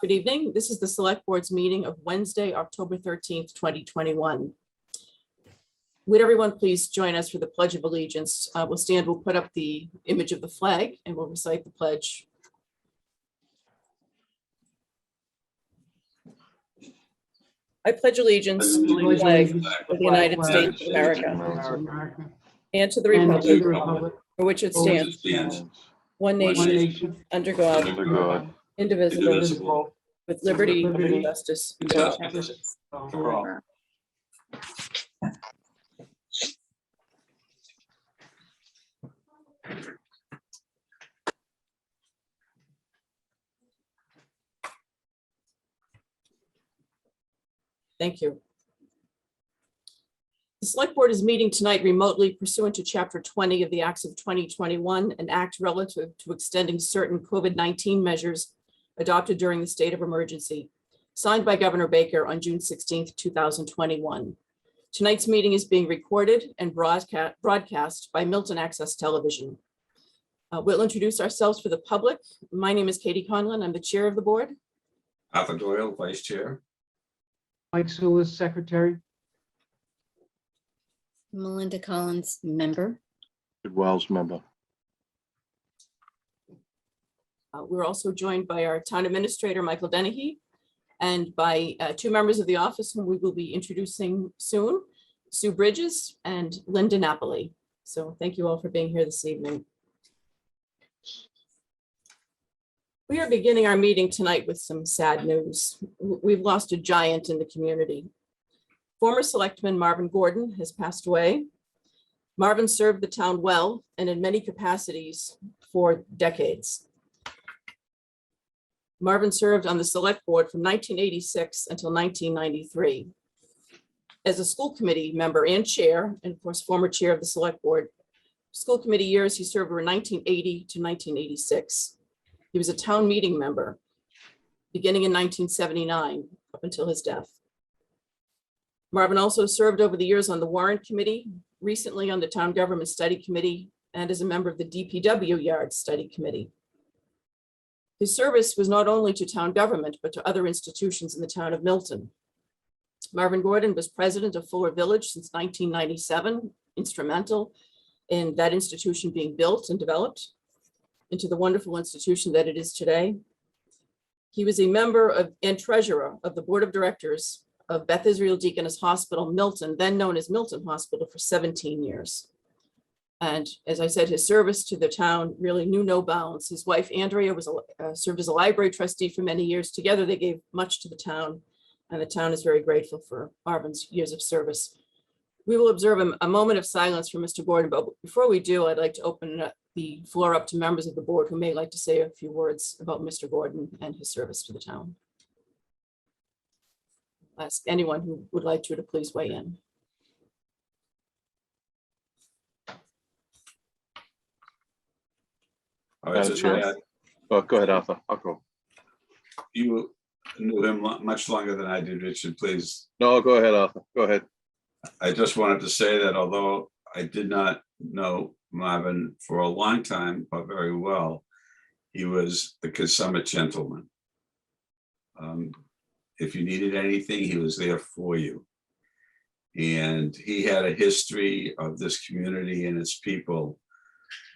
Good evening. This is the Select Board's meeting of Wednesday, October 13th, 2021. Would everyone please join us for the Pledge of Allegiance? We'll stand, we'll put up the image of the flag, and we'll recite the pledge. I pledge allegiance to the flag of the United States of America and to the republic for which it stands, one nation, under God, indivisible, with liberty and justice for all. Thank you. The Select Board is meeting tonight remotely pursuant to Chapter 20 of the Acts of 2021, an act relative to extending certain COVID-19 measures adopted during the state of emergency, signed by Governor Baker on June 16, 2021. Tonight's meeting is being recorded and broadcast by Milton Access Television. We'll introduce ourselves for the public. My name is Katie Conlon. I'm the chair of the board. Arthur Doyle, vice chair. Mike Sulis, secretary. Melinda Collins, member. Wells, member. We're also joined by our town administrator, Michael Dennehy, and by two members of the office whom we will be introducing soon, Sue Bridges and Linda Napoli. So thank you all for being here this evening. We are beginning our meeting tonight with some sad news. We've lost a giant in the community. Former Selectman Marvin Gordon has passed away. Marvin served the town well and in many capacities for decades. Marvin served on the Select Board from 1986 until 1993. As a school committee member and chair, and of course, former chair of the Select Board, school committee years, he served from 1980 to 1986. He was a town meeting member beginning in 1979 up until his death. Marvin also served over the years on the Warrant Committee, recently on the Town Government Study Committee, and as a member of the DPW Yard Study Committee. His service was not only to town government, but to other institutions in the town of Milton. Marvin Gordon was president of Fuller Village since 1997, instrumental in that institution being built and developed into the wonderful institution that it is today. He was a member of and treasurer of the board of directors of Beth Israel Deaconess Hospital, Milton, then known as Milton Hospital, for 17 years. And as I said, his service to the town really knew no bounds. His wife, Andrea, served as a library trustee for many years. Together, they gave much to the town, and the town is very grateful for Marvin's years of service. We will observe a moment of silence for Mr. Gordon, but before we do, I'd like to open the floor up to members of the board who may like to say a few words about Mr. Gordon and his service to the town. I'll ask anyone who would like to please weigh in. I was just gonna add, Oh, go ahead, Arthur. I'll go. you knew him much longer than I did, Richard, please. No, go ahead, Arthur. Go ahead. I just wanted to say that although I did not know Marvin for a long time, but very well, he was the consummate gentleman. If you needed anything, he was there for you. And he had a history of this community and its people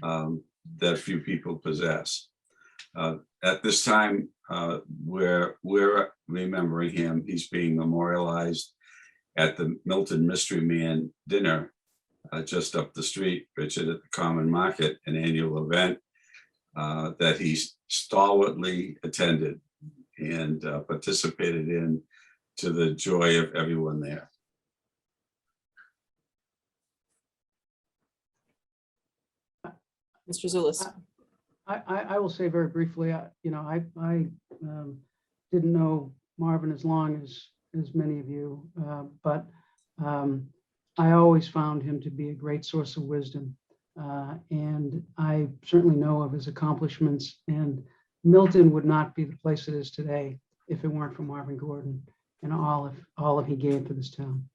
that few people possess. At this time, we're remembering him. He's being memorialized at the Milton Mystery Man dinner just up the street, Richard, at the Common Market, an annual event that he stalwartly attended and participated in, to the joy of everyone there. Mr. Zulus. I will say very briefly, I didn't know Marvin as long as many of you, but I always found him to be a great source of wisdom. And I certainly know of his accomplishments, and Milton would not be the place it is today if it weren't for Marvin Gordon and all of he gave for this town.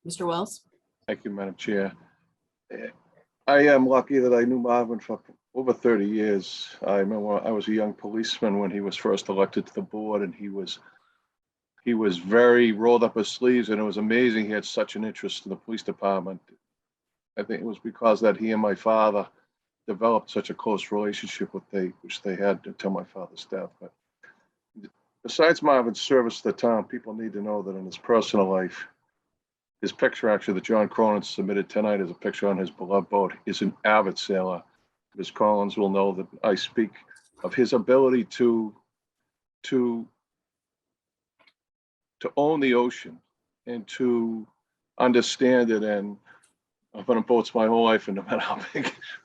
Mr. Wells. Thank you, Madam Chair. I am lucky that I knew Marvin for over 30 years. I remember I was a young policeman when he was first elected to the board, and he was very rolled up his sleeves, and it was amazing. He had such an interest in the police department. I think it was because that he and my father developed such a close relationship which they had until my father's death. But besides Marvin's service to the town, people need to know that in his personal life, his picture actually that John Cronin submitted tonight is a picture on his beloved boat. He's an avid sailor. Ms. Collins will know that I speak of his ability to own the ocean and to understand it. And I've been on boats my whole life, and no matter how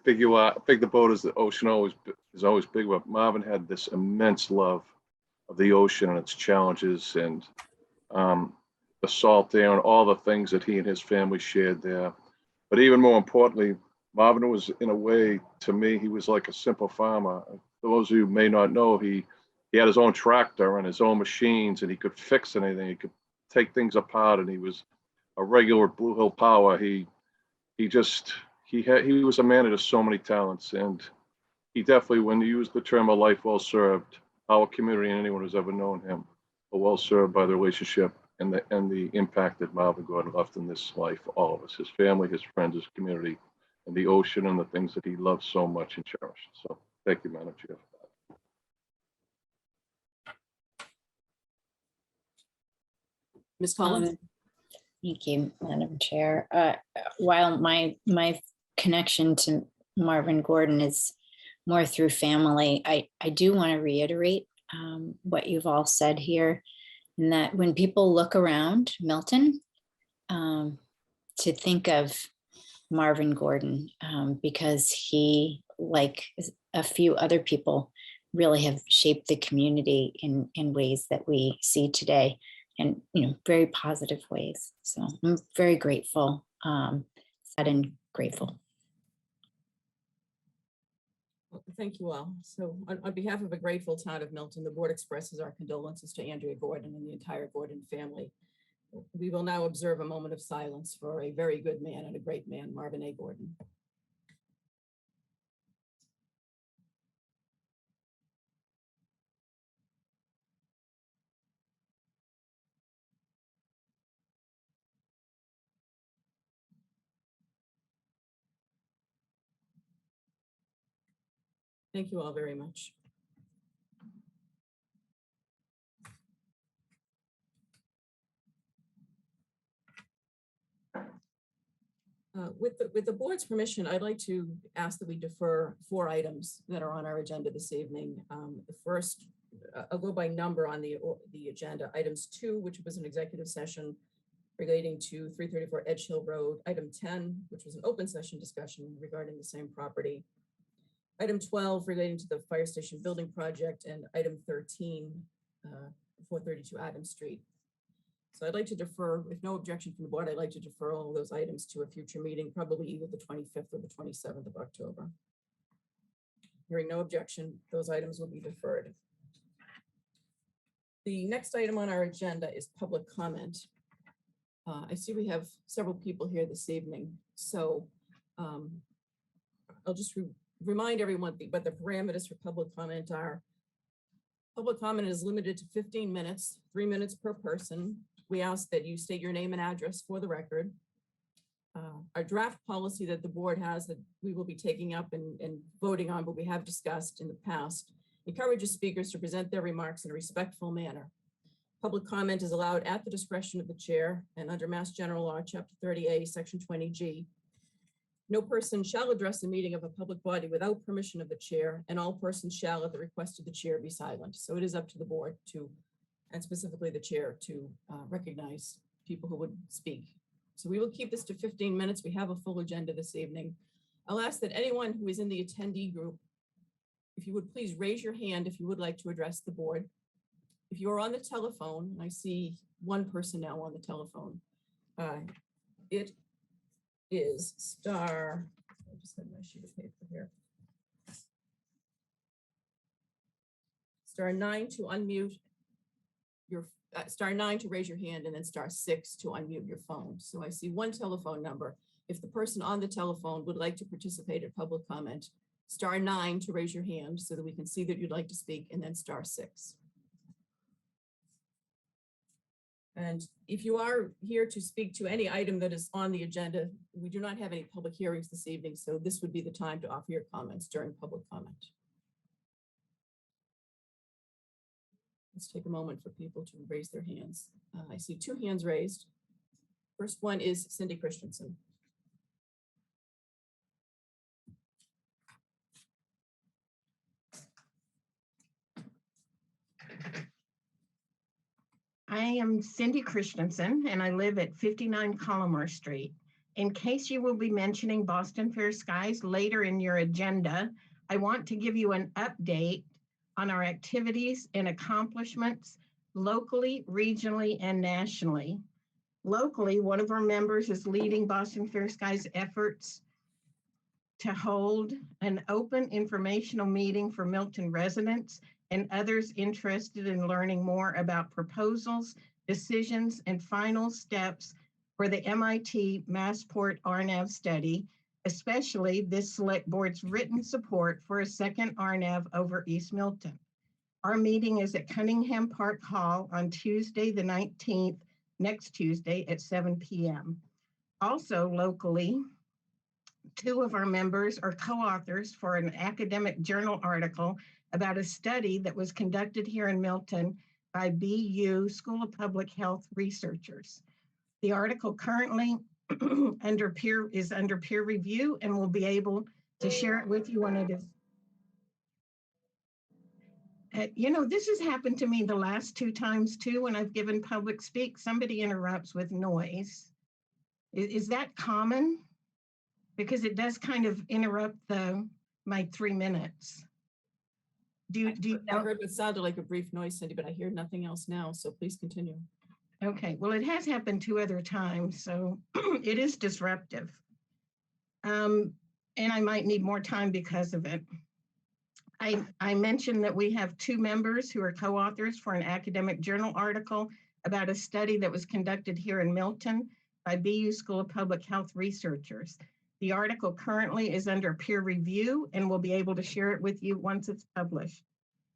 big you are, big the boat is, the ocean is always big. But Marvin had this immense love of the ocean and its challenges, and the salt there and all the things that he and his family shared there. But even more importantly, Marvin was, in a way, to me, he was like a simple farmer. For those of you who may not know, he had his own tractor and his own machines, and he could fix anything. He could take things apart, and he was a regular at Blue Hill Power. He was a man that has so many talents, and he definitely, when you use the term "a life well served," our community and anyone who's ever known him are well served by the relationship and the impact that Marvin Gordon left in this life for all of us, his family, his friends, his community, and the ocean and the things that he loved so much and cherished. So thank you, Madam Chair. Ms. Collins? Thank you, Madam Chair. While my connection to Marvin Gordon is more through family, I do want to reiterate what you've all said here, and that when people look around Milton, to think of Marvin Gordon, because he, like a few other people, really have shaped the community in ways that we see today, and very positive ways. So I'm very grateful, sad and grateful. Well, thank you all. So on behalf of a grateful town of Milton, the board expresses our condolences to Andrea Gordon and the entire Gordon family. We will now observe a moment of silence for a very good man and a great man, Marvin A. Gordon. Thank you all very much. With the board's permission, I'd like to ask that we defer 4 items that are on our agenda this evening. The first, I'll go by number on the agenda. Items 2, which was an executive session relating to 334 Edge Hill Road. Item 10, which was an open session discussion regarding the same property. Item 12, relating to the fire station building project, and item 13, 432 Adams Street. So I'd like to defer, with no objection from the board, I'd like to defer all of those items to a future meeting, probably either the 25th or the 27th of October. Hearing no objection, those items will be deferred. The next item on our agenda is public comment. I see we have several people here this evening, so I'll just remind everyone what the parameters for public comment are. Public comment is limited to 15 minutes, 3 minutes per person. We ask that you state your name and address for the record. Our draft policy that the board has that we will be taking up and voting on, but we have discussed in the past, encourages speakers to present their remarks in a respectful manner. Public comment is allowed at the discretion of the chair, and under Mass General Law, Chapter 30A, Section 20G, no person shall address a meeting of a public body without permission of the chair, and all persons shall, at the request of the chair, be silent. So it is up to the board to, and specifically the chair, to recognize people who would speak. So we will keep this to 15 minutes. We have a full agenda this evening. I'll ask that anyone who is in the attendee group, if you would please raise your hand if you would like to address the board. If you are on the telephone, I see one person now on the telephone. It is star, I just had my sheet of paper here. Star 9 to unmute your, star 9 to raise your hand, and then star 6 to unmute your phone. So I see one telephone number. If the person on the telephone would like to participate in public comment, star 9 to raise your hand so that we can see that you'd like to speak, and then star 6. And if you are here to speak to any item that is on the agenda, we do not have any public hearings this evening, so this would be the time to offer your comments during public comment. Let's take a moment for people to raise their hands. I see 2 hands raised. First one is Cindy Christensen. I am Cindy Christensen, and I live at 59 Collimore Street. In case you will be mentioning Boston Fair Skies later in your agenda, I want to give you an update on our activities and accomplishments locally, regionally, and nationally. Locally, one of our members is leading Boston Fair Skies efforts to hold an open informational meeting for Milton residents and others interested in learning more about proposals, decisions, and final steps for the MIT Massport RNAV study, especially this select board's written support for a second RNAV over East Milton. Our meeting is at Cunningham Park Hall on Tuesday, the 19th, next Tuesday at 7 p.m. Also locally, 2 of our members are co-authors for an academic journal article about a study that was conducted here in Milton by BU School of Public Health researchers. The article currently is under peer review, and we'll be able to share it with you when it is. This has happened to me the last 2 times too when I've given public speak. Somebody interrupts with noise. Is that common? Because it does kind of interrupt my 3 minutes. I heard what sounded like a brief noise, Cindy, but I hear nothing else now, so please continue. Okay, well, it has happened 2 other times, so it is disruptive. And I might need more time because of it. I mentioned that we have 2 members who are co-authors for an academic journal article about a study that was conducted here in Milton by BU School of Public Health researchers. The article currently is under peer review, and we'll be able to share it with you once it's published.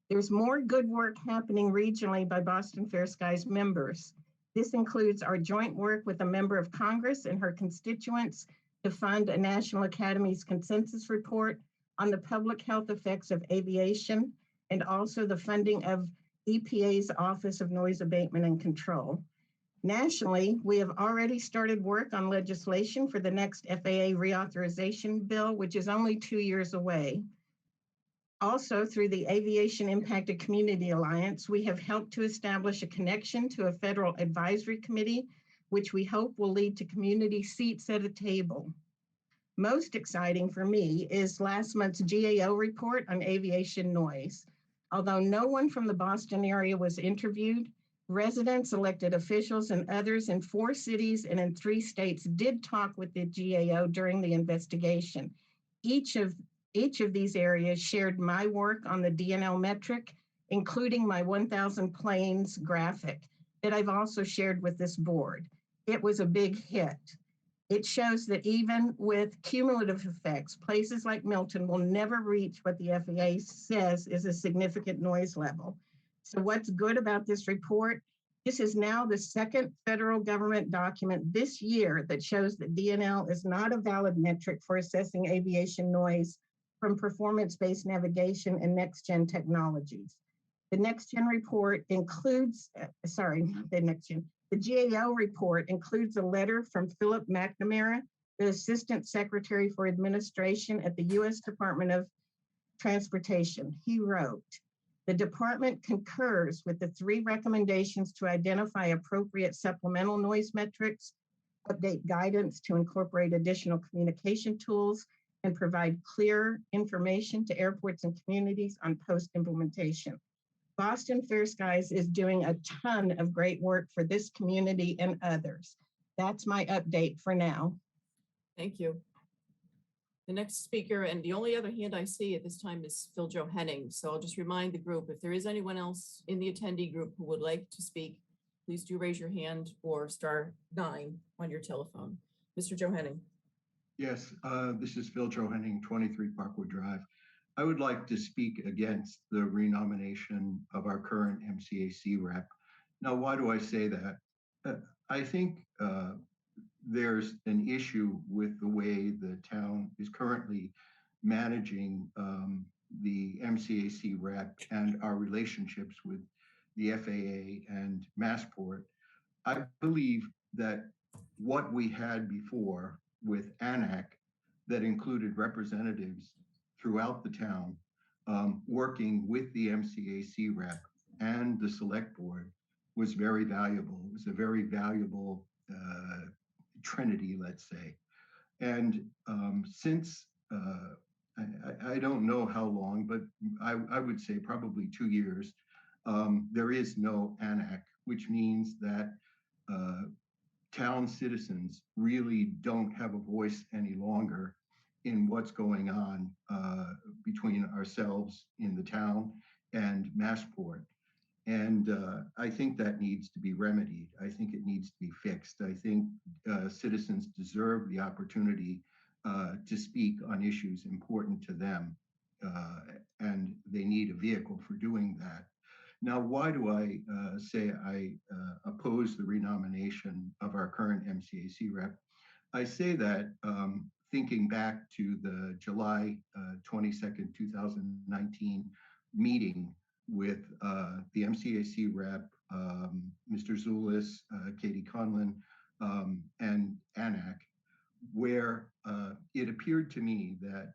There's more good work happening regionally by Boston Fair Skies members. This includes our joint work with a member of Congress and her constituents to fund a National Academy's consensus report on the public health effects of aviation, and also the funding of EPA's Office of Noise Abatement and Control. Nationally, we have already started work on legislation for the next FAA reauthorization bill, which is only 2 years away. Also, through the Aviation Impacted Community Alliance, we have helped to establish a connection to a federal advisory committee, which we hope will lead to community seats at a table. Most exciting for me is last month's GAO report on aviation noise. Although no one from the Boston area was interviewed, residents, elected officials, and others in 4 cities and in 3 states did talk with the GAO during the investigation. Each of these areas shared my work on the DNL metric, including my 1,000 planes graphic that I've also shared with this board. It was a big hit. It shows that even with cumulative effects, places like Milton will never reach what the FAA says is a significant noise level. So what's good about this report? This is now the 2nd federal government document this year that shows that DNL is not a valid metric for assessing aviation noise from performance-based navigation and next-gen technologies. The next-gen report includes, the GAO report includes a letter from Philip McNamara, the Assistant Secretary for Administration at the U.S. Department of Transportation. He wrote, "The department concurs with the 3 recommendations to identify appropriate supplemental noise metrics, update guidance to incorporate additional communication tools, and provide clear information to airports and communities on post-implementation." Boston Fair Skies is doing a ton of great work for this community and others. That's my update for now. Thank you. The next speaker, and the only other hand I see at this time, is Phil Joe Henning. So I'll just remind the group, if there is anyone else in the attendee group who would like to speak, please do raise your hand or star 9 on your telephone. Mr. Joe Henning. Yes, this is Phil Joe Henning, 23 Parkwood Drive. I would like to speak against the renomination of our current MCAC rep. Now, why do I say that? I think there's an issue with the way the town is currently managing the MCAC rep and our relationships with the FAA and Massport. I believe that what we had before with ANAC that included representatives throughout the town working with the MCAC rep and the select board was very valuable. It was a very valuable trinity, let's say. And since I don't know how long, but I would say probably 2 years, there is no ANAC, which means that town citizens really don't have a voice any longer in what's going on between ourselves in the town and Massport. And I think that needs to be remedied. I think it needs to be fixed. I think citizens deserve the opportunity to speak on issues important to them, and they need a vehicle for doing that. Now, why do I say I oppose the renomination of our current MCAC rep? I say that thinking back to the July 22nd, 2019 meeting with the MCAC rep, Mr. Zulis, Katie Conlon, and ANAC, where it appeared to me that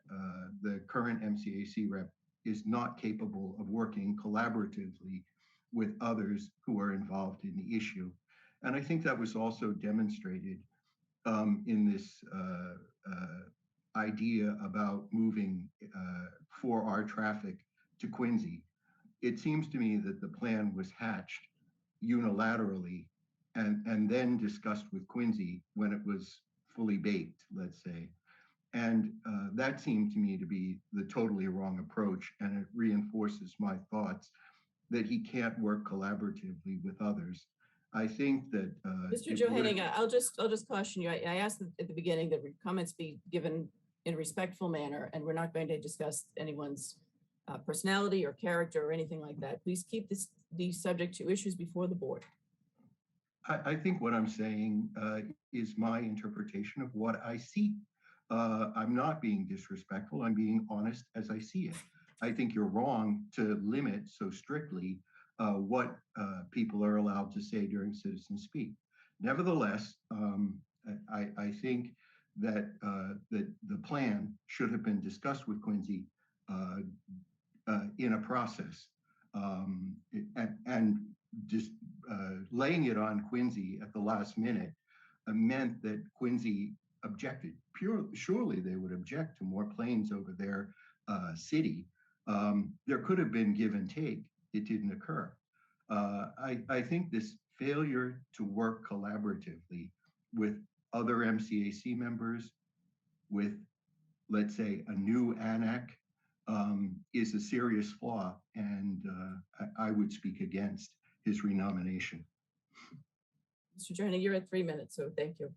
the current MCAC rep is not capable of working collaboratively with others who are involved in the issue. And I think that was also demonstrated in this idea about moving 4R traffic to Quincy. It seems to me that the plan was hatched unilaterally and then discussed with Quincy when it was fully baked, let's say. And that seemed to me to be the totally wrong approach, and it reinforces my thoughts that he can't work collaboratively with others. I think that Mr. Johanning, I'll just caution you. I asked at the beginning that comments be given in a respectful manner, and we're not going to discuss anyone's personality or character or anything like that. Please keep these subject to issues before the board. I think what I'm saying is my interpretation of what I see. I'm not being disrespectful. I'm being honest as I see it. I think you're wrong to limit so strictly what people are allowed to say during citizen speak. Nevertheless, I think that the plan should have been discussed with Quincy in a process, and just laying it on Quincy at the last minute meant that Quincy objected. Surely they would object to more planes over their city. There could have been give and take. It didn't occur. I think this failure to work collaboratively with other MCAC members, with, let's say, a new ANAC, is a serious flaw, and I would speak against his renomination. Mr. Johanning, you're at 3 minutes, so thank you.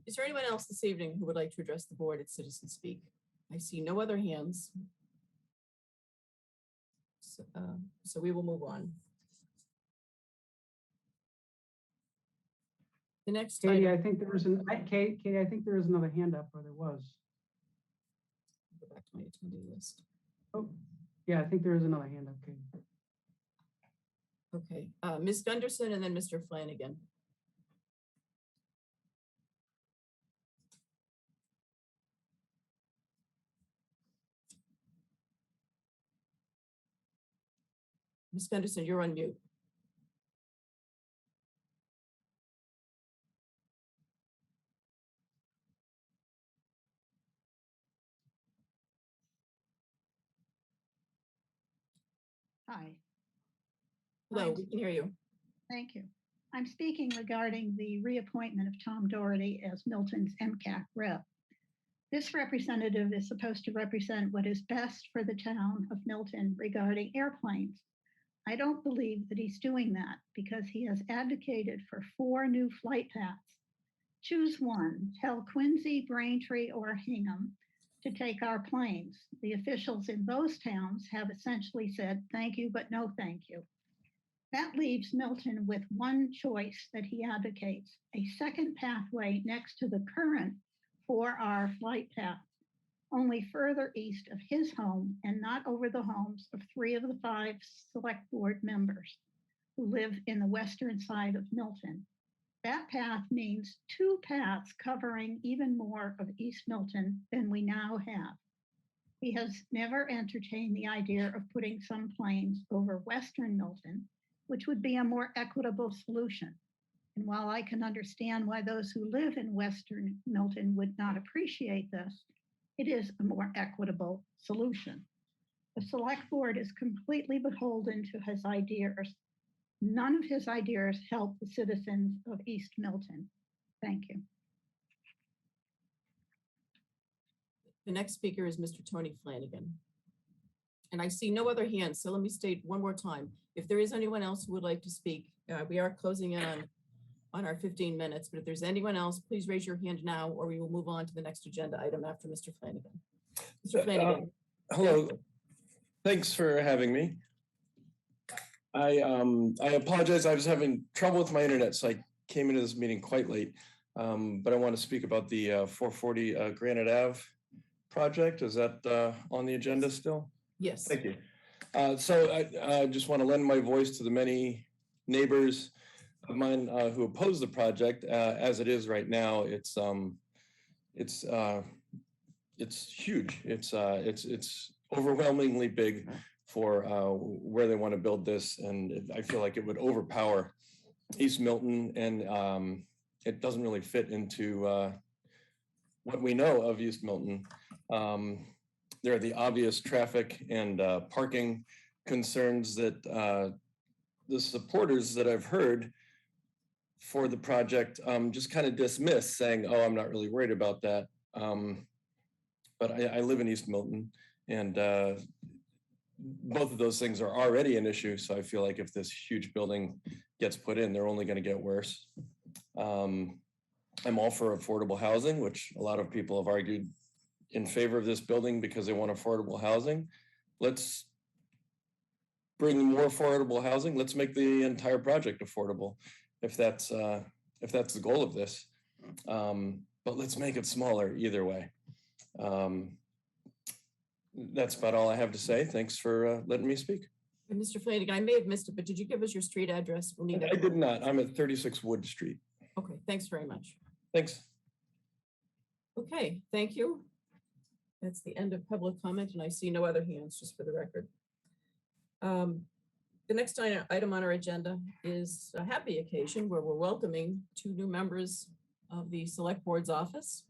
Is there anyone else this evening who would like to address the board at Citizen Speak? I see no other hands. So we will move on. The next Katie, item. I think there was Katie, I think there is another hand up, or there was. Go back to my attendee list. Oh, yeah, I think there is another hand up, Katie. Okay, Ms. Gunderson and then Mr. Flanagan. Ms. Gunderson, you're on mute. Hi, Hello, we can hear you. thank you. I'm speaking regarding the reappointment of Tom Doherty as Milton's MCAC rep. This representative is supposed to represent what is best for the town of Milton regarding airplanes. I don't believe that he's doing that because he has advocated for 4 new flight paths. Choose one, tell Quincy, Braintree, or Hingham to take our planes. The officials in those towns have essentially said, thank you, but no thank you. That leaves Milton with one choice that he advocates, a second pathway next to the current 4R flight path, only further east of his home and not over the homes of 3 of the 5 select board members who live in the western side of Milton. That path means 2 paths covering even more of East Milton than we now have. He has never entertained the idea of putting some planes over western Milton, which would be a more equitable solution. And while I can understand why those who live in western Milton would not appreciate this, it is a more equitable solution. The select board is completely beholden to his ideas. None of his ideas help the citizens of East Milton. Thank you. The next speaker is Mr. Tony Flanagan. And I see no other hands, so let me state one more time. If there is anyone else who would like to speak, we are closing in on our 15 minutes, but if there's anyone else, please raise your hand now, or we will move on to the next agenda item after Mr. Flanagan. Mr. Flanagan. Hello, thanks for having me. I apologize, I was having trouble with my internet, so I came into this meeting quite late. But I want to speak about the 440 Granite Ave project. Is that on the agenda still? Yes. Thank you. So I just want to lend my voice to the many neighbors of mine who oppose the project. As it is right now, it's huge. It's overwhelmingly big for where they want to build this, and I feel like it would overpower East Milton, and it doesn't really fit into what we know of East Milton. There are the obvious traffic and parking concerns that the supporters that I've heard for the project just kind of dismiss, saying, oh, I'm not really worried about that. But I live in East Milton, and both of those things are already an issue. So I feel like if this huge building gets put in, they're only going to get worse. I'm all for affordable housing, which a lot of people have argued in favor of this building because they want affordable housing. Let's bring more affordable housing. Let's make the entire project affordable, if that's the goal of this. But let's make it smaller either way. That's about all I have to say. Thanks for letting me speak. Mr. Flanagan, I may have missed it, but did you give us your street address? We'll need that. I did not. I'm at 36 Wood Street. Okay, thanks very much. Thanks. Okay, thank you. That's the end of public comment, and I see no other hands, just for the record. The next item on our agenda is a happy occasion where we're welcoming 2 new members of the Select Board's office,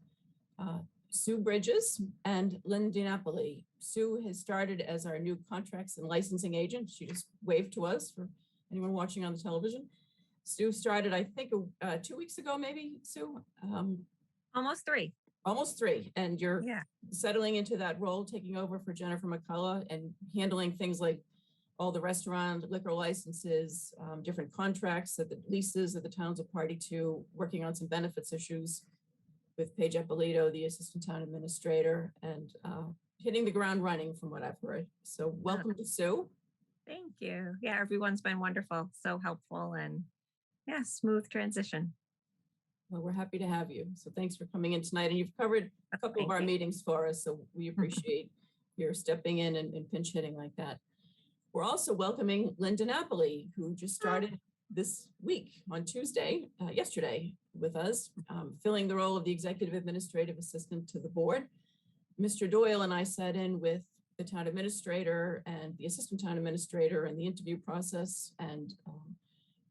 Sue Bridges and Lynn DiNapoli. Sue has started as our new contracts and licensing agent. She just waved to us for anyone watching on the television. Sue started, I think, 2 weeks ago, maybe, Sue? Almost 3. Almost 3. And you're Yeah. settling into that role, taking over for Jennifer McCullough and handling things like all the restaurant liquor licenses, different contracts, that the leases that the towns are party to, working on some benefits issues with Paige Eppolito, the assistant town administrator, and hitting the ground running from what I've heard. So welcome to Sue. Thank you. Yeah, everyone's been wonderful, so helpful, and yeah, smooth transition. Well, we're happy to have you. So thanks for coming in tonight. And you've covered a couple of our meetings for us, so we appreciate your stepping in and pinch hitting like that. We're also welcoming Lynn DiNapoli, who just started this week on Tuesday, yesterday, with us, filling the role of the executive administrative assistant to the board. Mr. Doyle and I sat in with the town administrator and the assistant town administrator in the interview process, and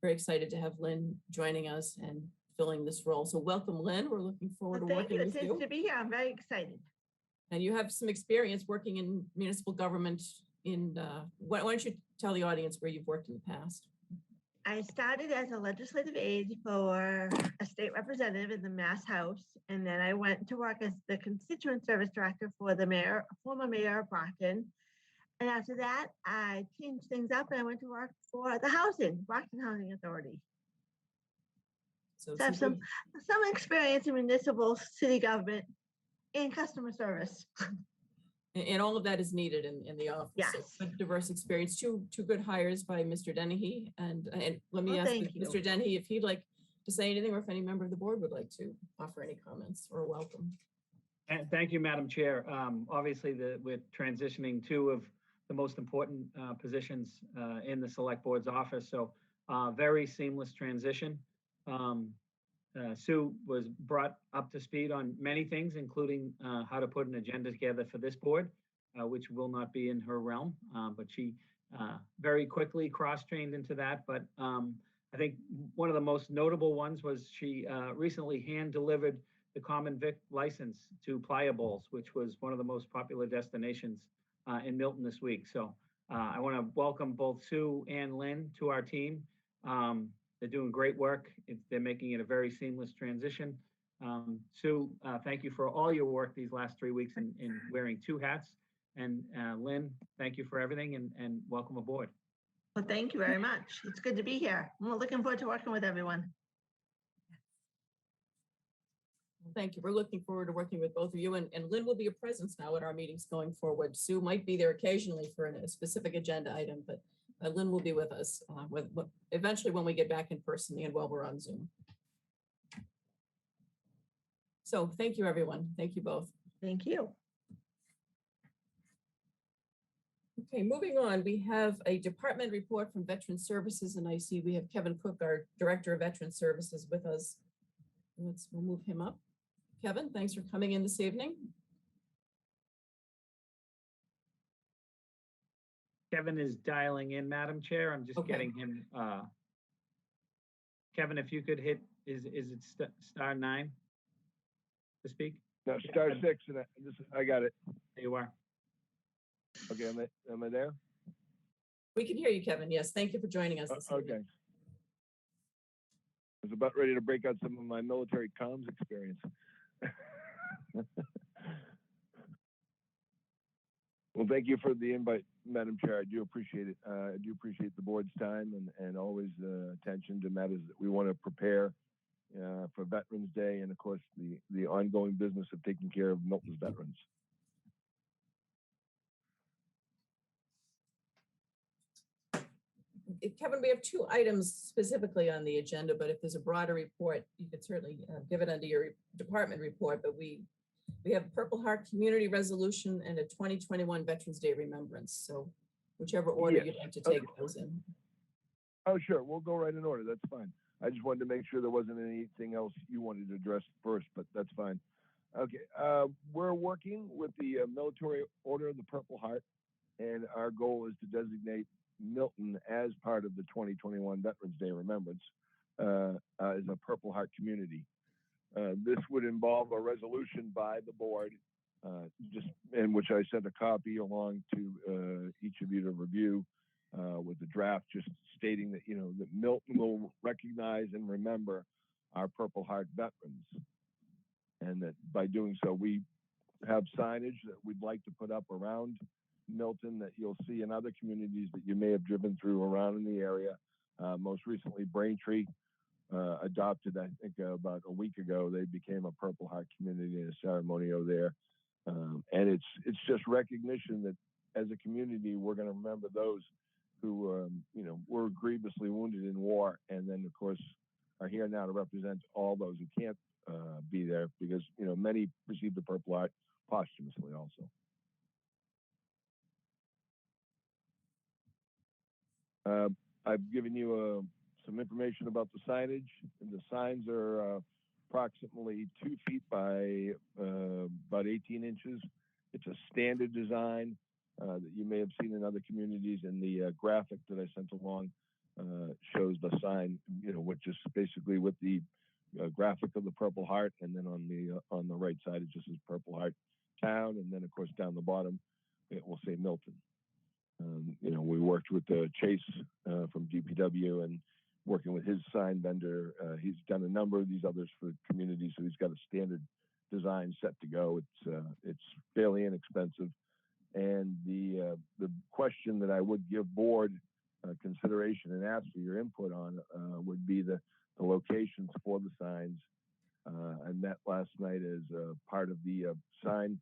very excited to have Lynn joining us and filling this role. So welcome, Lynn. We're looking forward to working with you. Thank you. It's to be here. I'm very excited. And you have some experience working in municipal government. Why don't you tell the audience where you've worked in the past? I started as a legislative aide for a state representative in the Mass House, and then I went to work as the constituent service director for the former mayor of Brockton. And after that, I changed things up and I went to work for the Brockton Housing Authority. So I have some experience in municipal city government and customer service. And all of that is needed in the office. So Yes. good, diverse experience, two good hires by Mr. Dennehy. And let me Well, ask thank you. Mr. Dennehy if he'd like to say anything, or if any member of the board would like to offer any comments or welcome. And thank you, Madam Chair. Obviously, we're transitioning two of the most important positions in the Select Board's office, so very seamless transition. Sue was brought up to speed on many things, including how to put an agenda together for this board, which will not be in her realm, but she very quickly cross-trained into that. But I think one of the most notable ones was she recently hand-delivered the Common Vic license to Playa Bowls, which was one of the most popular destinations in Milton this week. So I want to welcome both Sue and Lynn to our team. They're doing great work. They're making it a very seamless transition. Sue, thank you for all your work these last 3 weeks in wearing two hats. And Lynn, thank you for everything and welcome aboard. Well, thank you very much. It's good to be here. We're looking forward to working with everyone. Thank you. We're looking forward to working with both of you, and Lynn will be a presence now at our meetings going forward. Sue might be there occasionally for a specific agenda item, but Lynn will be with us eventually when we get back in person and while we're on Zoom. So thank you, everyone. Thank you both. Thank you. Okay, moving on, we have a department report from Veteran Services, and I see we have Kevin Cook, our Director of Veteran Services, with us. We'll move him up. Kevin, thanks for coming in this evening. Kevin is dialing in, Madam Chair. I'm just getting him. Kevin, if you could hit, is it *9 to speak? No, *6, and I got it. There you are. Okay, am I there? We can hear you, Kevin. Yes, thank you for joining us this evening. Okay. I was about ready to break out some of my military comms experience. Well, thank you for the invite, Madam Chair. I do appreciate it. I do appreciate the board's time and always attention to matters that we want to prepare for Veterans Day, and of course the ongoing business of taking care of Milton's veterans. Kevin, we have two items specifically on the agenda, but if there's a broader report, you could certainly give it under your department report. But we have Purple Heart Community Resolution and a 2021 Veterans Day Remembrance. So whichever order you'd like to take those in. Oh, sure. We'll go right in order. That's fine. I just wanted to make sure there wasn't anything else you wanted to address first, but that's fine. Okay. We're working with the Military Order of the Purple Heart, and our goal is to designate Milton as part of the 2021 Veterans Day Remembrance as a Purple Heart community. This would involve a resolution by the board, in which I sent a copy along to each of you to review with the draft, just stating that that Milton will recognize and remember our Purple Heart veterans, and that by doing so, we have signage that we'd like to put up around Milton that you'll see in other communities that you may have driven through around in the area. Most recently, Braintree adopted, I think about a week ago, they became a Purple Heart community in a ceremony over there. And it's just recognition that as a community, we're going to remember those who were grievously wounded in war, and then of course are here now to represent all those who can't be there, because many received the Purple Heart posthumously also. I've given you some information about the signage. The signs are approximately 2 feet by about 18 inches. It's a standard design that you may have seen in other communities, and the graphic that I sent along shows the sign, which is basically with the graphic of the Purple Heart, and then on the right side it just says Purple Heart Town, and then of course down the bottom it will say Milton. We worked with Chase from DPW and working with his sign vendor. He's done a number of these others for communities, so he's got a standard design set to go. It's fairly inexpensive. And the question that I would give board consideration and ask for your input on would be the locations for the signs I met last night as part of the sign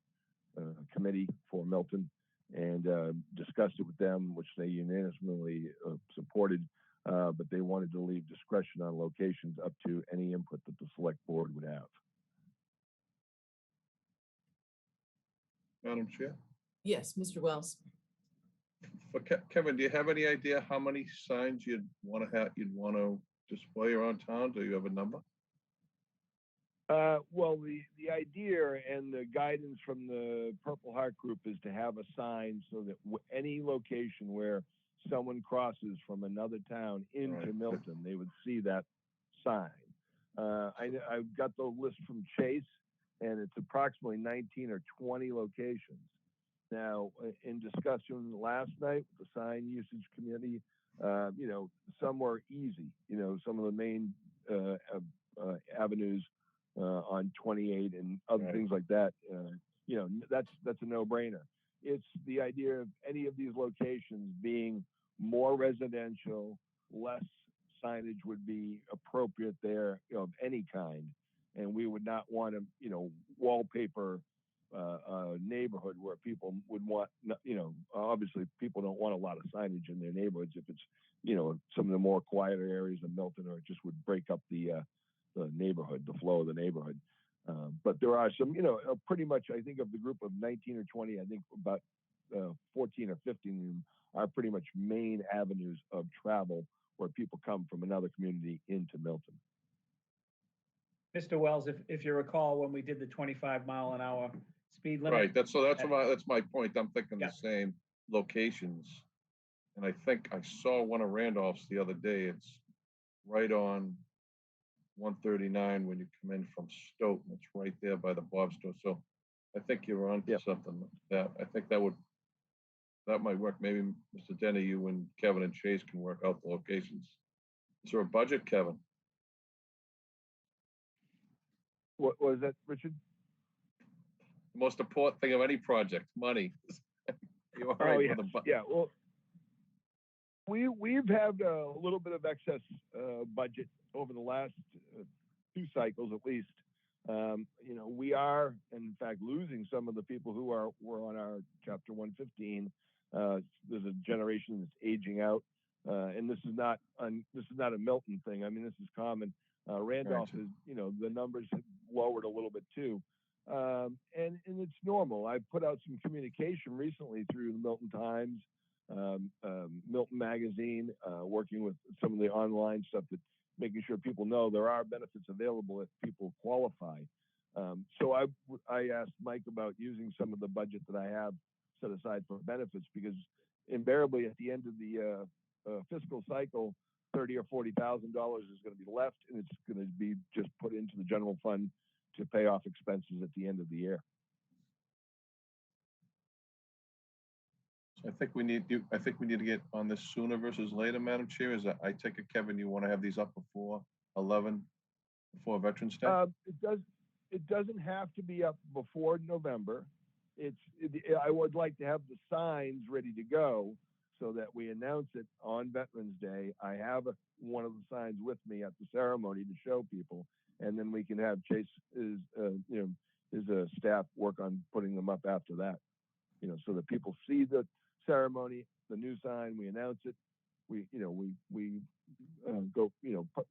committee for Milton and discussed it with them, which they unanimously supported. But they wanted to leave discretion on locations up to any input that the select board would have. Madam Chair, Yes, Mr. Wells. for Kevin, do you have any idea how many signs you'd want to display around town? Do you have a number? Well, the idea and the guidance from the Purple Heart Group is to have a sign so that any location where someone crosses from another town into Right. Milton, they would see that sign. I've got the list from Chase, and it's approximately 19 or 20 locations. Now, in discussion last night with the sign usage committee, some were easy. Some of the main avenues on 28 and other Right. things like that. That's a no-brainer. It's the idea of any of these locations being more residential, less signage would be appropriate there, of any kind. And we would not want to, wallpaper a neighborhood where people would want, obviously people don't want a lot of signage in their neighborhoods if it's, some of the more quieter areas of Milton, or it just would break up the neighborhood, the flow of the neighborhood. But there are some, pretty much, I think of the group of 19 or 20, I think about 14 or 15 are pretty much main avenues of travel where people come from another community into Milton. Mr. Wells, if you recall, when we did the 25-mile-an-hour speed limit. Right, that's my point. I'm thinking Yeah. the same locations. And I think I saw one of Randolph's the other day. It's right on 139 when you come in from Stoughton. It's right there by the Bob store. So I think you're on to something like that. I think that might work. Maybe Mr. Denny, you and Kevin and Chase can work out the locations. Is there a budget, Kevin? What was that, Richard? The most important thing of any project, money. You all right yeah. with the Yeah, well, we've had a little bit of excess budget over the last 2 cycles at least. We are, in fact, losing some of the people who were on our Chapter 115. There's a generation that's aging out, and this is not a Milton thing. I mean, this is common. Randolph is, the numbers have lowered a little bit too, and it's normal. I put out some communication recently through the Milton Times, Milton Magazine, working with some of the online stuff, that making sure people know there are benefits available if people qualify. So I asked Mike about using some of the budget that I have set aside for benefits, because invariably at the end of the fiscal cycle, $30,000 or $40,000 is going to be left, and it's going to be just put into the general fund to pay off expenses at the end of the year. So I think we need to get on this sooner versus later, Madam Chair. I take it, Kevin, you want to have these up before 11, before Veterans Day? It doesn't have to be up before November. I would like to have the signs ready to go so that we announce it on Veterans Day. I have one of the signs with me at the ceremony to show people, and then we can have Chase's staff work on putting them up after that. So that people see the ceremony, the new sign, we announce it, we go,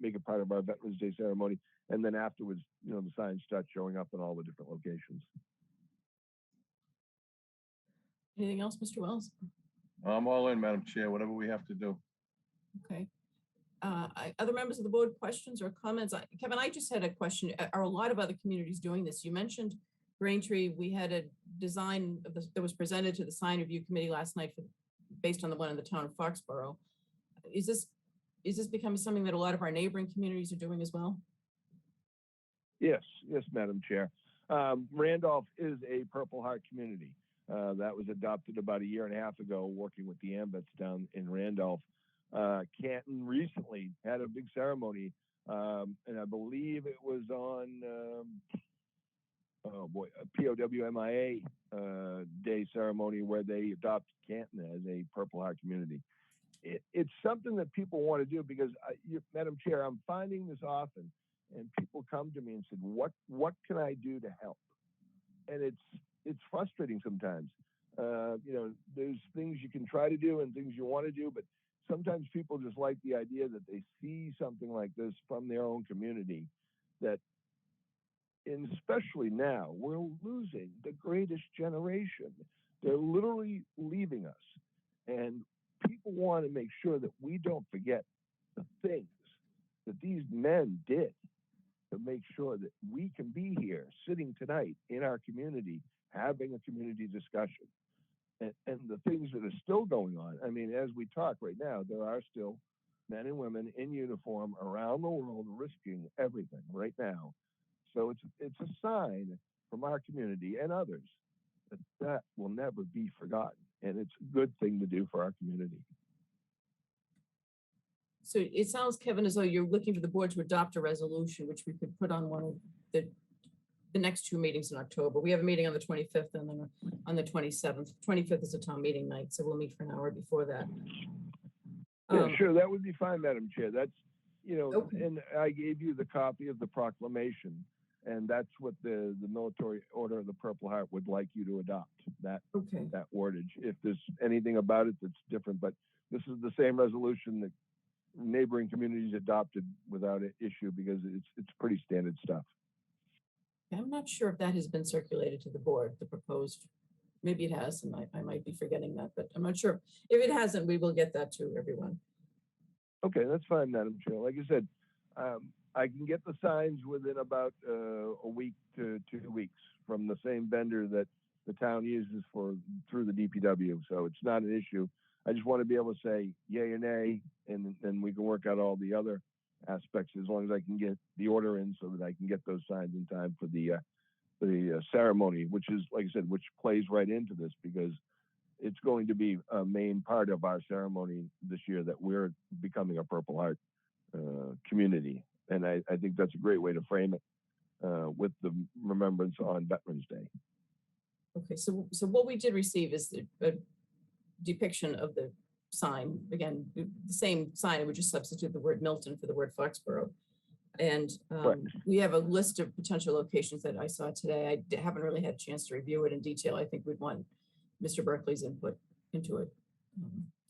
make it part of our Veterans Day ceremony, and then afterwards, the signs start showing up in all the different locations. Anything else, Mr. Wells? I'm all in, Madam Chair, whatever we have to do. Okay. Other members of the board, questions or comments? Kevin, I just had a question. Are a lot of other communities doing this? You mentioned Braintree. We had a design that was presented to the sign review committee last night based on the one in the town of Foxborough. Is this becoming something that a lot of our neighboring communities are doing as well? Yes, Madam Chair. Randolph is a Purple Heart community. That was adopted about 1.5 years ago, working with the AMVETS down in Randolph. Canton recently had a big ceremony, and I believe it was on a POWMIA Day ceremony where they adopted Canton as a Purple Heart community. It's something that people want to do because, Madam Chair, I'm finding this often. and people come to me and said, what can I do to help? And it's frustrating sometimes. There's things you can try to do and things you want to do, but sometimes people just like the idea that they see something like this from their own community, that, and especially now, we're losing the greatest generation. They're literally leaving us. And people want to make sure that we don't forget the things that these men did to make sure that we can be here sitting tonight in our community, having a community discussion. And the things that are still going on. I mean, as we talk right now, there are still men and women in uniform around the world risking everything right now. So it's a sign from our community and others that will never be forgotten. And it's a good thing to do for our community. So it sounds, Kevin, as though you're looking for the board to adopt a resolution, which we could put on one of the next two meetings in October. We have a meeting on the 25th and then on the 27th. 25th is a town meeting night, so we'll meet for an hour before that. Yeah, sure, that would be fine, Madam Chair. That's, Okay. and I gave you the copy of the proclamation, and that's what the Military Order of the Purple Heart would like you to adopt, that wordage. If there's anything about it that's different, but this is the same resolution that neighboring communities adopted without an issue, because it's pretty standard stuff. I'm not sure if that has been circulated to the board, the proposed, maybe it has, and I might be forgetting that, but I'm not sure. If it hasn't, we will get that to everyone. Okay, that's fine, Madam Chair. Like I said, I can get the signs within about a week to 2 weeks from the same vendor that the town uses through the DPW. So it's not an issue. I just want to be able to say yay or nay, and then we can work out all the other aspects as long as I can get the order in so that I can get those signs in time for the ceremony, which is, like I said, which plays right into this, because it's going to be a main part of our ceremony this year, that we're becoming a Purple Heart community. And I think that's a great way to frame it with the remembrance on Veterans Day. Okay, so what we did receive is a depiction of the sign. Again, the same sign, it would just substitute the word Milton for the word Foxborough. And we have a list of potential locations that I saw today. I haven't really had a chance to review it in detail. I think we'd want Mr. Berkeley's input into it.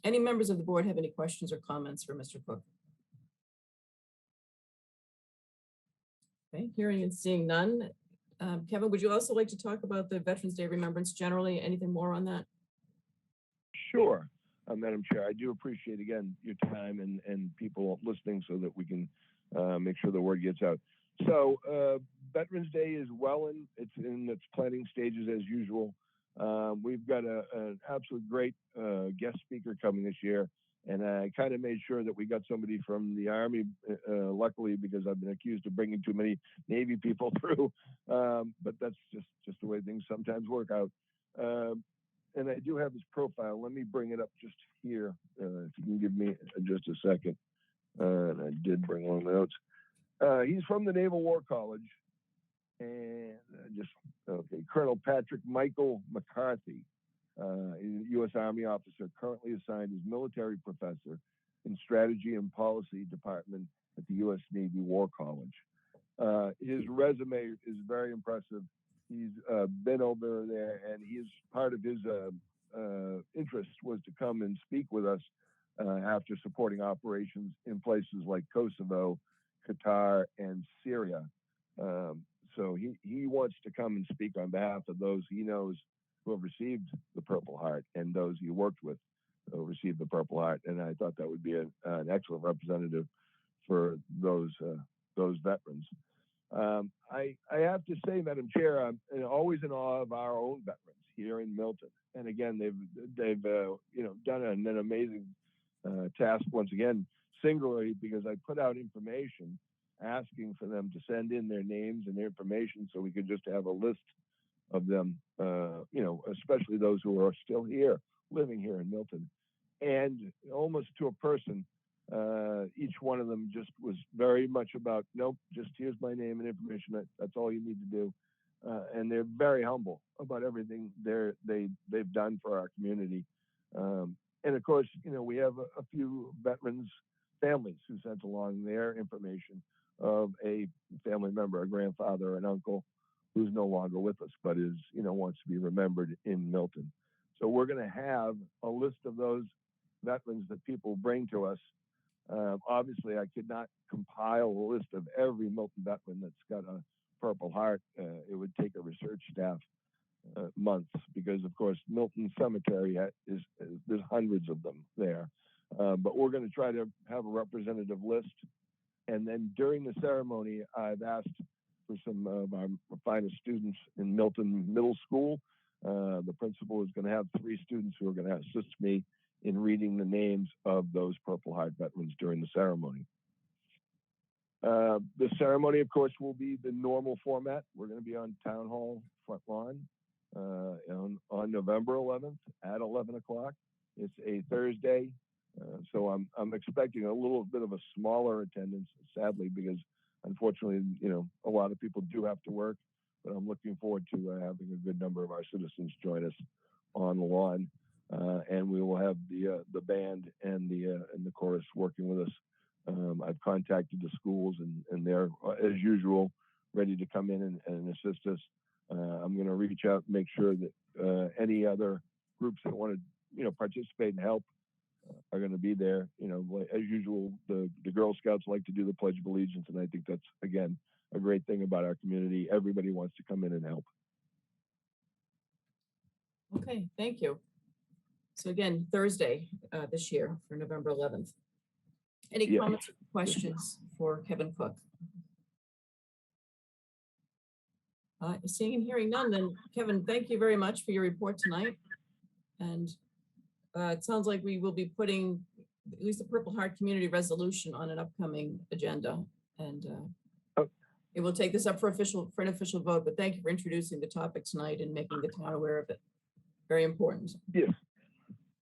Any members of the board have any questions or comments for Mr. Cook? Okay, hearing and seeing none. Kevin, would you also like to talk about the Veterans Day remembrance generally? Anything more on that? Sure, Madam Chair. I do appreciate, again, your time and people listening so that we can make sure the word gets out. So Veterans Day is it's in its planning stages as usual. We've got an absolute great guest speaker coming this year, and I kind of made sure that we got somebody from the Army, luckily, because I've been accused of bringing too many Navy people through, but that's just the way things sometimes work out. And I do have his profile. Let me bring it up just here, if you can give me just a second. And I did bring along the notes. He's from the Naval War College, and Colonel Patrick Michael McCarthy, U.S. Army officer, currently assigned as military professor in Strategy and Policy Department at the U.S. Navy War College. His resume is very impressive. He's been over there, and part of his interest was to come and speak with us after supporting operations in places like Kosovo, Qatar, and Syria. So he wants to come and speak on behalf of those he knows who have received the Purple Heart and those he worked with who received the Purple Heart. And I thought that would be an excellent representative for those veterans. I have to say, Madam Chair, I'm always in awe of our own veterans here in Milton. And again, they've done an amazing task once again, singularly, because I put out information asking for them to send in their names and their information so we could just have a list of them, especially those who are still here, living here in Milton. And almost to a person, each one of them just was very much about, nope, just here's my name and information. That's all you need to do. And they're very humble about everything they've done for our community. And of course, we have a few veterans families who sent along their information, of a family member, a grandfather, an uncle who's no longer with us, but is, wants to be remembered in Milton. So we're going to have a list of those veterans that people bring to us. Obviously, I could not compile a list of every Milton veteran that's got a Purple Heart. It would take a research staff months, because of course Milton Cemetery there's hundreds of them there. But we're going to try to have a representative list. And then during the ceremony, I've asked for some of our finest students in Milton Middle School. The principal is going to have 3 students who are going to assist me in reading the names of those Purple Heart veterans during the ceremony. The ceremony, of course, will be the normal format. We're going to be on Town Hall front lawn on November 11th at 11 o'clock. It's a Thursday, so I'm expecting a little bit of a smaller attendance, sadly, because unfortunately, a lot of people do have to work. But I'm looking forward to having a good number of our citizens join us on the lawn, and we will have the band and the chorus working with us. I've contacted the schools, and they're, as usual, ready to come in and assist us. I'm going to reach out and make sure that any other groups that want to, participate and help are going to be there. As usual, the Girl Scouts like to do the Pledge of Allegiance, and I think that's, again, a great thing about our community. Everybody wants to come in and help. Okay, thank you. So again, Thursday this year for November 11th. Any comments or questions for Kevin Cook? Seeing and hearing none, then Kevin, thank you very much for your report tonight. And it sounds like we will be putting at least the Purple Heart Community Resolution on an upcoming agenda. And it will take this up for an official vote, but thank you for introducing the topic tonight and making the town aware of it. Very important. Yes.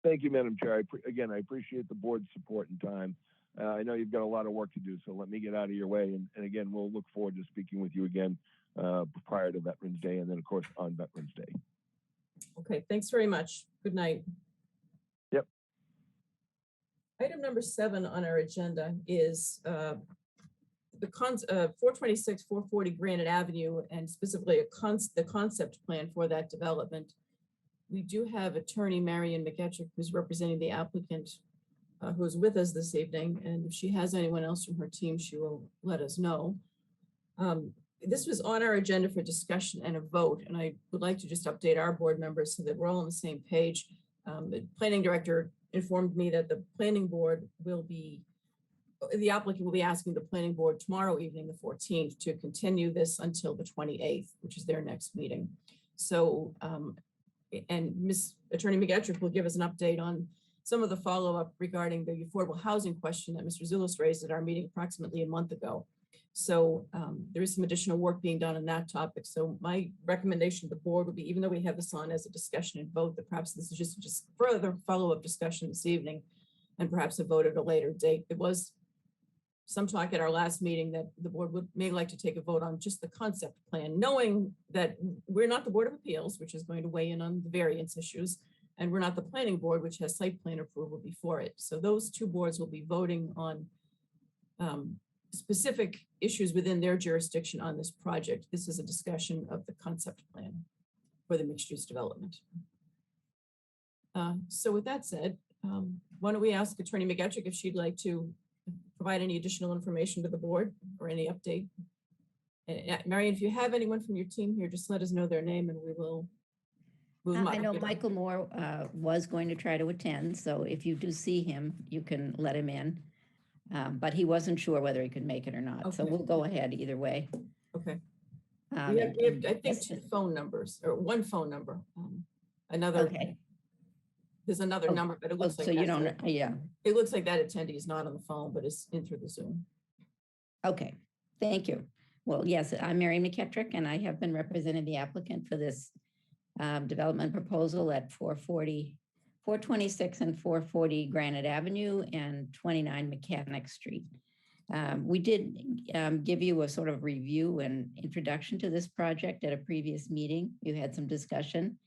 Thank you, Madam Chair. I appreciate the board's support and time. I know you've got a lot of work to do, so let me get out of your way. And again, we'll look forward to speaking with you again prior to Veterans Day, and then of course on Veterans Day. Okay, thanks very much. Good night. Yep. Item number 7 on our agenda is the 426, 440 Granite Avenue, and specifically the concept plan for that development. We do have attorney Marion McEtrick, who's representing the applicant, who is with us this evening. And if she has anyone else from her team, she will let us know. This was on our agenda for discussion and a vote, and I would like to just update our board members so that we're all on the same page. The planning director informed me that the planning board the applicant will be asking the planning board tomorrow evening, the 14th, to continue this until the 28th, which is their next meeting. So, and Ms. Attorney McEtrick will give us an update on some of the follow-up regarding the affordable housing question that Mr. Zulus raised at our meeting approximately a month ago. So there is some additional work being done on that topic. So my recommendation to the board would be, even though we have this on as a discussion and vote, that perhaps this is just further follow-up discussion this evening and perhaps a vote at a later date. There was some talk at our last meeting that the board may like to take a vote on just the concept plan, knowing that we're not the Board of Appeals, which is going to weigh in on the variance issues, and we're not the planning board, which has site plan approval before it. So those two boards will be voting on specific issues within their jurisdiction on this project. This is a discussion of the concept plan for the mixed-use development. So with that said, why don't we ask Attorney McEtrick if she'd like to provide any additional information to the board or any update. Marion, if you have anyone from your team here, just let us know their name and we will move them up. I know Michael Moore was going to try to attend, so if you do see him, you can let him in. But he wasn't sure whether he could make it or not. Okay. So we'll go ahead either way. Okay. We have, I think, 2 phone numbers, or 1 phone number. Another. Okay. There's another number, but it looks like. So you don't. Yeah. It looks like that attendee is not on the phone, but is in through the Zoom. Okay. Thank you. Well, yes, I'm Mary McEtrick, and I have been representing the applicant for this development proposal at 426 and 440 Granite Avenue and 29 Mechanic Street. We did give you a sort of review and introduction to this project at a previous meeting. You had some discussion.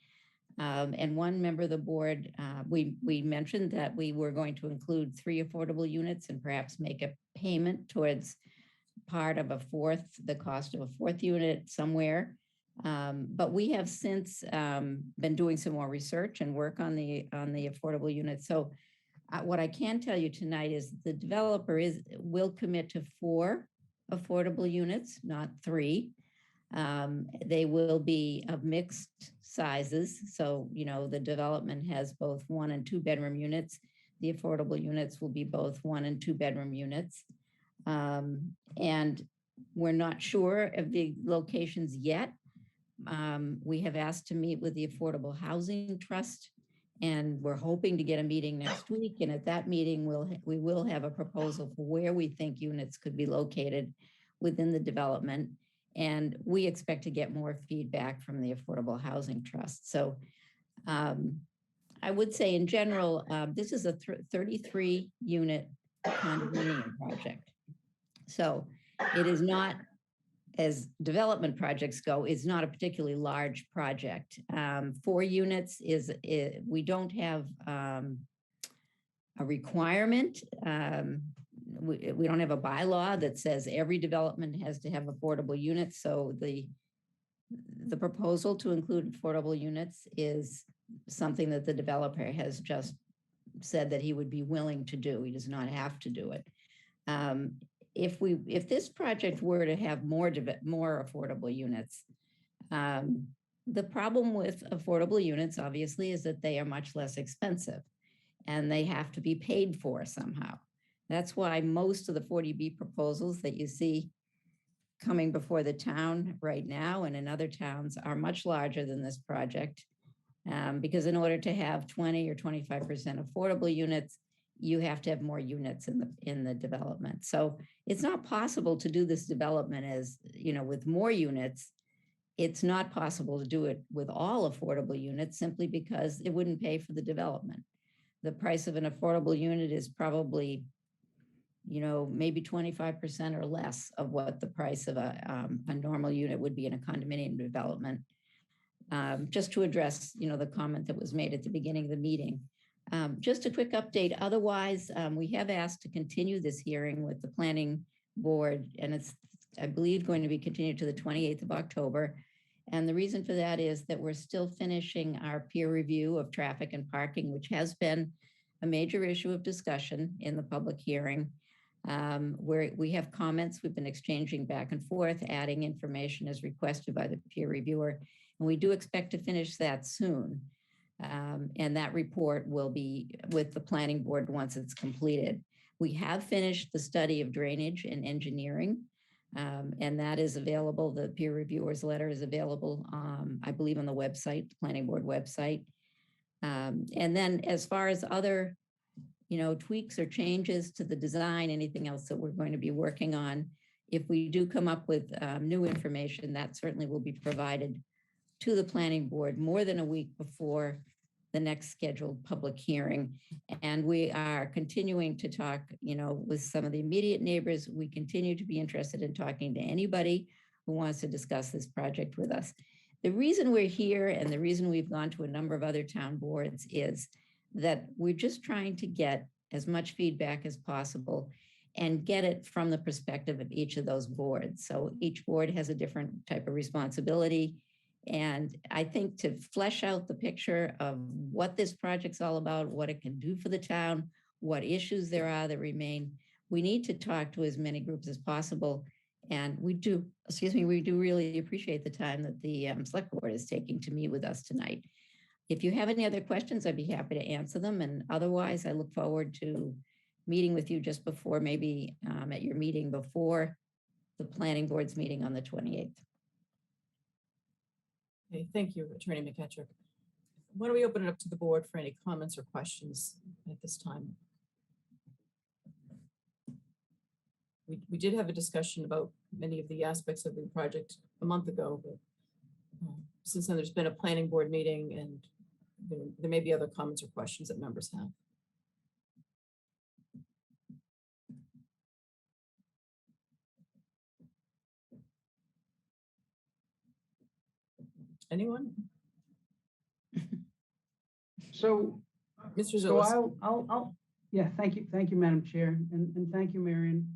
And one member of the board, we mentioned that we were going to include 3 affordable units and perhaps make a payment towards part of the cost of a fourth unit somewhere. But we have since been doing some more research and work on the affordable units. So what I can tell you tonight is the developer will commit to 4 affordable units, not 3. They will be of mixed sizes. So, the development has both 1 and 2 bedroom units. The affordable units will be both 1 and 2 bedroom units. And we're not sure of the locations yet. We have asked to meet with the Affordable Housing Trust, and we're hoping to get a meeting next week. And at that meeting, we will have a proposal for where we think units could be located within the development. And we expect to get more feedback from the Affordable Housing Trust. So I would say in general, this is a 33 unit condominium project. So it is not, as development projects go, it's not a particularly large project. 4 units we don't have a requirement. We don't have a bylaw that says every development has to have affordable units. So the proposal to include affordable units is something that the developer has just said that he would be willing to do. He does not have to do it. If this project were to have more affordable units, the problem with affordable units, obviously, is that they are much less expensive and they have to be paid for somehow. That's why most of the 40B proposals that you see coming before the town right now and in other towns are much larger than this project. Because in order to have 20 or 25% affordable units, you have to have more units in the development. So it's not possible to do this development with more units. It's not possible to do it with all affordable units simply because it wouldn't pay for the development. The price of an affordable unit is probably, maybe 25% or less of what the price of a normal unit would be in a condominium development. Just to address, the comment that was made at the beginning of the meeting. Just a quick update. Otherwise, we have asked to continue this hearing with the planning board, and it's, I believe, going to be continued to the 28th of October. And the reason for that is that we're still finishing our peer review of traffic and parking, which has been a major issue of discussion in the public hearing. Where we have comments, we've been exchanging back and forth, adding information as requested by the peer reviewer. And we do expect to finish that soon. And that report will be with the planning board once it's completed. We have finished the study of drainage and engineering, and that is available. The peer reviewer's letter is available, I believe, on the website, the planning board website. And then as far as other, tweaks or changes to the design, anything else that we're going to be working on, if we do come up with new information, that certainly will be provided to the planning board more than a week before the next scheduled public hearing. And we are continuing to talk, with some of the immediate neighbors. We continue to be interested in talking to anybody who wants to discuss this project with us. The reason we're here and the reason we've gone to a number of other town boards is that we're just trying to get as much feedback as possible and get it from the perspective of each of those boards. So each board has a different type of responsibility. And I think to flesh out the picture of what this project's all about, what it can do for the town, what issues there are that remain, we need to talk to as many groups as possible. And we do really appreciate the time that the select board is taking to meet with us tonight. If you have any other questions, I'd be happy to answer them. And otherwise, I look forward to meeting with you just before, maybe at your meeting before the planning board's meeting on the 28th. Okay, thank you, Attorney McEttrick. Why don't we open it up to the board for any comments or questions at this time? We did have a discussion about many of the aspects of the project a month ago, but since then there's been a planning board meeting, and there may be other comments or questions that members have. Anyone? So, Mr. so I'll yeah, thank you, Madam Chair, and thank you, Marion,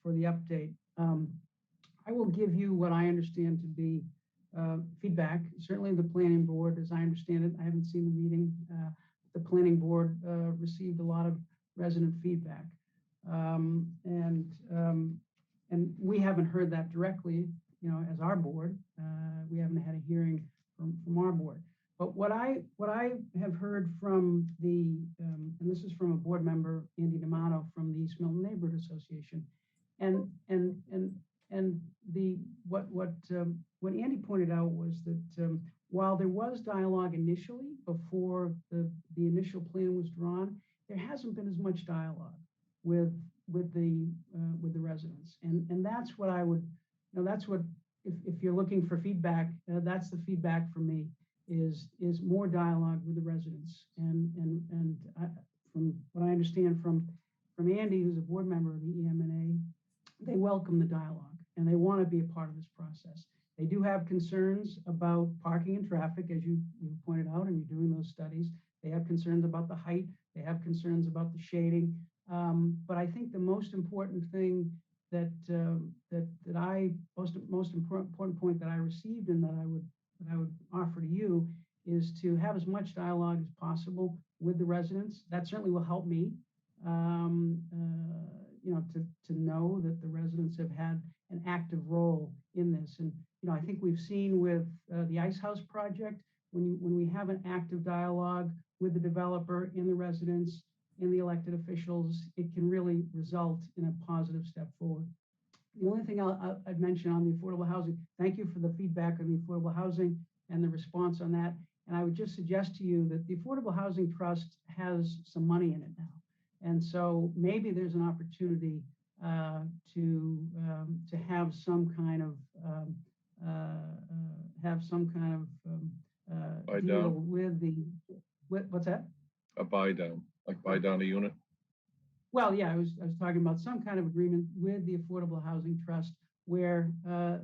for the update. I will give you what I understand to be feedback. Certainly the planning board, as I understand it, I haven't seen the meeting. The planning board received a lot of resident feedback. And we haven't heard that directly, as our board. We haven't had a hearing from our board. But what I have heard from and this is from a board member, Andy D'Amato from the East Milton Neighborhood Association, and what Andy pointed out was that while there was dialogue initially before the initial plan was drawn, there hasn't been as much dialogue with the residents, and that's what I would, that's what, if you're looking for feedback, that's the feedback for me, is more dialogue with the residents. And from what I understand from Andy, who's a board member of the EMNA, they welcome the dialogue and they want to be a part of this process. They do have concerns about parking and traffic, as you pointed out, and you're doing those studies. They have concerns about the height. They have concerns about the shading. But I think the most important thing most important point that I received and that I would offer to you is to have as much dialogue as possible with the residents. That certainly will help me, to know that the residents have had an active role in this. And, I think we've seen with the Ice House project, when we have an active dialogue with the developer and the residents and the elected officials, it can really result in a positive step forward. The only thing I'd mention on the affordable housing, thank you for the feedback on the affordable housing and the response on that. And I would just suggest to you that the Affordable Housing Trust has some money in it now. And so maybe there's an opportunity to have some kind of Buy deal down. What's that? A buy down, like buy down a unit. Well, yeah, I was talking about some kind of agreement with the Affordable Housing Trust where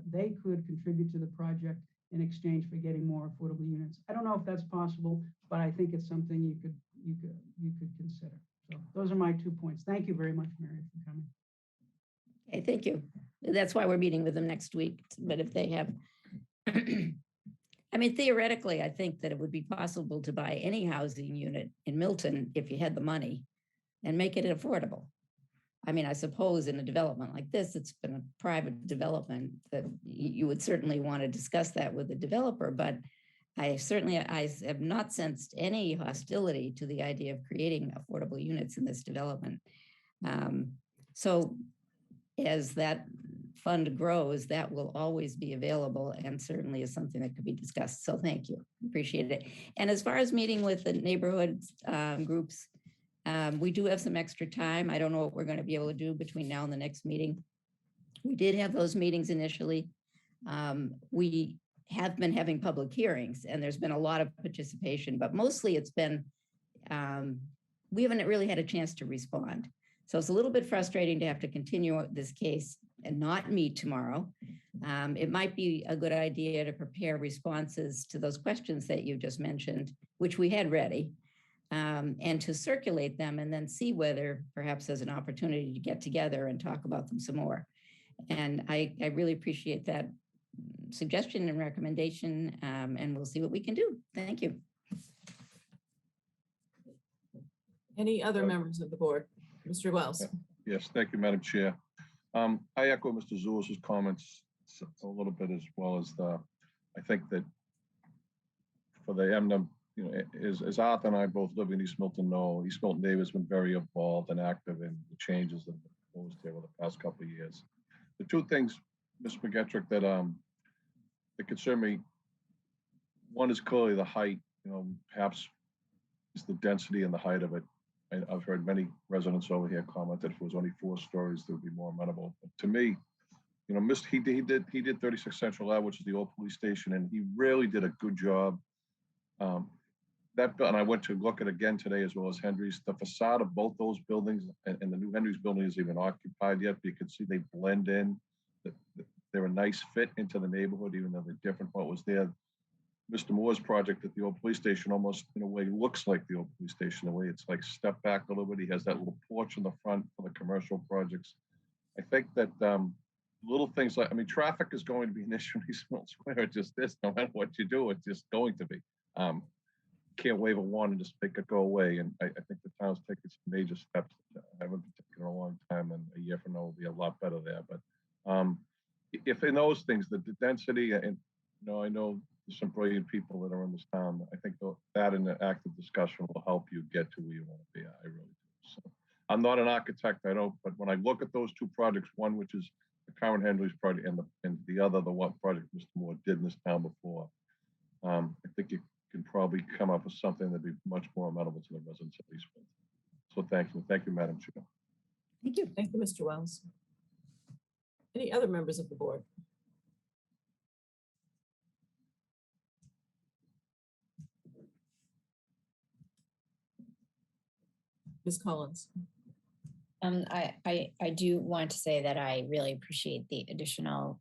they could contribute to the project in exchange for getting more affordable units. I don't know if that's possible, but I think it's something you could consider. So those are my 2 points. Thank you very much, Mary, for coming. Okay, thank you. That's why we're meeting with them next week. But if they have, I mean, theoretically, I think that it would be possible to buy any housing unit in Milton if you had the money and make it affordable. I mean, I suppose in a development like this, it's been a private development that you would certainly want to discuss that with the developer, but I have not sensed any hostility to the idea of creating affordable units in this development. So as that fund grows, that will always be available and certainly is something that could be discussed. So thank you, appreciate it. And as far as meeting with the neighborhood groups, we do have some extra time. I don't know what we're going to be able to do between now and the next meeting. We did have those meetings initially. We have been having public hearings and there's been a lot of participation, but mostly it's been, we haven't really had a chance to respond. So it's a little bit frustrating to have to continue this case and not meet tomorrow. It might be a good idea to prepare responses to those questions that you just mentioned, which we had ready, and to circulate them and then see whether perhaps there's an opportunity to get together and talk about them some more. And I really appreciate that suggestion and recommendation, and we'll see what we can do. Thank you. Any other members of the board? Mr. Wells. Yes, thank you, Madam Chair. I echo Mr. Zulus' comments a little bit, as well as I think that for the MNM, as Arthur and I both live in East Milton know, East Milton Davis has been very involved and active in the changes that have been proposed here over the past couple of years. The two things, Ms. McGetrick, that concern me, one is clearly the height, perhaps it's the density and the height of it. I've heard many residents over here comment that if it was only 4 stories, there would be more amenable. But to me, he did 36 Central Ave, which is the old police station, and he really did a good job. And I went to look at again today, as well as Henry's. The facade of both those buildings and the new Henry's building isn't even occupied yet, but you can see they blend in. They're a nice fit into the neighborhood, even though they're different from what was there. Mr. Moore's project at the old police station almost in a way looks like the old police station, the way it's like stepped back a little bit. He has that little porch in the front for the commercial projects. I think that little things like, I mean, traffic is going to be an issue in East Milton Square. It just is, no matter what you do, it's just going to be. Can't wave a wand and just make it go away. And I think the town's taking some major steps. I haven't taken a long time, and a year from now will be a lot better there. But if in those things, the density, and I know there's some brilliant people that are in this town. I think that and the active discussion will help you get to where you want to be. I really do. So I'm not an architect, I don't, but when I look at those two projects, one which is the Karen Henry's project, and the other, the one project Mr. Moore did in this town before, I think you can probably come up with something that'd be much more amenable to the residents of East Milton. So thank you, Madam Chair. Thank you. Thank you, Mr. Wells. Any other members of the board? Ms. Collins. I do want to say that I really appreciate the additional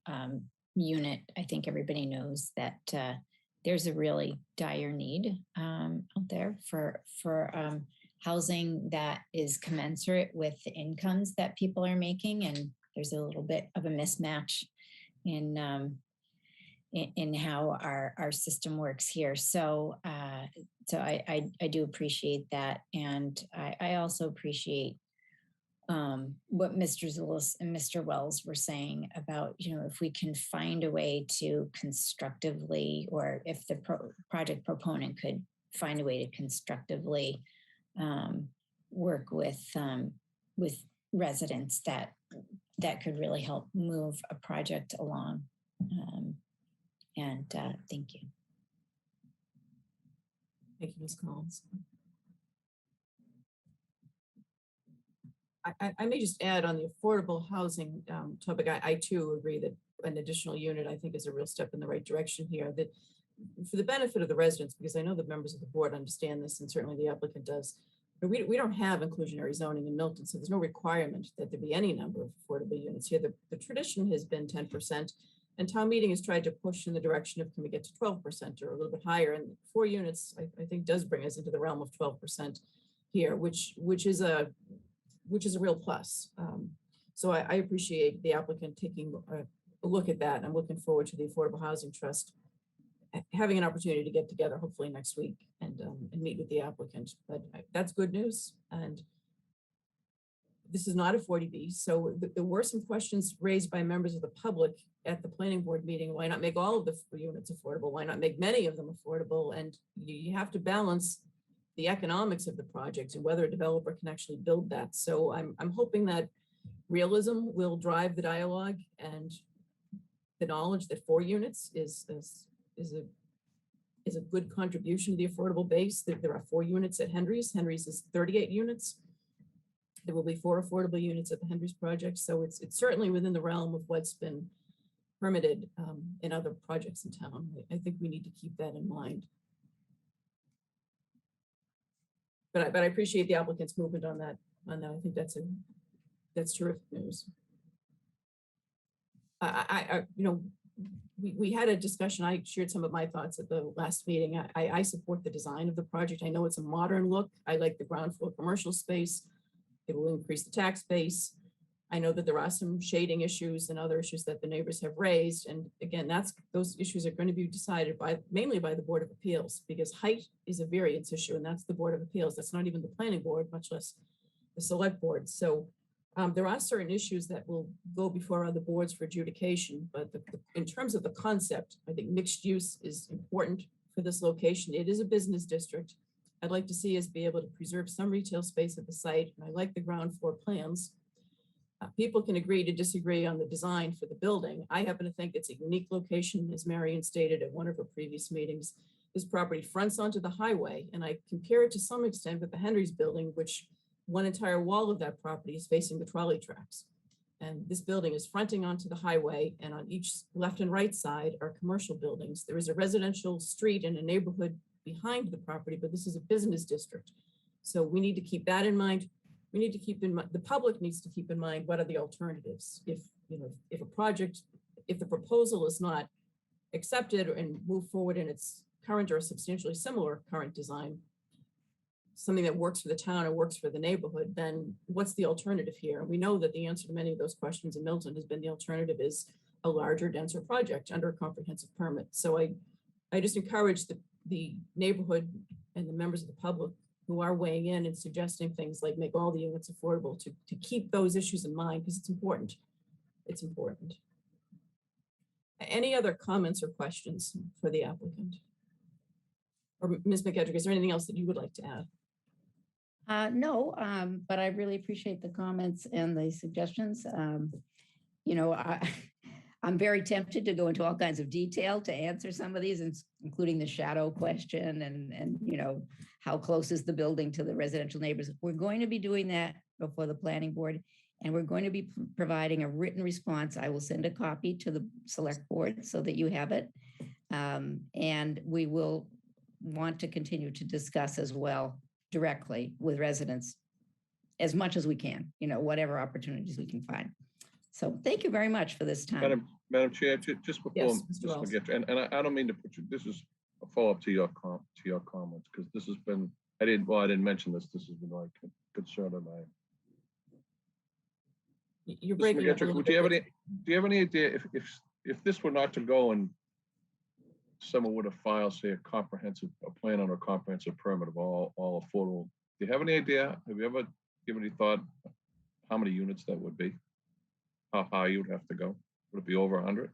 unit. I think everybody knows that there's a really dire need out there for housing that is commensurate with the incomes that people are making, and there's a little bit of a mismatch in how our system works here. So I do appreciate that, and I also appreciate what Mr. Zulus and Mr. Wells were saying about, if we can find a way to constructively, or if the project proponent could find a way to constructively work with residents, that could really help move a project along. Thank you. Thank you, Ms. Collins. I may just add on the affordable housing topic. I too agree that an additional unit, I think, is a real step in the right direction here. That for the benefit of the residents, because I know the members of the board understand this, and certainly the applicant does, but we don't have inclusionary zoning in Milton, so there's no requirement that there be any number of affordable units here. The tradition has been 10%, and town meeting has tried to push in the direction of, can we get to 12% or a little bit higher? And 4 units, I think, does bring us into the realm of 12% here, which is a real plus. So I appreciate the applicant taking a look at that. I'm looking forward to the Affordable Housing Trust having an opportunity to get together, hopefully next week, and meet with the applicant. But that's good news. And this is not a 40B. So there were some questions raised by members of the public at the planning board meeting. Why not make all of the units affordable? Why not make many of them affordable? And you have to balance the economics of the project and whether a developer can actually build that. So I'm hoping that realism will drive the dialogue, and the knowledge that 4 units is a good contribution to the affordable base. There are 4 units at Henry's. Henry's is 38 units. There will be 4 affordable units at the Henry's project. So it's certainly within the realm of what's been permitted in other projects in town. I think we need to keep that in mind. But I appreciate the applicant's movement on that. I think that's terrific news. We had a discussion. I shared some of my thoughts at the last meeting. I support the design of the project. I know it's a modern look. I like the ground floor commercial space. It will increase the tax base. I know that there are some shading issues and other issues that the neighbors have raised. And again, those issues are going to be decided mainly by the Board of Appeals, because height is a variance issue, and that's the Board of Appeals. That's not even the planning board, much less the select board. So there are certain issues that will go before other boards for adjudication. But in terms of the concept, I think mixed use is important for this location. It is a business district. I'd like to see us be able to preserve some retail space at the site. And I like the ground floor plans. People can agree to disagree on the design for the building. I happen to think it's a unique location, as Marion stated at one of her previous meetings. This property fronts onto the highway, and I compare it to some extent with the Henry's building, which one entire wall of that property is facing the trolley tracks. And this building is fronting onto the highway, and on each left and right side are commercial buildings. There is a residential street in a neighborhood behind the property, but this is a business district. So we need to keep that in mind. We need to keep in mind, the public needs to keep in mind, what are the alternatives? If the proposal is not accepted and move forward in its current or substantially similar current design, something that works for the town or works for the neighborhood, then what's the alternative here? We know that the answer to many of those questions in Milton has been the alternative is a larger, denser project under a comprehensive permit. So I just encourage the neighborhood and the members of the public who are weighing in and suggesting things like make all the units affordable to keep those issues in mind, because it's important. It's important. Any other comments or questions for the applicant? Or Ms. McEdrick, is there anything else that you would like to add? No, but I really appreciate the comments and the suggestions. You know, I'm very tempted to go into all kinds of detail to answer some of these, including the shadow question and you know, how close is the building to the residential neighbors. We're going to be doing that before the planning board, and we're going to be providing a written response. I will send a copy to the select board so that you have it. And we will want to continue to discuss as well directly with residents as much as we can, you know, whatever opportunities we can find. So thank you very much for this time. Madam Chair, just before, Yes, Mr. Wells. and I don't mean to put you, this is a follow-up to your comments, because this has been, I didn't mention this. This has been like a concern of mine. You're Mr. breaking up a McGettrick, little do you bit. have any idea if this were not to go and someone would have filed, say, a plan on a comprehensive permit of all affordable? Do you have any idea? Have you ever given any thought how many units that would be? How high you would have to go? Would it be over 100?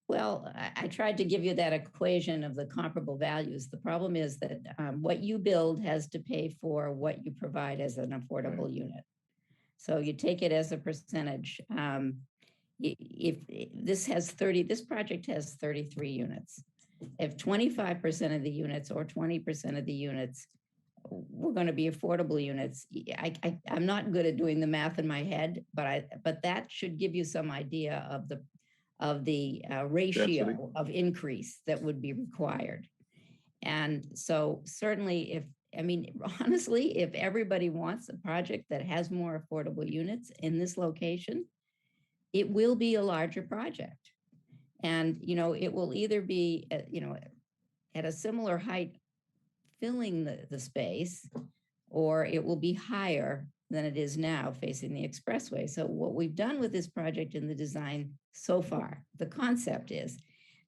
Well, I tried to give you that equation of the comparable values. The problem is that what you build has to pay for what you provide as an affordable unit. So you take it as a percentage. If this project has 33 units. If 25% of the units or 20% of the units were going to be affordable units, I'm not good at doing the math in my head, but that should give you some idea of the ratio Density. of increase that would be required. And so certainly honestly, if everybody wants a project that has more affordable units in this location, it will be a larger project. And, you know, it will either be, at a similar height filling the space, or it will be higher than it is now facing the expressway. So what we've done with this project in the design so far, the concept is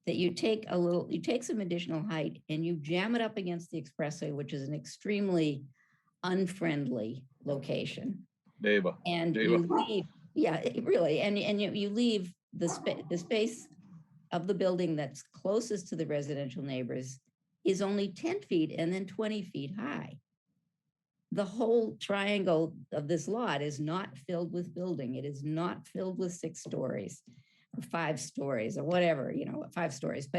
that you take some additional height and you jam it up against the expressway, which is an extremely unfriendly location. Neighbor. And you leave, really, and you leave the space of the building that's closest to the residential neighbors is only 10 feet and then 20 feet high. The whole triangle of this lot is not filled with building. It is not filled with 6 stories or 5 stories or whatever, 5 stories.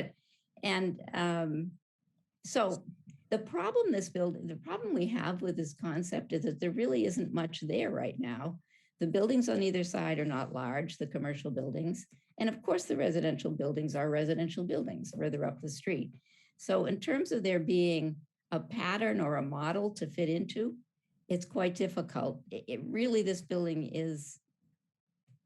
So the problem we have with this concept is that there really isn't much there right now. The buildings on either side are not large, the commercial buildings. And of course, the residential buildings are residential buildings further up the street. So in terms of there being a pattern or a model to fit into, it's quite difficult. This building is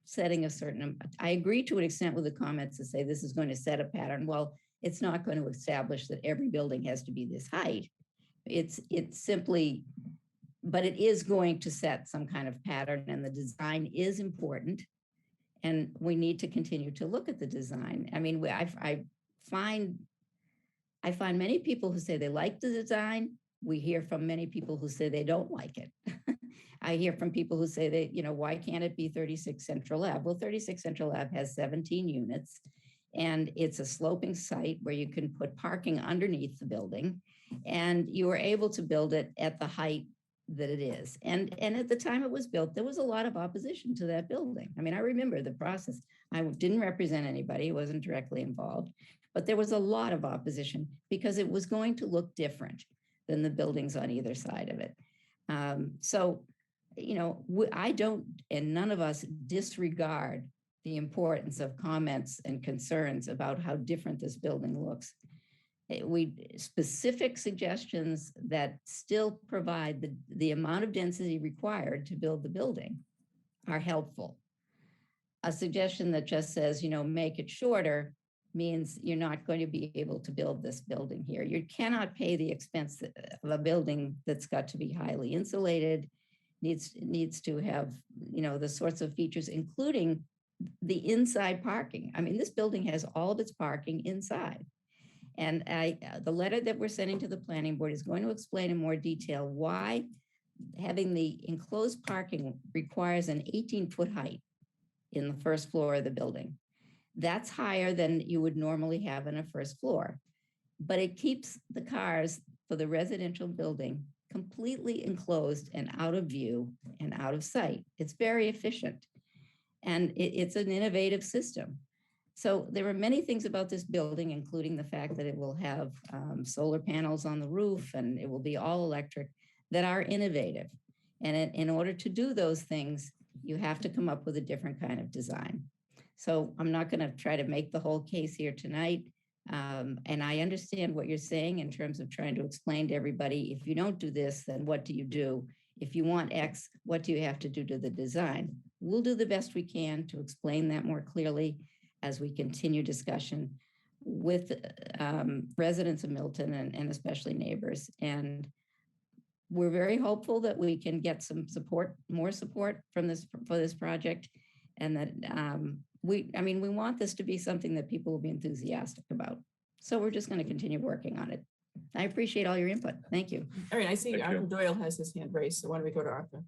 setting a certain, I agree to an extent with the comments to say this is going to set a pattern. Well, it's not going to establish that every building has to be this height. It's simply, but it is going to set some kind of pattern, and the design is important. And we need to continue to look at the design. I mean, I find many people who say they like the design. We hear from many people who say they don't like it. I hear from people who say why can't it be 36 Central Ave? Well, 36 Central Ave has 17 units, and it's a sloping site where you can put parking underneath the building, and you are able to build it at the height that it is. And at the time it was built, there was a lot of opposition to that building. I mean, I remember the process. I didn't represent anybody, wasn't directly involved, but there was a lot of opposition because it was going to look different than the buildings on either side of it. I don't, and none of us disregard the importance of comments and concerns about how different this building looks. Specific suggestions that still provide the amount of density required to build the building are helpful. A suggestion that just says, make it shorter means you're not going to be able to build this building here. You cannot pay the expense of a building that's got to be highly insulated, needs to have, the sorts of features, including the inside parking. I mean, this building has all of its parking inside. And the letter that we're sending to the planning board is going to explain in more detail why having the enclosed parking requires an 18-foot height in the first floor of the building. That's higher than you would normally have in a first floor, but it keeps the cars for the residential building completely enclosed and out of view and out of sight. It's very efficient, and it's an innovative system. So there are many things about this building, including the fact that it will have solar panels on the roof and it will be all electric, that are innovative. And in order to do those things, you have to come up with a different kind of design. So I'm not going to try to make the whole case here tonight. And I understand what you're saying in terms of trying to explain to everybody, if you don't do this, then what do you do? If you want X, what do you have to do to the design? We'll do the best we can to explain that more clearly as we continue discussion with residents of Milton and especially neighbors. And we're very hopeful that we can get some support, more support from for this project, and that we want this to be something that people will be enthusiastic about. So we're just going to continue working on it. I appreciate all your input. Thank you. All right, I see Thank you. Arthur Doyle has his hand raised, so why don't we go to Arthur?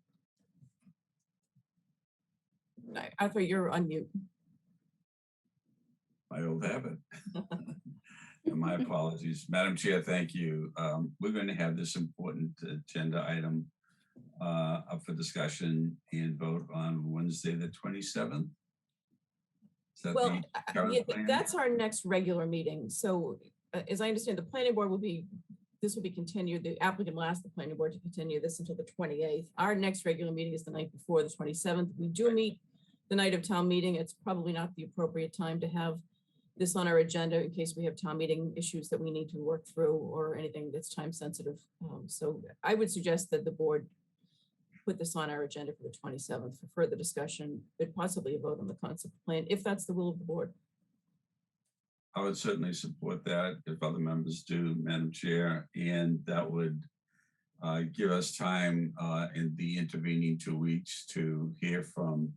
Arthur, you're on mute. My old habit. And my apologies. Madam Chair, thank you. We're going to have this important agenda item up for discussion and vote on Wednesday, the 27th. Is that Well, the current yeah, plan? that's our next regular meeting. So as I understand, the planning board this will be continued. The applicant will ask the planning board to continue this until the 28th. Our next regular meeting is the night before, the 27th. We do meet the night of town meeting. It's probably not the appropriate time to have this on our agenda in case we have town meeting issues that we need to work through or anything that's time sensitive. So I would suggest that the board put this on our agenda for the 27th for further discussion, but possibly a vote on the concept plan, if that's the will of the board. I would certainly support that if other members do, Madam Chair, and that would give us time in the intervening 2 weeks to hear from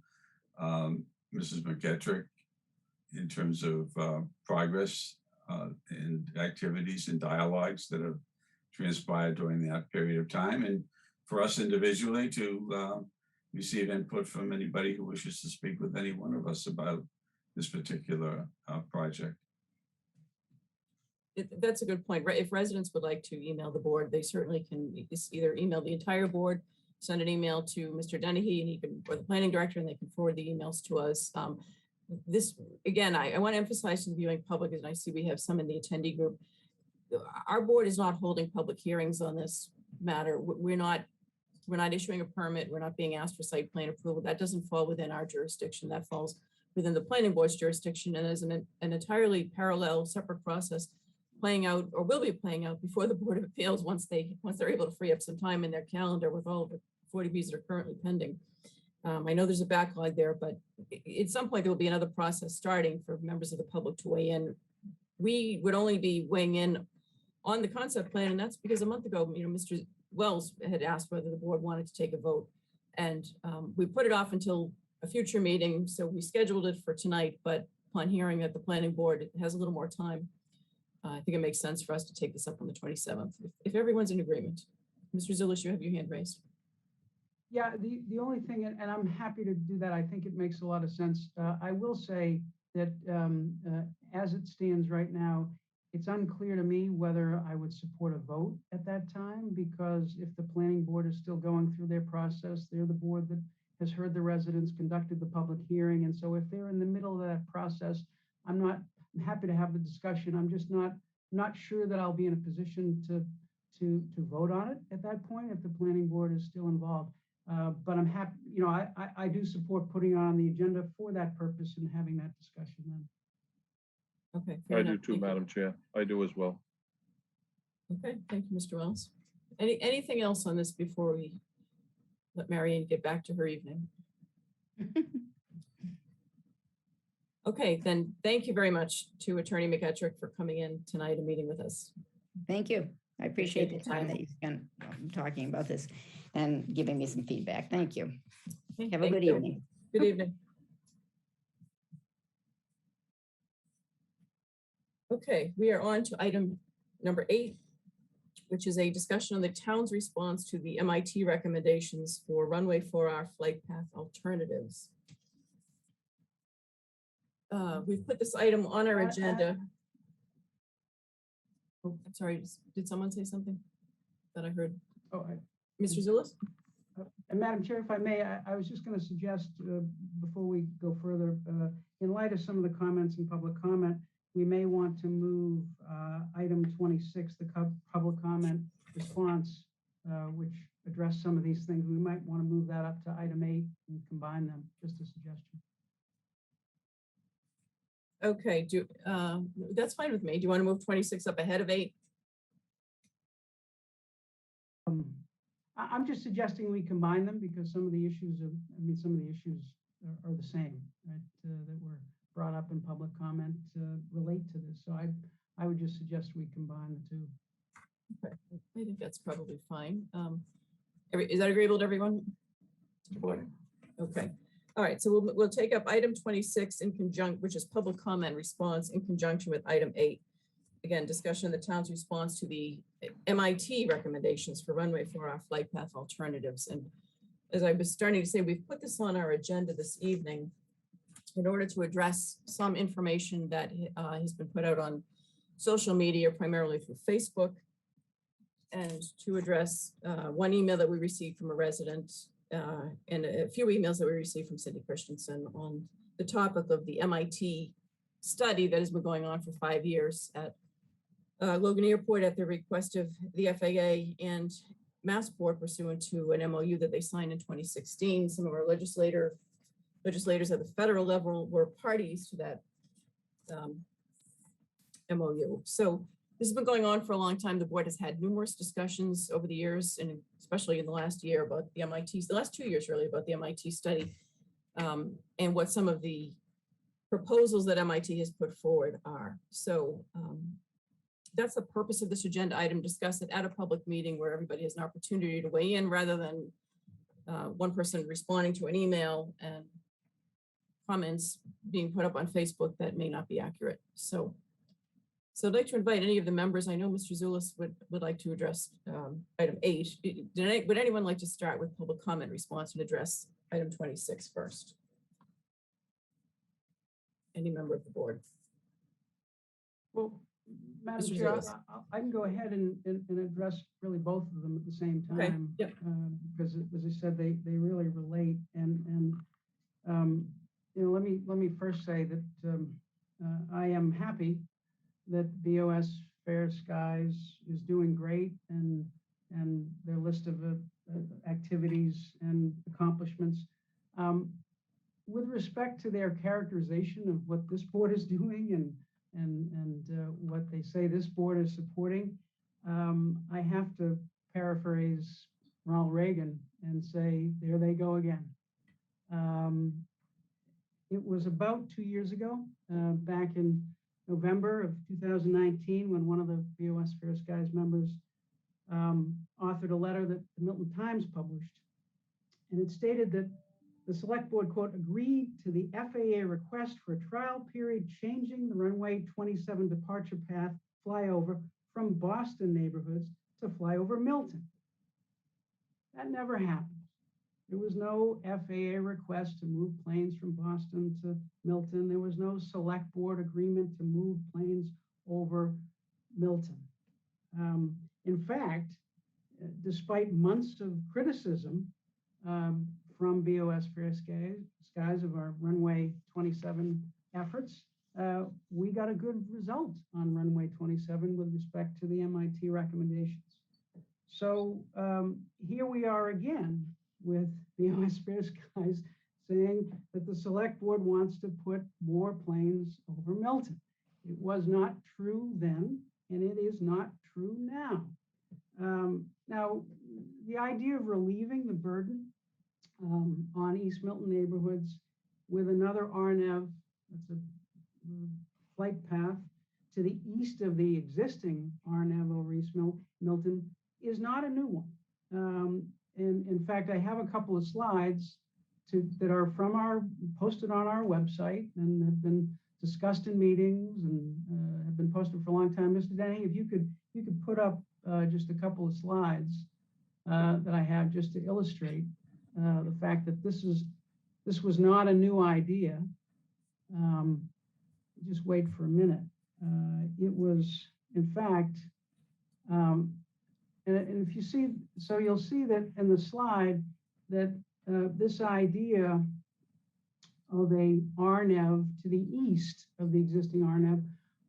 Mrs. McKettrick in terms of progress and activities and dialogues that have transpired during that period of time, and for us individually to receive input from anybody who wishes to speak with any one of us about this particular project. That's a good point. If residents would like to email the board, they certainly can either email the entire board, send an email to Mr. Dennehy, and he can, or the planning director, and they can forward the emails to us. This, again, I want to emphasize to the viewing public, and I see we have some in the attendee group. Our board is not holding public hearings on this matter. We're not issuing a permit. We're not being asked for site plan approval. That doesn't fall within our jurisdiction. That falls within the planning board's jurisdiction, and is an entirely parallel, separate process playing out, or will be playing out, before the Board of Appeals once they're able to free up some time in their calendar with all of the 40Bs that are currently pending. I know there's a backlog there, but at some point there will be another process starting for members of the public to weigh in. We would only be weighing in on the concept plan, and that's because a month ago, Mr. Wells had asked whether the board wanted to take a vote, and we put it off until a future meeting. So we scheduled it for tonight, but upon hearing that the planning board has a little more time, I think it makes sense for us to take this up on the 27th, if everyone's in agreement. Mr. Zulish, you have your hand raised. Yeah, the only thing, and I'm happy to do that, I think it makes a lot of sense. I will say that as it stands right now, it's unclear to me whether I would support a vote at that time, because if the planning board is still going through their process, they're the board that has heard the residents, conducted the public hearing. And so if they're in the middle of that process, I'm happy to have the discussion. I'm just not sure that I'll be in a position to vote on it at that point if the planning board is still involved. But I'm happy, I do support putting on the agenda for that purpose and having that discussion then. Okay. I do too, Madam Chair. I do as well. Okay, thank you, Mr. Wells. Anything else on this before we let Marianne get back to her evening? Okay, then thank you very much to Attorney McEtrick for coming in tonight and meeting with us. Thank you. I appreciate the the time time. that you spent talking about this and giving me some feedback. Thank you. Okay, Have a thank good you. evening. Good evening. Okay, we are on to item number 8, which is a discussion on the town's response to the MIT recommendations for runway 4R flight path alternatives. We've put this item on our agenda. Oh, I'm sorry, did someone say something that I heard? Oh, Mr. Zulus? And Madam Chair, if I may, I was just going to suggest, before we go further, in light of some of the comments in public comment, we may want to move item 26, the public comment response, which addressed some of these things. We might want to move that up to item 8 and combine them, just a suggestion. Okay, that's fine with me. Do you want to move 26 up ahead of 8? I'm just suggesting we combine them because some of the issues are the same, right, that were brought up in public comment relate to this. So I would just suggest we combine the two. Okay, I think that's probably fine. Is that agreeable to everyone? Okay. All right, so we'll take up item 26 in conjunction, which is public comment response in conjunction with item 8. Again, discussion of the town's response to the MIT recommendations for runway 4R flight path alternatives. And as I was starting to say, we've put this on our agenda this evening in order to address some information that has been put out on social media, primarily through Facebook, and to address one email that we received from a resident and a few emails that we received from Cindy Christensen on the topic of the MIT study that has been going on for 5 years at Logan Airport at the request of the FAA and Massport pursuant to an MOU that they signed in 2016. Some of our legislators at the federal level were parties to that MOU. So this has been going on for a long time. The board has had numerous discussions over the years, and especially in the last year about the the last 2 years really, about the MIT study and what some of the proposals that MIT has put forward are. So that's the purpose of this agenda item, discuss it at a public meeting where everybody has an opportunity to weigh in rather than one person responding to an email and comments being put up on Facebook that may not be accurate. So I'd like to invite any of the members. I know Mr. Zulus would like to address item 8. Would anyone like to start with public comment response and address item 26 first? Any member of the board? Well, Madam Mr. Chair, Zulus. I can go ahead and address really both of them at the same Okay, time. yep. Because as I said, they really relate. And you know, let me first say that I am happy that BOS Fair Skies is doing great, and their list of activities and accomplishments. With respect to their characterization of what this board is doing and what they say this board is supporting, I have to paraphrase Ronald Reagan and say, there they go again. It was about 2 years ago, back in November of 2019, when one of the BOS Fair Skies members authored a letter that the Milton Times published. And it stated that the select board, quote, agreed to the FAA request for a trial period changing the runway 27 departure path flyover from Boston neighborhoods to fly over Milton. That never happened. There was no FAA request to move planes from Boston to Milton. There was no select board agreement to move planes over Milton. In fact, despite months of criticism from BOS Fair Skies of our runway 27 efforts, we got a good result on runway 27 with respect to the MIT recommendations. So here we are again with BOS Fair Skies saying that the select board wants to put more planes over Milton. It was not true then, and it is not true now. Now, the idea of relieving the burden on East Milton neighborhoods with another RNEV, that's a flight path to the east of the existing RNAV over East Milton is not a new one. And in fact, I have a couple of slides that are posted on our website and have been discussed in meetings and have been posted for a long time. Mr. Denny, if you could put up just a couple of slides that I have just to illustrate the fact that this was not a new idea. Just wait for a minute. It was, in fact, and if you see, so you'll see that in the slide that this idea of a RNEV to the east of the existing RNEV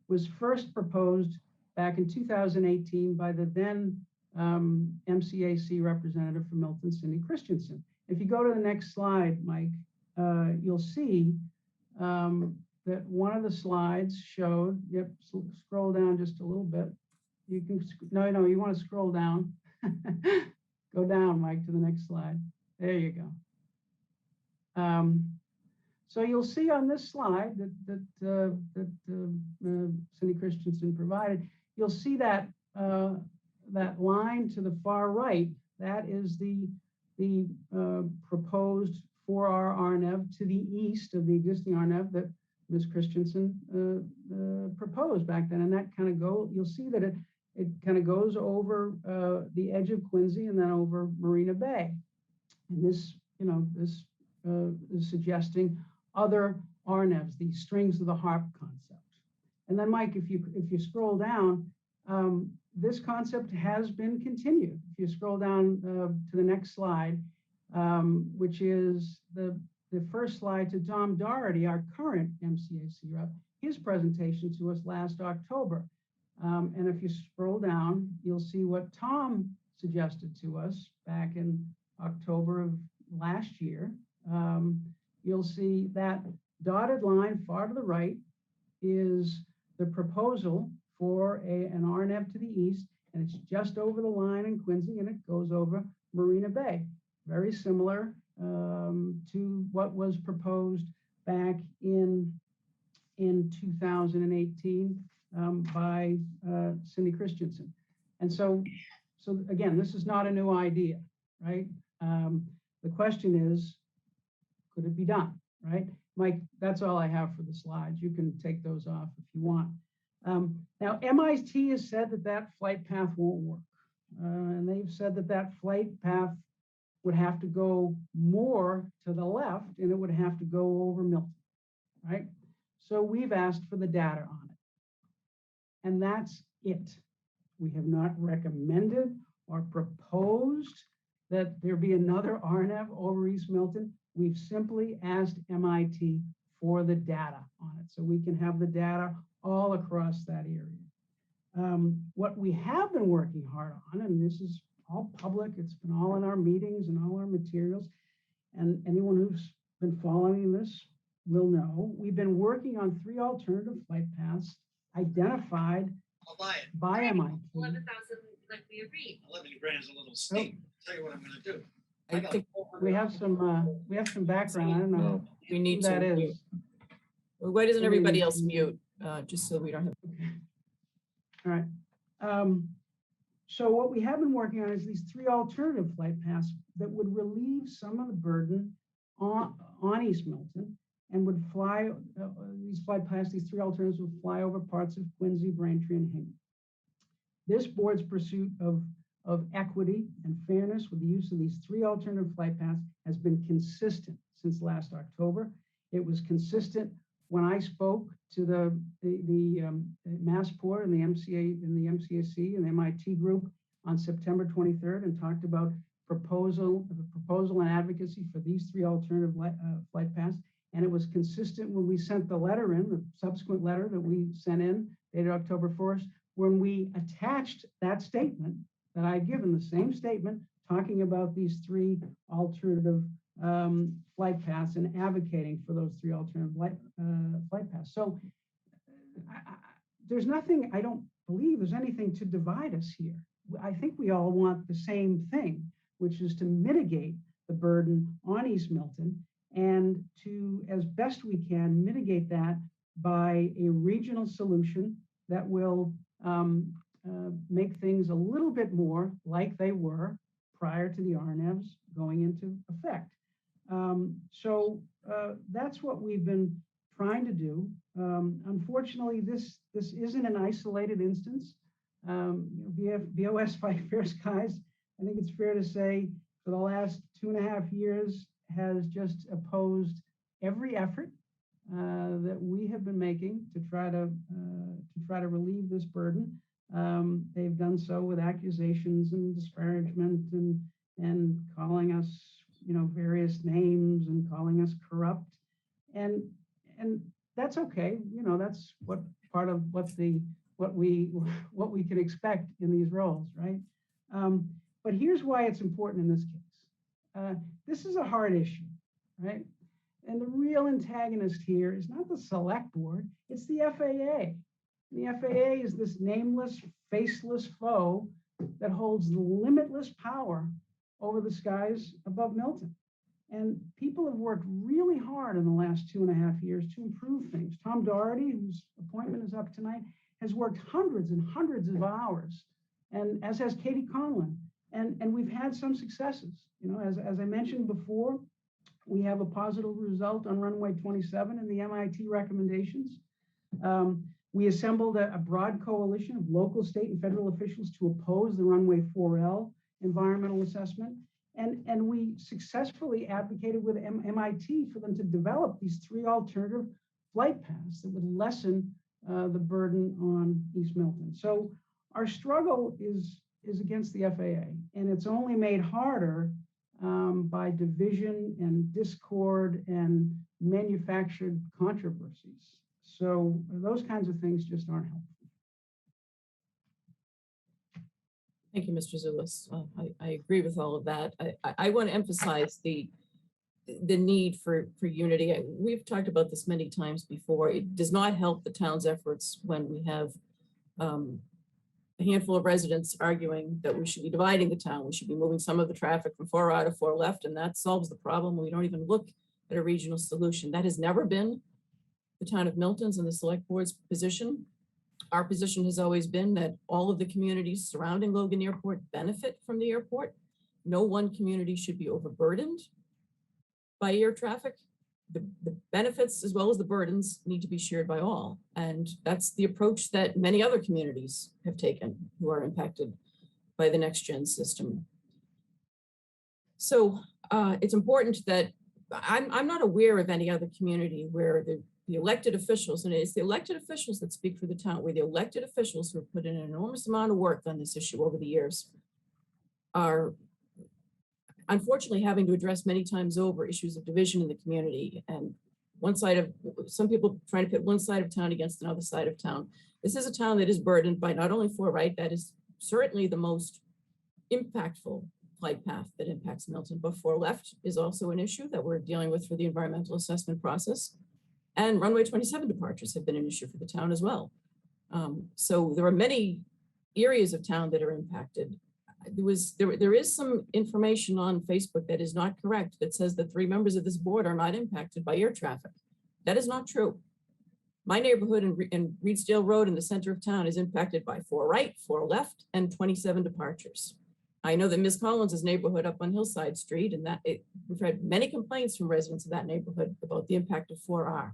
was first proposed back in 2018 by the then MCAC representative for Milton, Cindy Christensen. If you go to the next slide, Mike, you'll see that one of the slides showed, scroll down just a little bit. You can, no, you want to scroll down. Go down, Mike, to the next slide. There you go. So you'll see on this slide that Cindy Christensen provided, you'll see that that line to the far right, that is the proposed 4R RNEV to the east of the existing RNEV that Ms. Christensen proposed back then. And that kind of you'll see that it kind of goes over the edge of Quincy and then over Marina Bay. And this, this is suggesting other RNEVs, the strings of the harp concept. And then, Mike, if you scroll down, this concept has been continued. If you scroll down to the next slide, which is the first slide to Tom Doherty, our current MCAC rep, his presentation to us last October. And if you scroll down, you'll see what Tom suggested to us back in October of last year. You'll see that dotted line far to the right is the proposal for an RNEV to the east, and it's just over the line in Quincy, and it goes over Marina Bay. Very similar to what was proposed back in 2018 by Cindy Christensen. And so again, this is not a new idea, right? The question is, could it be done, right? Mike, that's all I have for the slides. You can take those off if you want. Now, MIT has said that flight path won't work. And they've said that flight path would have to go more to the left and it would have to go over Milton, right? So we've asked for the data on it. And that's it. We have not recommended or proposed that there be another RNEV over East Milton. We've simply asked MIT for the data on it so we can have the data all across that area. What we have been working hard on, and this is all public, it's been all in our meetings and all our materials, and anyone who's been following this will know, we've been working on 3 alternative flight paths identified by MIT. 11,000, like we agreed. 11 grand is a little steep. Tell you what I'm going to do. I think we have some background. I don't know. We need who that to is. mute. Why doesn't everybody else mute? Just so we don't have. All right. So what we have been working on is these 3 alternative flight paths that would relieve some of the burden on East Milton and would fly, these flight paths, these 3 alternatives would fly over parts of Quincy, Braintree, and Hingham. This board's pursuit of equity and fairness with the use of these 3 alternative flight paths has been consistent since last October. It was consistent when I spoke to the Massport and the MCA and the MCAC and the MIT group on September 23rd and talked about proposal and advocacy for these 3 alternative flight paths. And it was consistent when we sent the letter in, the subsequent letter that we sent in dated October 1st, when we attached that statement that I'd given, the same statement talking about these 3 alternative flight paths and advocating for those 3 alternative flight paths. So there's nothing, I don't believe there's anything to divide us here. I think we all want the same thing, which is to mitigate the burden on East Milton and to, as best we can, mitigate that by a regional solution that will make things a little bit more like they were prior to the RNEVs going into effect. So that's what we've been trying to do. Unfortunately, this isn't an isolated instance. BOS Fight Fair Skies, I think it's fair to say, for the last 2.5 years has just opposed every effort that we have been making to try to relieve this burden. They've done so with accusations and disparagement and calling us, various names and calling us corrupt, and that's okay. That's what part of what we can expect in these roles, right? But here's why it's important in this case. This is a hard issue, right? And the real antagonist here is not the select board, it's the FAA. The FAA is this nameless, faceless foe that holds limitless power over the skies above Milton. And people have worked really hard in the last 2.5 years to improve things. Tom Doherty, whose appointment is up tonight, has worked hundreds and hundreds of hours, and as has Katie Conlon. And we've had some successes. As I mentioned before, we have a positive result on runway 27 in the MIT recommendations. We assembled a broad coalition of local, state, and federal officials to oppose the runway 4L environmental assessment. And we successfully advocated with MIT for them to develop these 3 alternative flight paths that would lessen the burden on East Milton. So our struggle is against the FAA, and it's only made harder by division and discord and manufactured controversies. So those kinds of things just aren't helpful. Thank you, Mr. Zulus. I agree with all of that. I want to emphasize the need for unity. We've talked about this many times before. It does not help the town's efforts when we have a handful of residents arguing that we should be dividing the town. We should be moving some of the traffic from 4 right to 4 left, and that solves the problem. We don't even look at a regional solution. That has never been the town of Milton's and the select board's position. Our position has always been that all of the communities surrounding Logan Airport benefit from the airport. No one community should be overburdened by air traffic. The benefits as well as the burdens need to be shared by all. And that's the approach that many other communities have taken who are impacted by the next gen system. So it's important that I'm not aware of any other community where the elected officials, and it's the elected officials that speak for the town, where the elected officials who have put in an enormous amount of work on this issue over the years are unfortunately having to address many times over issues of division in the community, and some people trying to pit one side of town against another side of town. This is a town that is burdened by not only 4 right, that is certainly the most impactful flight path that impacts Milton, but 4 left is also an issue that we're dealing with for the environmental assessment process. And runway 27 departures have been an issue for the town as well. So there are many areas of town that are impacted. There is some information on Facebook that is not correct that says that 3 members of this board are not impacted by air traffic. That is not true. My neighborhood in Reedsdale Road in the center of town is impacted by 4 right, 4 left, and 27 departures. I know that Ms. Collins' neighborhood up on Hillside Street, and we've had many complaints from residents of that neighborhood about the impact of 4R.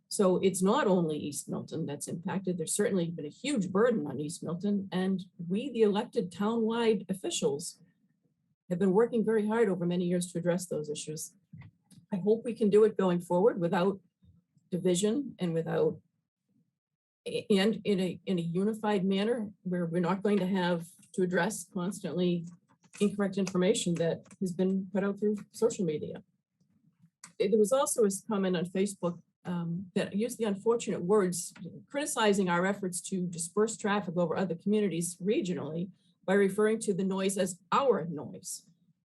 So it's not only East Milton that's impacted. There's certainly been a huge burden on East Milton, and we, the elected townwide officials, have been working very hard over many years to address those issues. I hope we can do it going forward without division and in a unified manner where we're not going to have to address constantly incorrect information that has been put out through social media. There was also a comment on Facebook that used the unfortunate words criticizing our efforts to disperse traffic over other communities regionally by referring to the noise as our noise.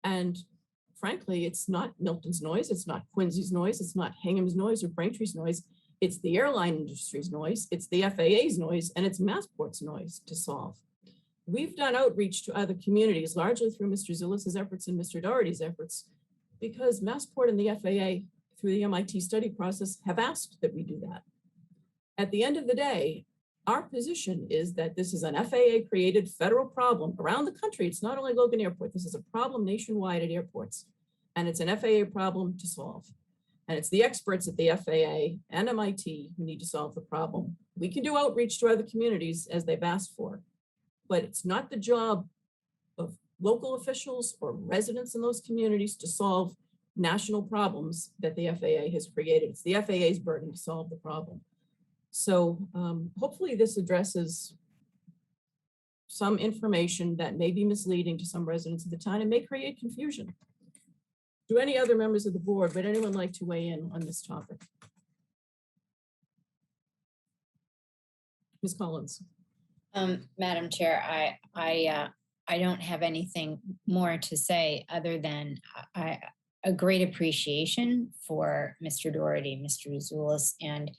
And frankly, it's not Milton's noise, it's not Quincy's noise, it's not Hingham's noise or Braintree's noise, it's the airline industry's noise, it's the FAA's noise, and it's Massport's noise to solve. We've done outreach to other communities, largely through Mr. Zulus's efforts and Mr. Doherty's efforts, because Massport and the FAA, through the MIT study process, have asked that we do that. At the end of the day, our position is that this is an FAA-created federal problem around the country. It's not only Logan Airport. This is a problem nationwide at airports, and it's an FAA problem to solve. And it's the experts at the FAA and MIT who need to solve the problem. We can do outreach to other communities as they've asked for, but it's not the job of local officials or residents in those communities to solve national problems that the FAA has created. It's the FAA's burden to solve the problem. So hopefully this addresses some information that may be misleading to some residents of the town and may create confusion. Do any other members of the board, would anyone like to weigh in on this topic? Ms. Collins. Madam Chair, I don't have anything more to say other than a great appreciation for Mr. Doherty, Mr. Azulis, and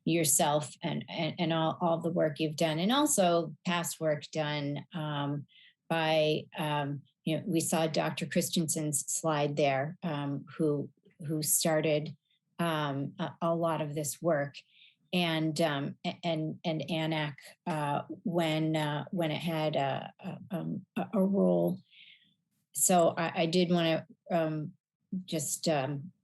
yourself and all the work you've done, and also past work done by, we saw Dr. Christensen's slide there, who started a lot of this work, and ANAC when it had a role. So I did want to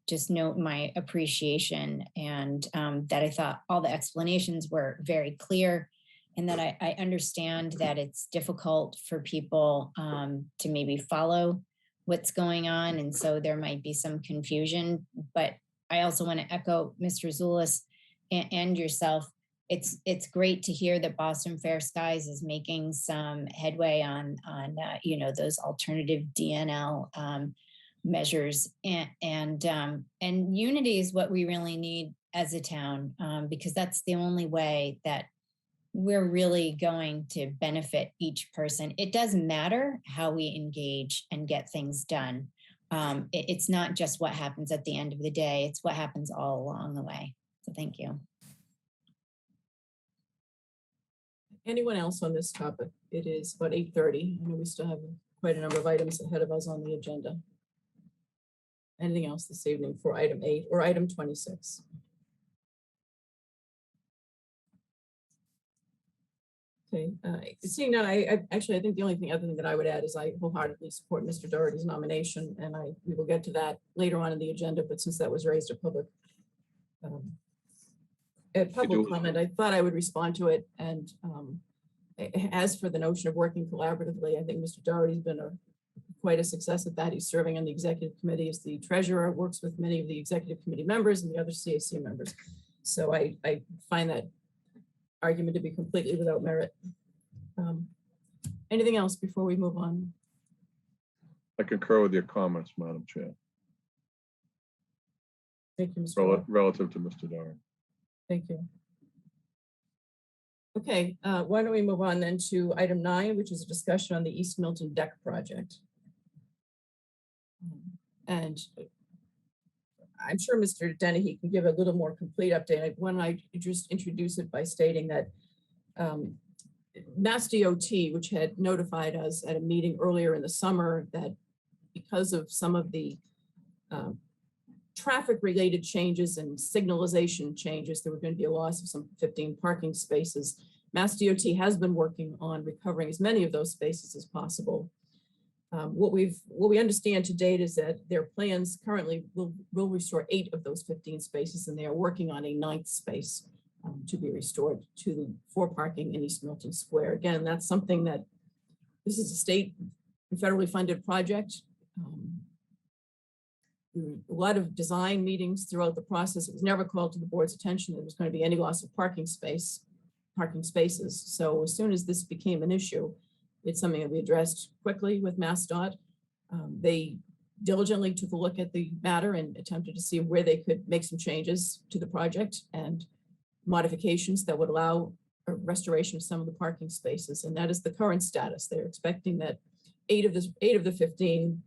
just note my appreciation, and that I thought all the explanations were very clear, and that I understand that it's difficult for people to maybe follow what's going on. And so there might be some confusion, but I also want to echo Mr. Azulis and yourself. It's great to hear that Boston Fair Skies is making some headway on those alternative DNL measures, and unity is what we really need as a town, because that's the only way that we're really going to benefit each person. It doesn't matter how we engage and get things done. It's not just what happens at the end of the day, it's what happens all along the way. So thank you. Anyone else on this topic? It is about 8:30. I know we still have quite a number of items ahead of us on the agenda. Anything else this evening for item 8 or item 26? Okay, seeing that, I think the only thing other thing that I would add is I wholeheartedly support Mr. Doherty's nomination, and we will get to that later on in the agenda, but since that was raised a public comment, I thought I would respond to it. And as for the notion of working collaboratively, I think Mr. Doherty's been quite a success at that. He's serving on the executive committee as the treasurer, works with many of the executive committee members and the other CAC members. So I find that argument to be completely without merit. Anything else before we move on? I concur with your comments, Madam Chair. Thank you, Mr. Relative to Mr. Doherty. Thank you. Okay, why don't we move on then to item 9, which is a discussion on the East Milton deck project. And I'm sure Mr. Dennehy can give a little more complete update. Why don't I just introduce it by stating that Mass DOT, which had notified us at a meeting earlier in the summer that because of some of the traffic-related changes and signalization changes, there were going to be a loss of some 15 parking spaces. Mass DOT has been working on recovering as many of those spaces as possible. What we understand to date is that their plans currently will restore 8 of those 15 spaces, and they are working on a 9th space to be restored for parking in East Milton Square. Again, that's something that this is a state and federally funded project. A lot of design meetings throughout the process. It was never called to the board's attention that there was going to be any loss of parking spaces. So as soon as this became an issue, it's something that we addressed quickly with MassDOT. They diligently took a look at the matter and attempted to see where they could make some changes to the project and modifications that would allow a restoration of some of the parking spaces. And that is the current status. They're expecting that 8 of the 15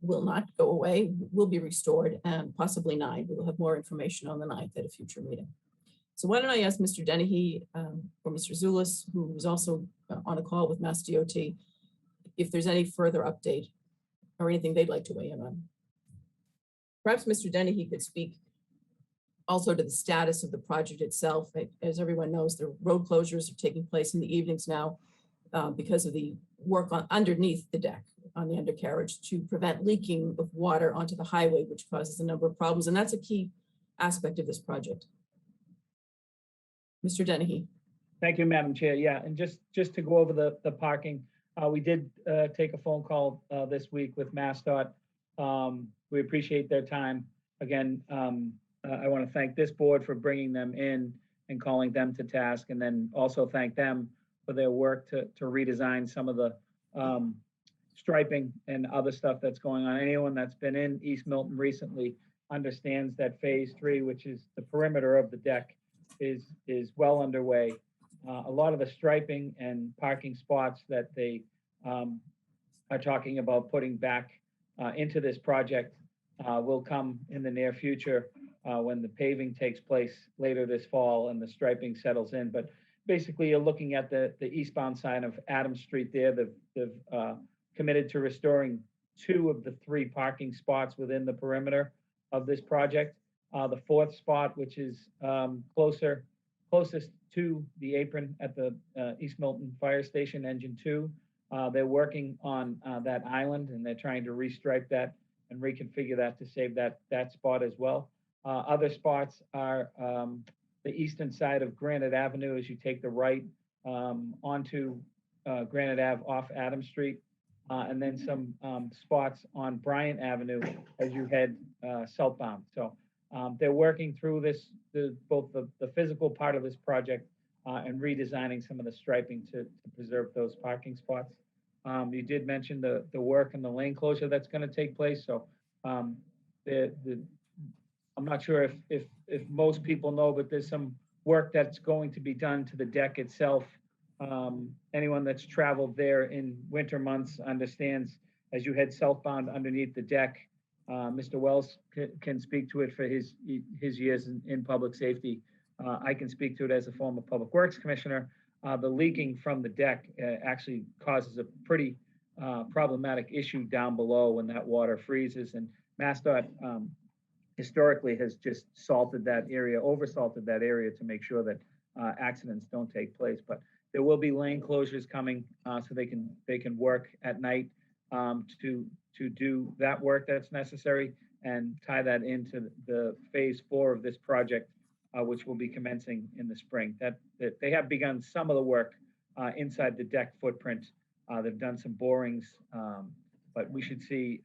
will not go away, will be restored, and possibly 9. We will have more information on the 9th at a future meeting. So why don't I ask Mr. Dennehy or Mr. Zulis, who was also on a call with Mass DOT, if there's any further update or anything they'd like to weigh in on. Perhaps Mr. Dennehy could speak also to the status of the project itself. As everyone knows, the road closures are taking place in the evenings now because of the work on underneath the deck on the undercarriage to prevent leaking of water onto the highway, which causes a number of problems. And that's a key aspect of this project. Mr. Dennehy. Thank you, Madam Chair. Yeah, and just to go over the parking, we did take a phone call this week with MassDOT. We appreciate their time. Again, I want to thank this board for bringing them in and calling them to task, and then also thank them for their work to redesign some of the striping and other stuff that's going on. Anyone that's been in East Milton recently understands that phase 3, which is the perimeter of the deck, is well underway. A lot of the striping and parking spots that they are talking about putting back into this project will come in the near future when the paving takes place later this fall and the striping settles in. But basically, you're looking at the eastbound side of Adams Street there. They've committed to restoring 2 of the 3 parking spots within the perimeter of this project. The 4th spot, which is closest to the apron at the East Milton Fire Station, Engine 2, they're working on that island, and they're trying to restripe that and reconfigure that to save that spot as well. Other spots are the eastern side of Granite Avenue as you take the right onto Granite Ave off Adams Street, and then some spots on Bryant Avenue as you head southbound. So they're working through both the physical part of this project and redesigning some of the striping to preserve those parking spots. You did mention the work and the lane closure that's going to take place. So I'm not sure if most people know, but there's some work that's going to be done to the deck itself. Anyone that's traveled there in winter months understands as you head southbound underneath the deck, Mr. Wells can speak to it for his years in public safety. I can speak to it as a former Public Works Commissioner. The leaking from the deck actually causes a pretty problematic issue down below when that water freezes. And MassDOT historically has just salted that area, oversalted that area to make sure that accidents don't take place. But there will be lane closures coming so they can work at night to do that work that's necessary and tie that into the phase 4 of this project, which will be commencing in the spring. That they have begun some of the work inside the deck footprint. They've done some borings, but we should see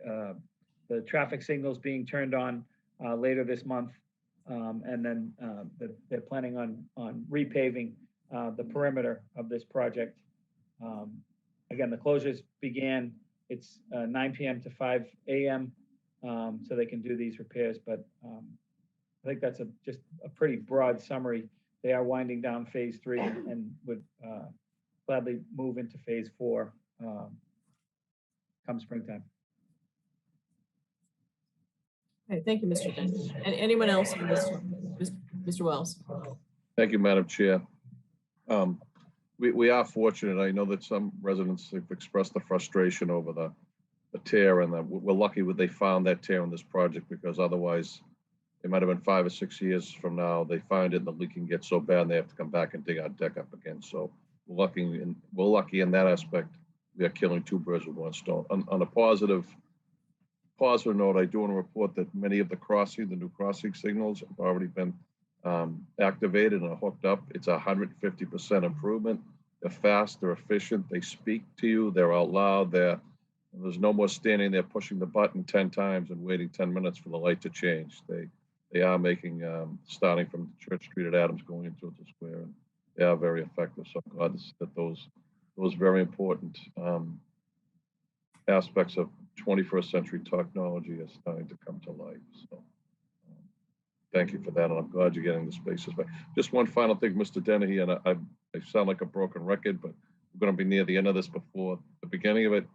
the traffic signals being turned on later this month, and then they're planning on repaving the perimeter of this project. Again, the closures began. It's 9 p.m. to 5 a.m. So they can do these repairs. But I think that's just a pretty broad summary. They are winding down phase 3 and would gladly move into phase 4 come springtime. Okay, thank you, Mr. Dennehy. And anyone else on this, Mr. Wells? Thank you, Madam Chair. We are fortunate. I know that some residents have expressed the frustration over the tear, and we're lucky that they found that tear in this project, because otherwise it might have been 5 or 6 years from now, they find it and the leaking gets so bad and they have to come back and dig our deck up again. So we're lucky in that aspect. We are killing 2 birds with 1 stone. On a positive note, I do want to report that many of the new crossing signals have already been activated and are hooked up. It's 150% improvement. They're fast, they're efficient, they speak to you, they're out loud, there's no more standing there pushing the button 10 times and waiting 10 minutes for the light to change. They are making, starting from Church Street at Adams going into the square, and they are very effective. So I'm glad that those very important aspects of 21st century technology are starting to come to life. So thank you for that, and I'm glad you're getting the spaces back. Just one final thing, Mr. Dennehy, and I sound like a broken record, but we're going to be near the end of this before the beginning of it.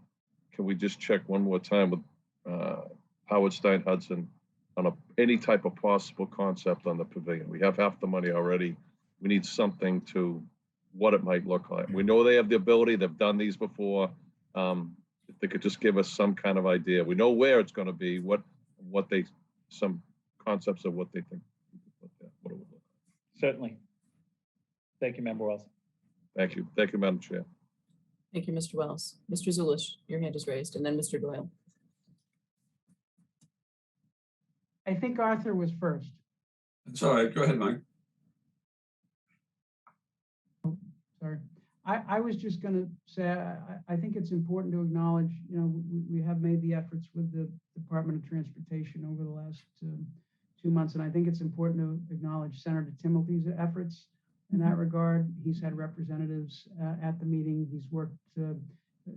Can we just check one more time with Howard Stein Hudson on any type of possible concept on the pavilion? We have half the money already. We need something to what it might look like. We know they have the ability. They've done these before. If they could just give us some kind of idea. We know where it's going to be, some concepts of what they think we could put there. Certainly. Thank you, Member Wells. Thank you. Thank you, Madam Chair. Thank you, Mr. Wells. Mr. Zulish, your hand is raised, and then Mr. Doyle. I think Arthur was first. That's all right. Go ahead, Mike. Sorry. I was just going to say, I think it's important to acknowledge, you know, we have made the efforts with the Department of Transportation over the last 2 months. And I think it's important to acknowledge Senator Timothy's efforts in that regard. He's had representatives at the meeting. He's worked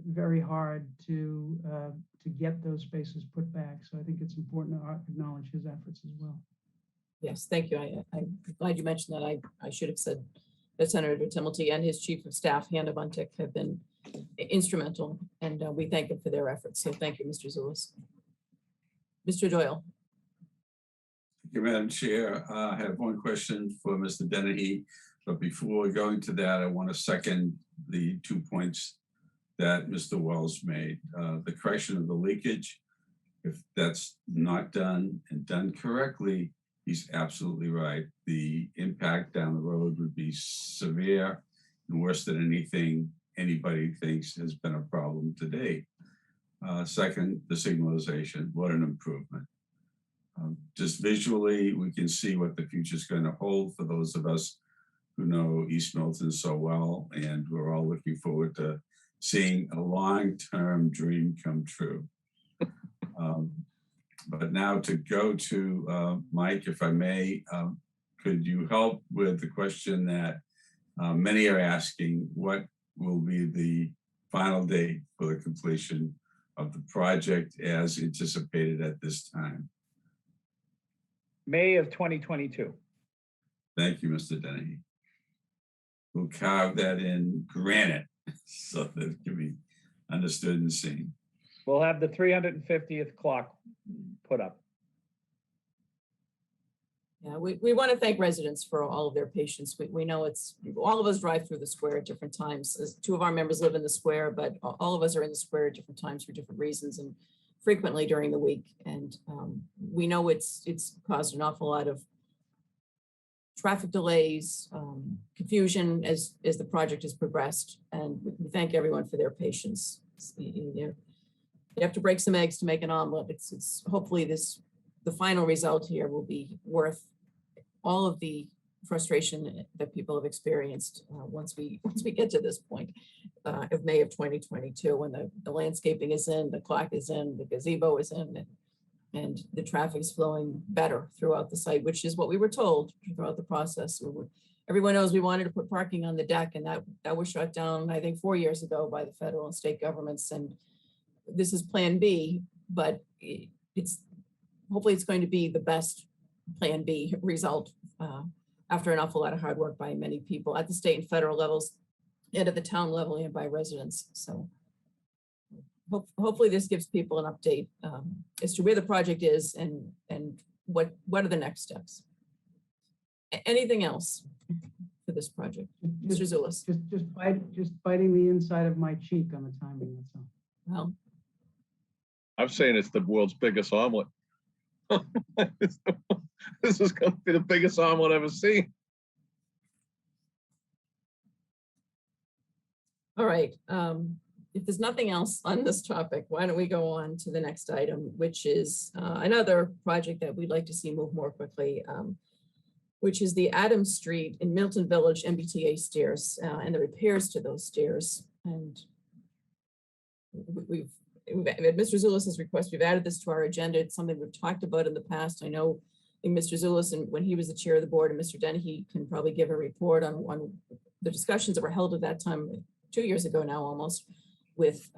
very hard to get those spaces put back. So I think it's important to acknowledge his efforts as well. Yes, thank you. I'm glad you mentioned that. I should have said that Senator Timothy and his Chief of Staff, Hannah Buntick, have been instrumental, and we thank them for their efforts. So thank you, Mr. Zulus. Mr. Doyle. Thank you, Madam Chair. I have one question for Mr. Dennehy, but before going to that, I want to second the 2 points that Mr. Wells made. The correction of the leakage, if that's not done and done correctly, he's absolutely right. The impact down the road would be severe and worse than anything anybody thinks has been a problem to date. Second, the signalization, what an improvement. Just visually, we can see what the future is going to hold for those of us who know East Milton so well, and we're all looking forward to seeing a long-term dream come true. But now to go to Mike, if I may, could you help with the question that many are asking, what will be the final date for the completion of the project as anticipated at this time? May of 2022. Thank you, Mr. Dennehy. We'll carve that in granite so that it can be understood and seen. We'll have the 350th clock put up. Yeah, we want to thank residents for all of their patience. We know it's, all of us drive through the square at different times. As 2 of our members live in the square, but all of us are in the square at different times for different reasons and frequently during the week. And we know it's caused an awful lot of traffic delays, confusion as the project has progressed. And we thank everyone for their patience. You have to break some eggs to make an omelet. It's hopefully the final result here will be worth all of the frustration that people have experienced once we get to this point of May of 2022, when the landscaping is in, the clock is in, the gazebo is in, and the traffic is flowing better throughout the site, which is what we were told throughout the process. Everyone knows we wanted to put parking on the deck, and that was shut down, I think, 4 years ago by the federal and state governments. And this is Plan B, but hopefully it's going to be the best Plan B result after an awful lot of hard work by many people at the state and federal levels and at the town level and by residents. So hopefully this gives people an update as to where the project is and what are the next steps. Anything else for this project? Mr. Zulus. Just biting the inside of my cheek on the timing, that's all. Well, I'm saying it's the world's biggest omelet. This is going to be the biggest omelet I've ever seen. all right. If there's nothing else on this topic, why don't we go on to the next item, which is another project that we'd like to see move more quickly, which is the Adams Street in Milton Village MBTA stairs and the repairs to those stairs. And we've at Mr. Zulis's request, we've added this to our agenda. It's something we've talked about in the past. I know Mr. Zulis, and when he was the chair of the board, and Mr. Dennehy can probably give a report on the discussions that were held at that time, 2 years ago now almost, with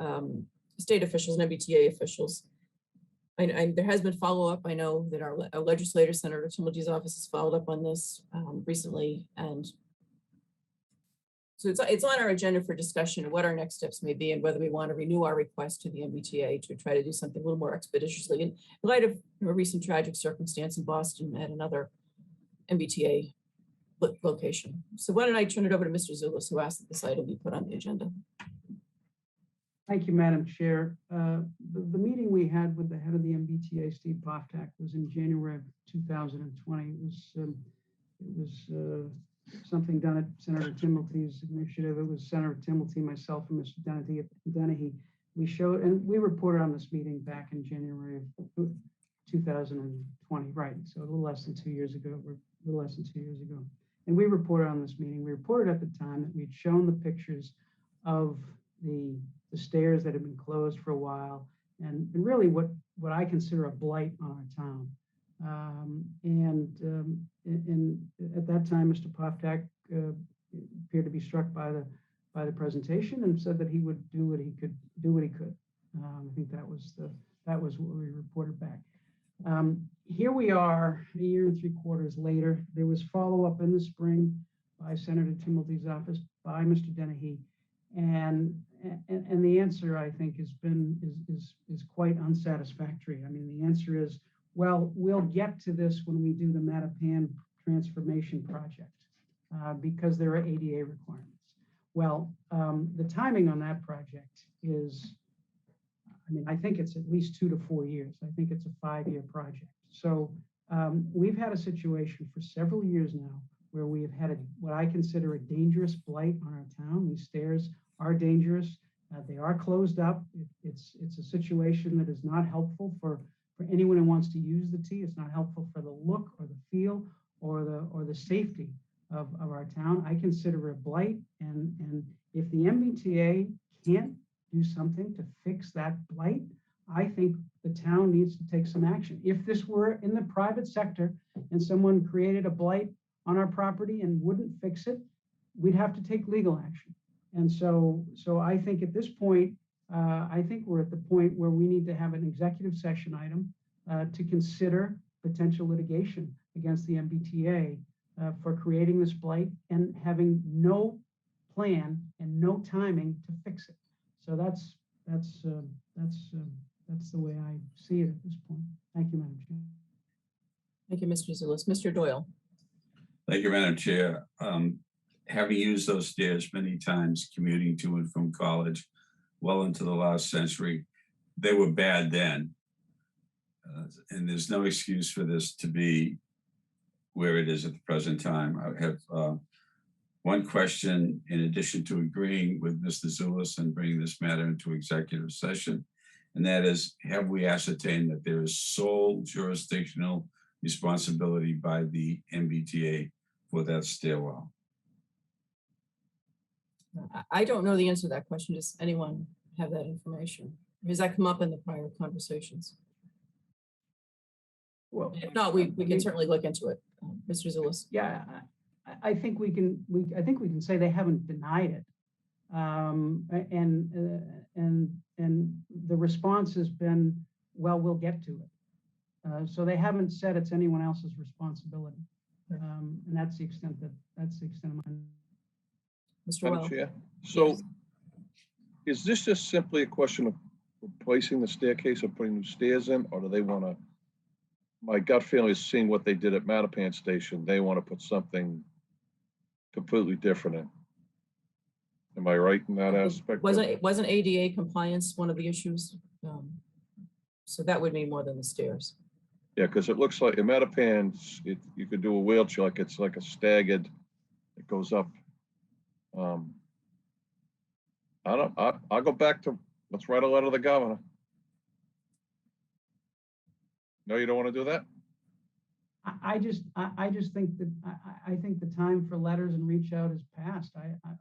state officials and MBTA officials. There has been follow-up. I know that our legislator, Senator Timothy's office, has followed up on this recently. And so it's on our agenda for discussion of what our next steps may be and whether we want to renew our request to the MBTA to try to do something a little more expeditiously in light of a recent tragic circumstance in Boston at another MBTA location. So why don't I turn it over to Mr. Zulis, who asked that this item be put on the agenda. Thank you, Madam Chair. The meeting we had with the head of the MBTA, Steve Poftak, was in January of 2020. It was something done at Senator Timothy's initiative. It was Senator Timothy, myself, and Mr. Dennehy. We showed, and we reported on this meeting back in January of 2020, right? So a little less than 2 years ago. And we reported on this meeting. We reported at the time that we'd shown the pictures of the stairs that had been closed for a while, and really what I consider a blight on our town. And at that time, Mr. Poftak appeared to be struck by the presentation and said that he would do what he could. I think that was what we reported back. Here we are, a year and 3/4 later. There was follow-up in the spring by Senator Timothy's office, by Mr. Dennehy, and the answer, I think, is quite unsatisfactory. I mean, the answer is, well, we'll get to this when we do the Mattapan transformation project because there are ADA requirements. Well, the timing on that project is, I mean, I think it's at least 2 to 4 years. I think it's a 5-year project. So we've had a situation for several years now where we have had what I consider a dangerous blight on our town. These stairs are dangerous. They are closed up. It's a situation that is not helpful for anyone who wants to use the T. It's not helpful for the look or the feel or the safety of our town. I consider it a blight, and if the MBTA can't do something to fix that blight, I think the town needs to take some action. If this were in the private sector and someone created a blight on our property and wouldn't fix it, we'd have to take legal action. And so I think at this point, I think we're at the point where we need to have an executive session item to consider potential litigation against the MBTA for creating this blight and having no plan and no timing to fix it. So that's the way I see it at this point. Thank you, Madam Chair. Thank you, Mr. Zulus. Mr. Doyle. Thank you, Madam Chair. Having used those stairs many times commuting to and from college well into the last century, they were bad then. And there's no excuse for this to be where it is at the present time. I have one question in addition to agreeing with Mr. Zulus and bringing this matter into executive session, and that is, have we ascertained that there is sole jurisdictional responsibility by the MBTA for that stairwell? I don't know the answer to that question. Does anyone have that information? Does that come up in the prior conversations? Well, if not, we can certainly look into it. Mr. Zulus. Yeah, I think we can say they haven't denied it, and the response has been, well, we'll get to it. So they haven't said it's anyone else's responsibility, and that's the extent of my. Mr. Well. Chair. So yes. Is this just simply a question of replacing the staircase or putting new stairs in, or do they want to? My gut feeling is seeing what they did at Mattapan Station. They want to put something completely different in. Am I right in that aspect? Wasn't ADA compliance one of the issues? So that would mean more than the stairs. Yeah, because it looks like in Mattapan, you could do a wheelchair, it's like a staggered, it goes up. I'll go back to, let's write a letter to the governor. No, you don't want to do that? I just think that I think the time for letters and reach out is past.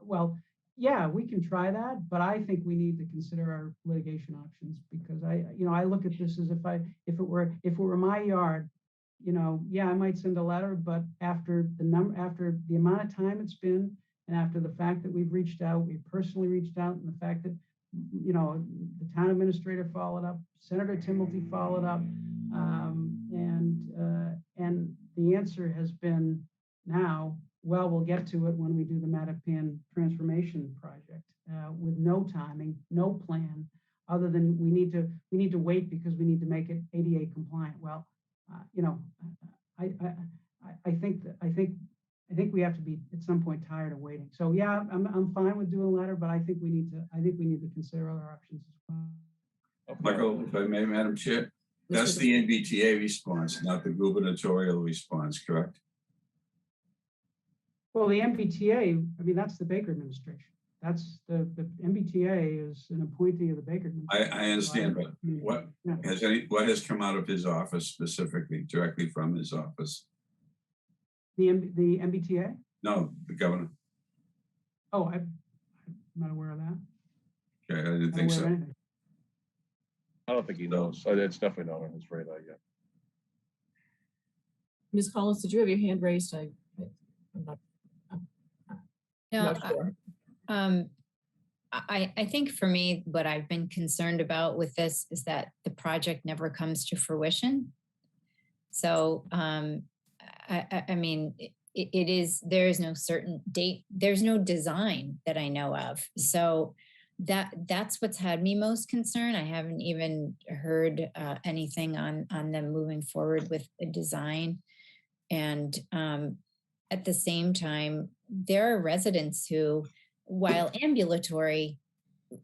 Well, yeah, we can try that, but I think we need to consider our litigation options, because I look at this as if it were my yard, yeah, I might send a letter, but after the amount of time it's been, and after the fact that we've reached out, we personally reached out, and the fact that the town administrator followed up, Senator Timothy followed up. And the answer has been now, well, we'll get to it when we do the Mattapan transformation project, with no timing, no plan, other than we need to wait because we need to make it ADA compliant. Well, I think we have to be at some point tired of waiting. So yeah, I'm fine with doing a letter, but I think we need to consider other options as well. Michael, if I may, Madam Chair. That's the MBTA response, not the gubernatorial response, correct? Well, the MBTA, I mean, that's the Baker administration. That's the MBTA is an appointee of the Baker administration. I understand, but what what has come out of his office specifically, directly from his office? The MBTA? No, the governor. Oh, I'm not aware of that. Okay, I didn't Not think aware of so. anything. I don't think he knows. It's definitely not on his radar yet. Ms. Collins, did you have your hand raised? I'm not No, not sure. I think for me, what I've been concerned about with this is that the project never comes to fruition. So, I mean, it is, there is no certain date, there's no design that I know of. So that's what's had me most concerned. I haven't even heard anything on them moving forward with a design. And at the same time, there are residents who, while ambulatory,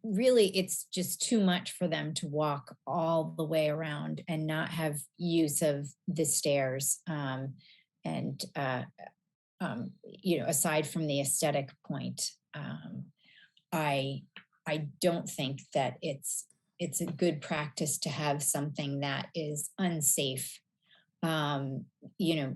really it's just too much for them to walk all the way around and not have use of the stairs. You know, aside from the aesthetic point, I don't think that it's a good practice to have something that is unsafe, you know,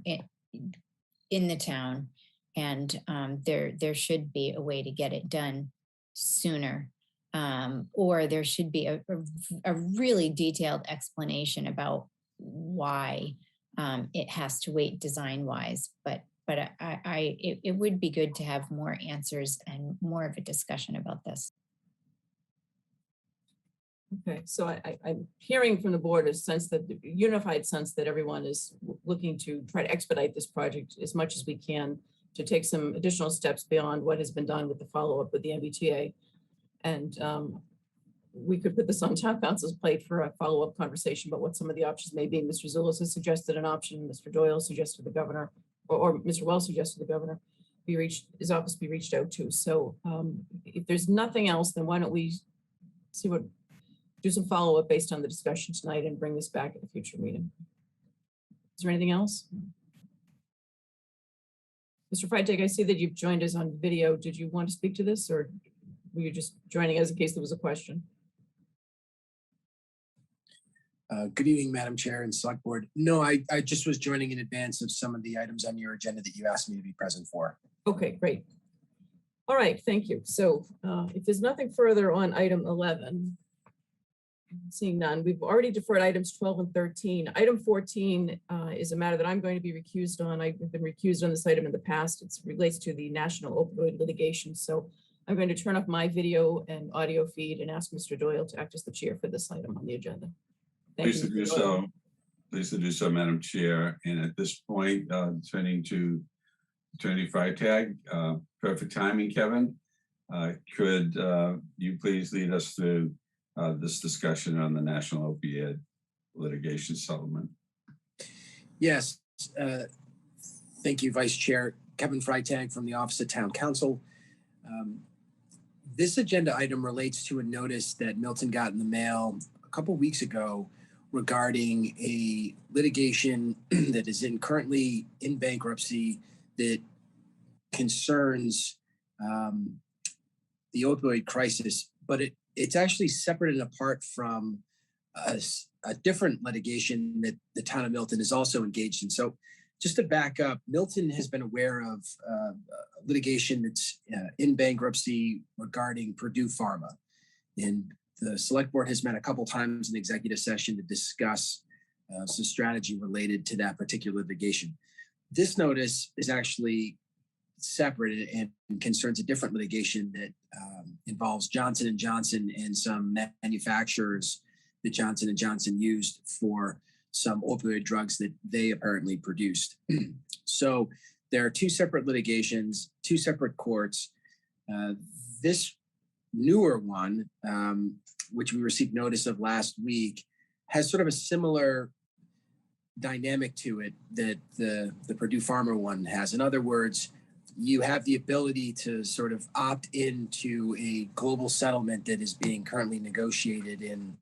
in the town. And there should be a way to get it done sooner. Or there should be a really detailed explanation about why it has to wait design-wise. But it would be good to have more answers and more of a discussion about this. Okay, so I'm hearing from the board a sense that the unified sense that everyone is looking to try to expedite this project as much as we can to take some additional steps beyond what has been done with the follow-up with the MBTA. And we could put this on town council's plate for a follow-up conversation about what some of the options may be. Mr. Zulus has suggested an option. Mr. Doyle suggested the governor, or Mr. Wells suggested the governor his office be reached out to. So if there's nothing else, then why don't we do some follow-up based on the discussion tonight and bring this back at a future meeting. Is there anything else? Mr. Freitag, I see that you've joined us on video. Did you want to speak to this, or were you just joining us in case there was a question? Good evening, Madam Chair and Select Board. No, I just was joining in advance of some of the items on your agenda that you asked me to be present for. Okay, great. All right, thank you. So if there's nothing further on item 11, seeing none, we've already deferred items 12 and 13. Item 14 is a matter that I'm going to be recused on. I've been recused on this item in the past. It relates to the national opioid litigation. So I'm going to turn off my video and audio feed and ask Mr. Doyle to act as the chair for this item on the agenda. Please to do so. Please to do so, Madam Chair. And at this point, turning to Attorney Freitag, perfect timing, Kevin. Could you please lead us through this discussion on the national opioid litigation settlement? Yes, thank you, Vice Chair. Kevin Freitag from the Office of Town Council. This agenda item relates to a notice that Milton got in the mail a couple weeks ago regarding a litigation that is currently in bankruptcy that concerns the opioid crisis, but it's actually separate and apart from a different litigation that the town of Milton is also engaged in. So just to back up, Milton has been aware of litigation that's in bankruptcy regarding Purdue Pharma. And the select board has met a couple times in executive session to discuss some strategy related to that particular litigation. This notice is actually separate and concerns a different litigation that involves Johnson & Johnson and some manufacturers that Johnson & Johnson used for some opioid drugs that they apparently produced. So there are two separate litigations, two separate courts. This newer one, which we received notice of last week, has sort of a similar dynamic to it that the Purdue Pharma one has. In other words, you have the ability to sort of opt into a global settlement that is being currently negotiated in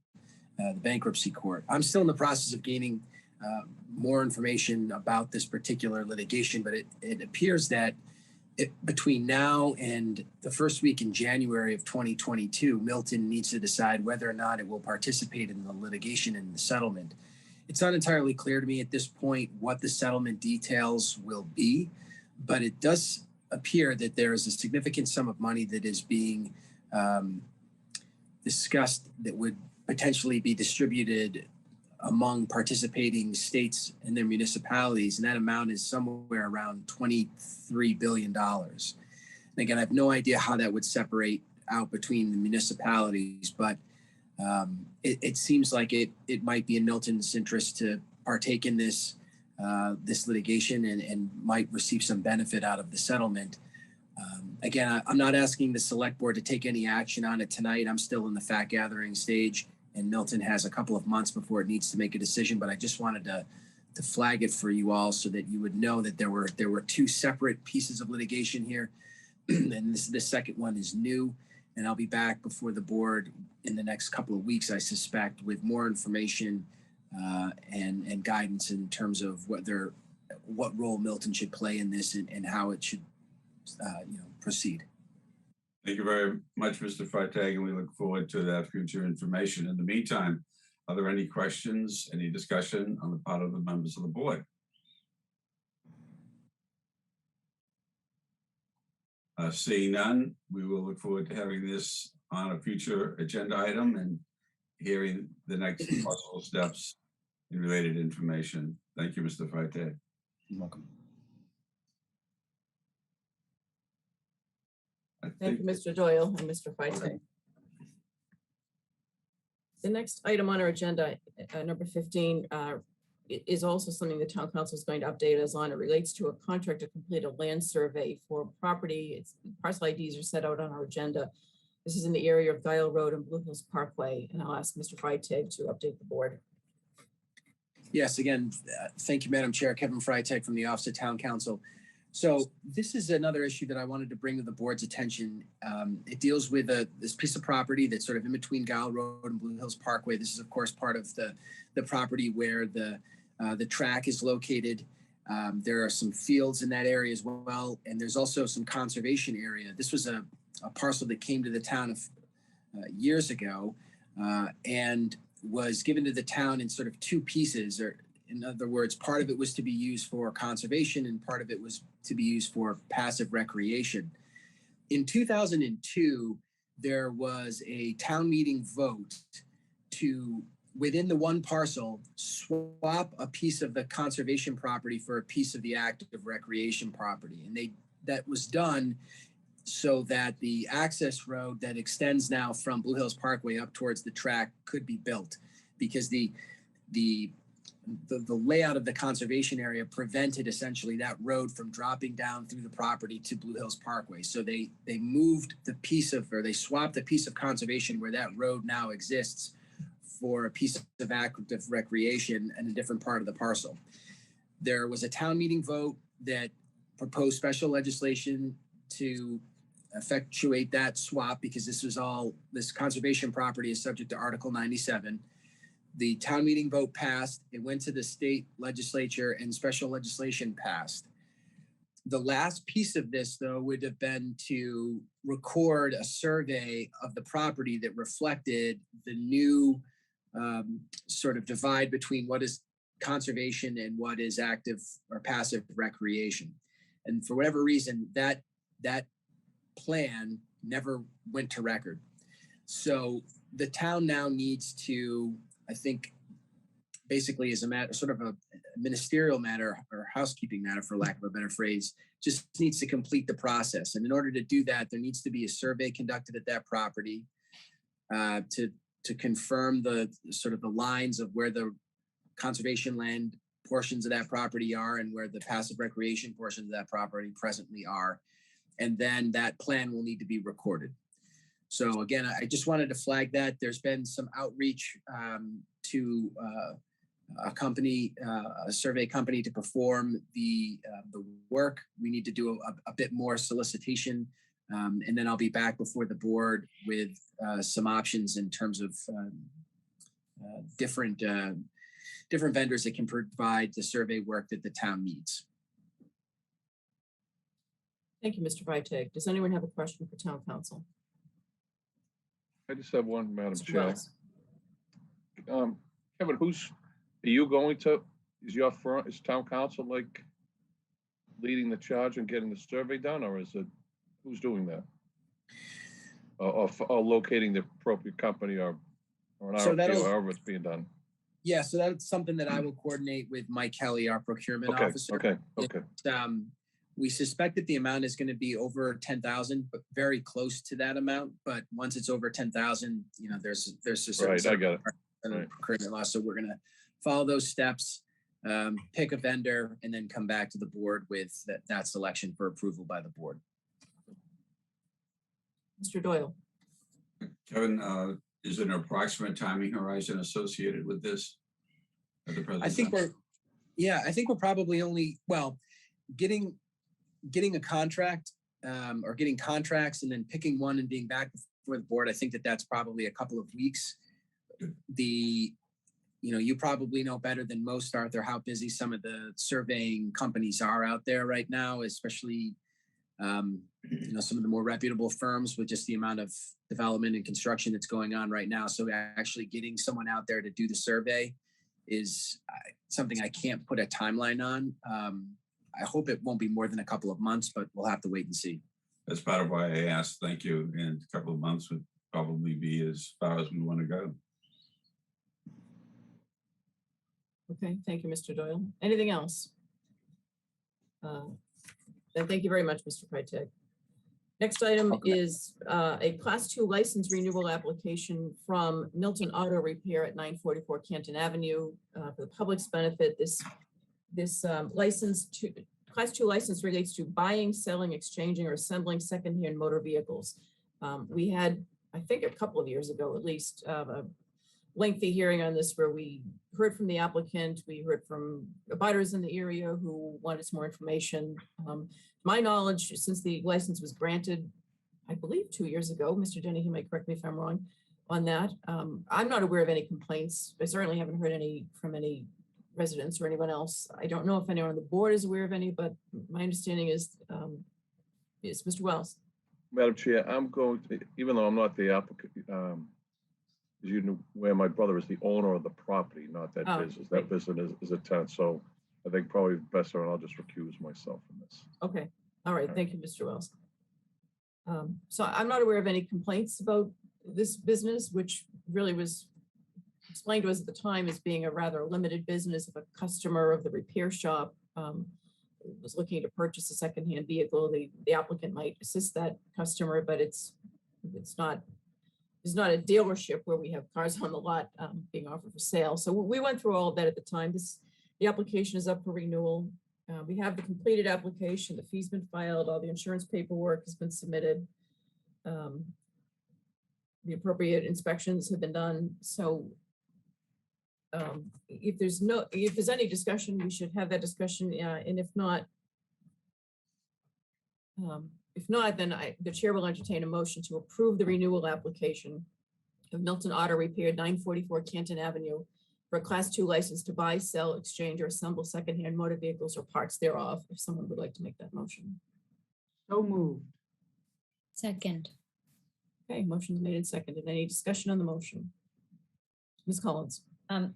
the bankruptcy court. I'm still in the process of gaining more information about this particular litigation, but it appears that between now and the first week in January of 2022, Milton needs to decide whether or not it will participate in the litigation and the settlement. It's not entirely clear to me at this point what the settlement details will be, but it does appear that there is a significant sum of money that is being discussed that would potentially be distributed among participating states and their municipalities, and that amount is somewhere around $23 billion. And again, I have no idea how that would separate out between the municipalities, but it seems like it might be in Milton's interest to partake in this litigation and might receive some benefit out of the settlement. Again, I'm not asking the select board to take any action on it tonight. I'm still in the fact gathering stage, and Milton has a couple of months before it needs to make a decision, but I just wanted to flag it for you all so that you would know that there were two separate pieces of litigation here. And the second one is new, and I'll be back before the board in the next couple of weeks, I suspect, with more information and guidance in terms of what role Milton should play in this and how it should proceed. Thank you very much, Mr. Freitag, and we look forward to that future information. In the meantime, are there any questions, any discussion on the part of the members of the board? Seeing none, we will look forward to having this on a future agenda item and hearing the next possible steps in related information. Thank you, Mr. Freitag. You're welcome. Thank you, Mr. Doyle and Mr. Freitag. The next item on our agenda, number 15, is also something the town council is going to update us on. It relates to a contract to complete a land survey for property. Parcel IDs are set out on our agenda. This is in the area of Dial Road and Blue Hills Parkway, and I'll ask Mr. Freitag to update the board. Yes, again, thank you, Madam Chair. Kevin Freitag from the Office of Town Council. So this is another issue that I wanted to bring to the board's attention. It deals with this piece of property that's sort of in between Dial Road and Blue Hills Parkway. This is, of course, part of the property where the track is located. There are some fields in that area as well, and there's also some conservation area. This was a parcel that came to the town of years ago and was given to the town in sort of two pieces, or in other words, part of it was to be used for conservation and part of it was to be used for passive recreation. In 2002, there was a town meeting vote to, within the one parcel, swap a piece of the conservation property for a piece of the active recreation property. And that was done so that the access road that extends now from Blue Hills Parkway up towards the track could be built, because the layout of the conservation area prevented essentially that road from dropping down through the property to Blue Hills Parkway. So they moved the piece of, or they swapped the piece of conservation where that road now exists for a piece of active recreation in a different part of the parcel. There was a town meeting vote that proposed special legislation to effectuate that swap, because this conservation property is subject to Article 97. The town meeting vote passed. It went to the state legislature and special legislation passed. The last piece of this, though, would have been to record a survey of the property that reflected the new sort of divide between what is conservation and what is active or passive recreation. And for whatever reason, that plan never went to record. So the town now needs to, I think, basically as a matter, sort of a ministerial matter or housekeeping matter, for lack of a better phrase, just needs to complete the process. And in order to do that, there needs to be a survey conducted at that property to confirm the sort of the lines of where the conservation land portions of that property are and where the passive recreation portions of that property presently are. And then that plan will need to be recorded. So again, I just wanted to flag that. There's been some outreach to a company, a survey company, to perform the work. We need to do a bit more solicitation, and then I'll be back before the board with some options in terms of different vendors that can provide the survey work that the town needs. Thank you, Mr. Freitag. Does anyone have a question for town council? I just have one, Madam Mr. Chair. Wells? Kevin, are you going to, is your firm, is town council like leading the charge and getting the survey done, or is it, who's doing that? Or locating the appropriate company or an So RFP, that'll- or however it's being done? Yeah, so that's something that I will coordinate with Mike Kelly, our procurement Okay, officer. okay. We suspect that the amount is going to be over 10,000, but very close to that amount. But once it's over 10,000, there's a certain Right, set I of got it. and procurement law. So we're going to follow those steps, pick a vendor, and then come back to the board with that selection for approval by the board. Mr. Doyle? Kevin, is there an approximate timing horizon associated with this? At the present I think time? I think we're probably only, getting a contract or getting contracts and then picking one and being back before the board. I think that's probably a couple of weeks. You probably know better than most, Arthur, how busy some of the surveying companies are out there right now, especially some of the more reputable firms with just the amount of development and construction that's going on right now. So actually getting someone out there to do the survey is something I can't put a timeline on. I hope it won't be more than a couple of months, but we'll have to wait and see. That's part of why I asked. Thank you. And a couple of months would probably be as far as we want to go. Okay, thank you, Mr. Doyle. Anything else? Then thank you very much, Mr. Freitag. Next item is a Class 2 license renewal application from Milton Auto Repair at 944 Canton Avenue for the public's benefit. This Class 2 license relates to buying, selling, exchanging, or assembling secondhand motor vehicles. We had, I think a couple of years ago at least, a lengthy hearing on this where we heard from the applicant, we heard from abutters in the area who wanted some more information. My knowledge, since the license was granted, I believe 2 years ago, Mr. Denny, he might correct me if I'm wrong on that. I'm not aware of any complaints. I certainly haven't heard any from any residents or anyone else. I don't know if anyone on the board is aware of any, but my understanding is Mr. Wells. Madam Chair, I'm going to, even though I'm not the applicant, as you know, where my brother is the owner of the property, not that business. That business is a tenant. So I think probably best, and I'll just recuse myself from this. Okay. All right. Thank you, Mr. Wells. So I'm not aware of any complaints about this business, which really was explained to us at the time as being a rather limited business. If a customer of the repair shop was looking to purchase a secondhand vehicle, the applicant might assist that customer, but it's not a dealership where we have cars on the lot being offered for sale. So we went through all of that at the time. The application is up for renewal. We have the completed application, the fee's been filed, all the insurance paperwork has been submitted. The appropriate inspections have been done. So if there's any discussion, we should have that discussion. And if not, then the chair will entertain a motion to approve the renewal application of Milton Auto Repair, 944 Canton Avenue, for a Class 2 license to buy, sell, exchange, or assemble secondhand motor vehicles or parts thereof. If someone would like to make that motion. So moved. Second. Okay, motion's made and seconded. Any discussion on the motion? Ms. Collins.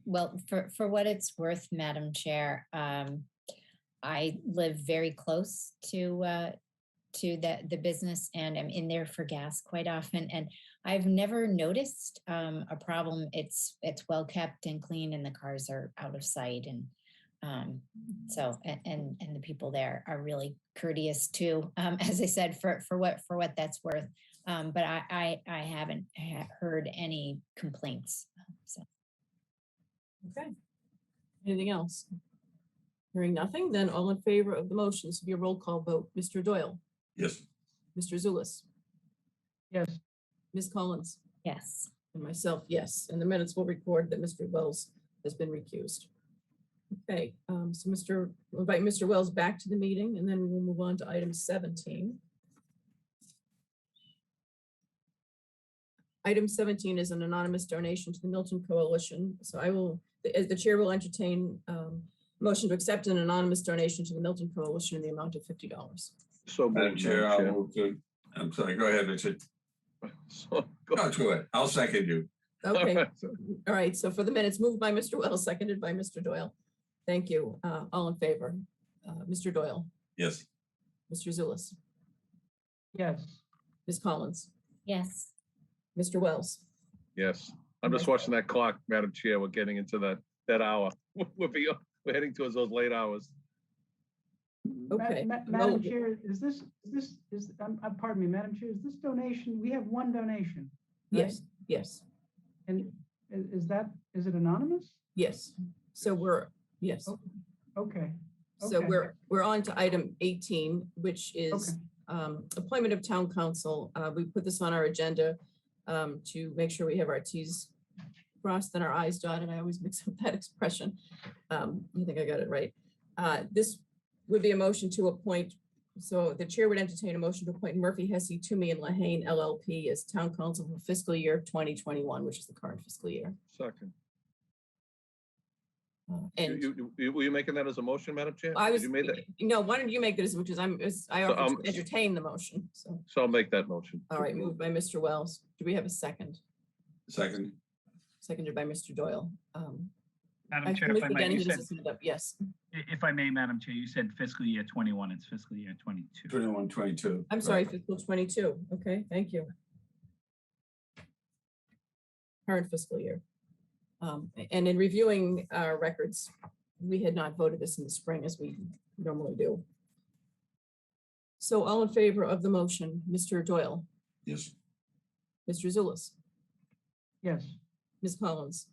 Well, for what it's worth, Madam Chair, I live very close to the business, and I'm in there for gas quite often, and I've never noticed a problem. It's well kept and clean, and the cars are out of sight, and so the people there are really courteous too. As I said, for what that's worth, but I haven't heard any complaints. So. Okay. Anything else? Hearing nothing, then all in favor of the motion. This will be a roll call vote. Mr. Doyle. Yes. Mr. Zulus. Yes. Ms. Collins. Yes. And myself, yes. And the minutes will record that Mr. Wells has been recused. Okay, so we'll invite Mr. Wells back to the meeting, and then we will move on to item 17. Item 17 is an anonymous donation to the Milton Coalition. So the chair will entertain motion to accept an anonymous donation to the Milton Coalition in the amount of $50. So, Madam moved, Chair, Madam I'll move to, I'm sorry, go ahead, Richard. So, Go to it. I'll second you. Okay, all right. So for the minutes, moved by Mr. Wells, seconded by Mr. Doyle. Thank you. All in favor? Mr. Doyle, Yes. Mr. Zulus, Yes. Ms. Collins, Yes. Mr. Wells. Yes, I'm just watching that clock, Madam Chair. We're getting into that hour. We're heading towards those late hours. Okay. Madam Chair, pardon me, Madam Chair, is this donation, we have one donation? right? Yes, yes, And is it anonymous? yes. So we're, yes. Okay. So okay. we're on to item 18, which is appointment of town council. We put this on our agenda to make sure we have our Ts crossed and our Is dotted. I always mix up that expression. I think I got it right. This would be a motion to appoint, so the chair would entertain a motion to appoint Murphy, Hesse, Toomey and Lahane LLP as town council for fiscal year 2021, which is the current fiscal year. Second. And Were you making that as a motion, Madam Chair? I was, You made that? no, why don't you make this, which is I offered to entertain the motion, so. So I'll make that motion. All right, moved by Mr. Wells. Do we have a second? Second. Seconded by Mr. Doyle. Madam Chair, if I might, you said, yes. if I may, Madam Chair, you said fiscal year 21, it's fiscal year 22. 21, 22. I'm sorry, fiscal 22. Okay, thank you. Current fiscal year. And in reviewing our records, we had not voted this in the spring as we normally do. So all in favor of the motion, Mr. Doyle, Yes. Mr. Zulus, Yes. Ms. Collins,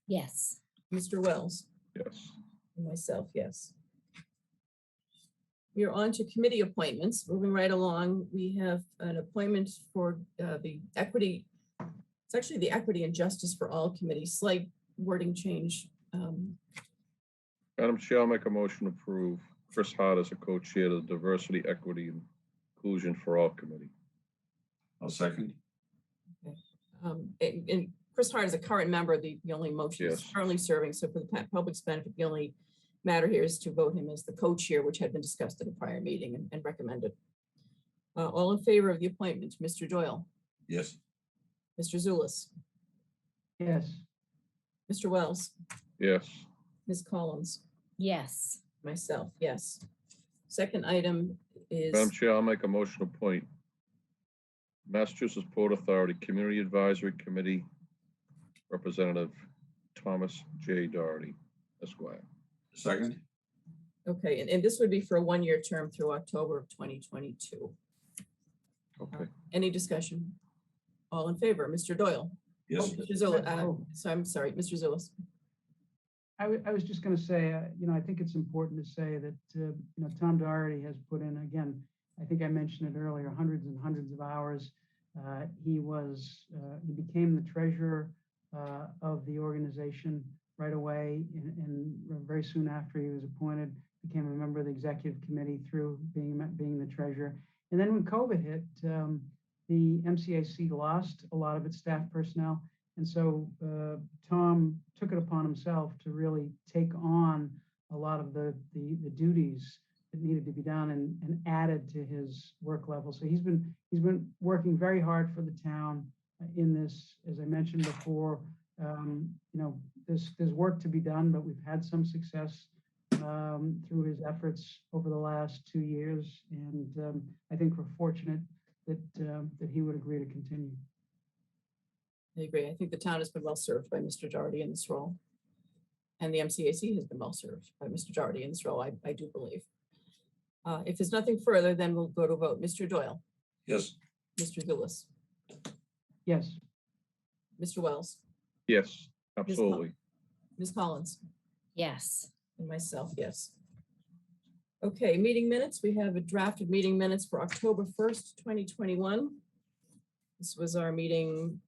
Yes. Mr. Wells, Yes. and myself, yes. We are on to committee appointments. Moving right along, we have an appointment for the equity. It's actually the Equity and Justice for All Committee, slight wording change. Madam Chair, I'll make a motion to approve Chris Hart as a co-chair of the Diversity, Equity, and Inclusion for All Committee. I'll second. And Chris Hart is a current member. The only motion is Yes. currently serving. So for the public's benefit, the only matter here is to vote him as the co-chair, which had been discussed at a prior meeting and recommended. All in favor of the appointment, Mr. Doyle, Yes. Mr. Zulus, Yes. Mr. Wells, Yes. Ms. Collins, Yes. myself, yes. Second item is. Madam Chair, I'll make a motion to appoint Massachusetts Port Authority Community Advisory Committee Representative Thomas J. Doherty, Esquire. Second. Okay, and this would be for a one-year term through October of 2022. Okay. Any discussion? All in favor, Mr. Doyle? Yes. Mr. Zulus, so I'm sorry, Mr. Zulus. I was just going to say, I think it's important to say that, Tom Doherty has put in, again, I think I mentioned it earlier, hundreds and hundreds of hours. He became the treasurer of the organization right away, and very soon after he was appointed, became a member of the executive committee through being the treasurer. And then when COVID hit, the MCAC lost a lot of its staff personnel. And so Tom took it upon himself to really take on a lot of the duties that needed to be done and added to his work level. So he's been working very hard for the town in this. As I mentioned before, there's work to be done, but we've had some success through his efforts over the last 2 years. And I think we're fortunate that he would agree to continue. I agree. I think the town has been well served by Mr. Doherty in this role. And the MCAC has been well served by Mr. Doherty in this role, I do believe. If there's nothing further, then we'll go to vote. Mr. Doyle? Yes. Mr. Zulus? Yes. Mr. Wells? Yes, absolutely. Ms. Collins? Yes. And myself, yes. Okay, meeting minutes. We have a draft of meeting minutes for October 1st, 2021. This was our meeting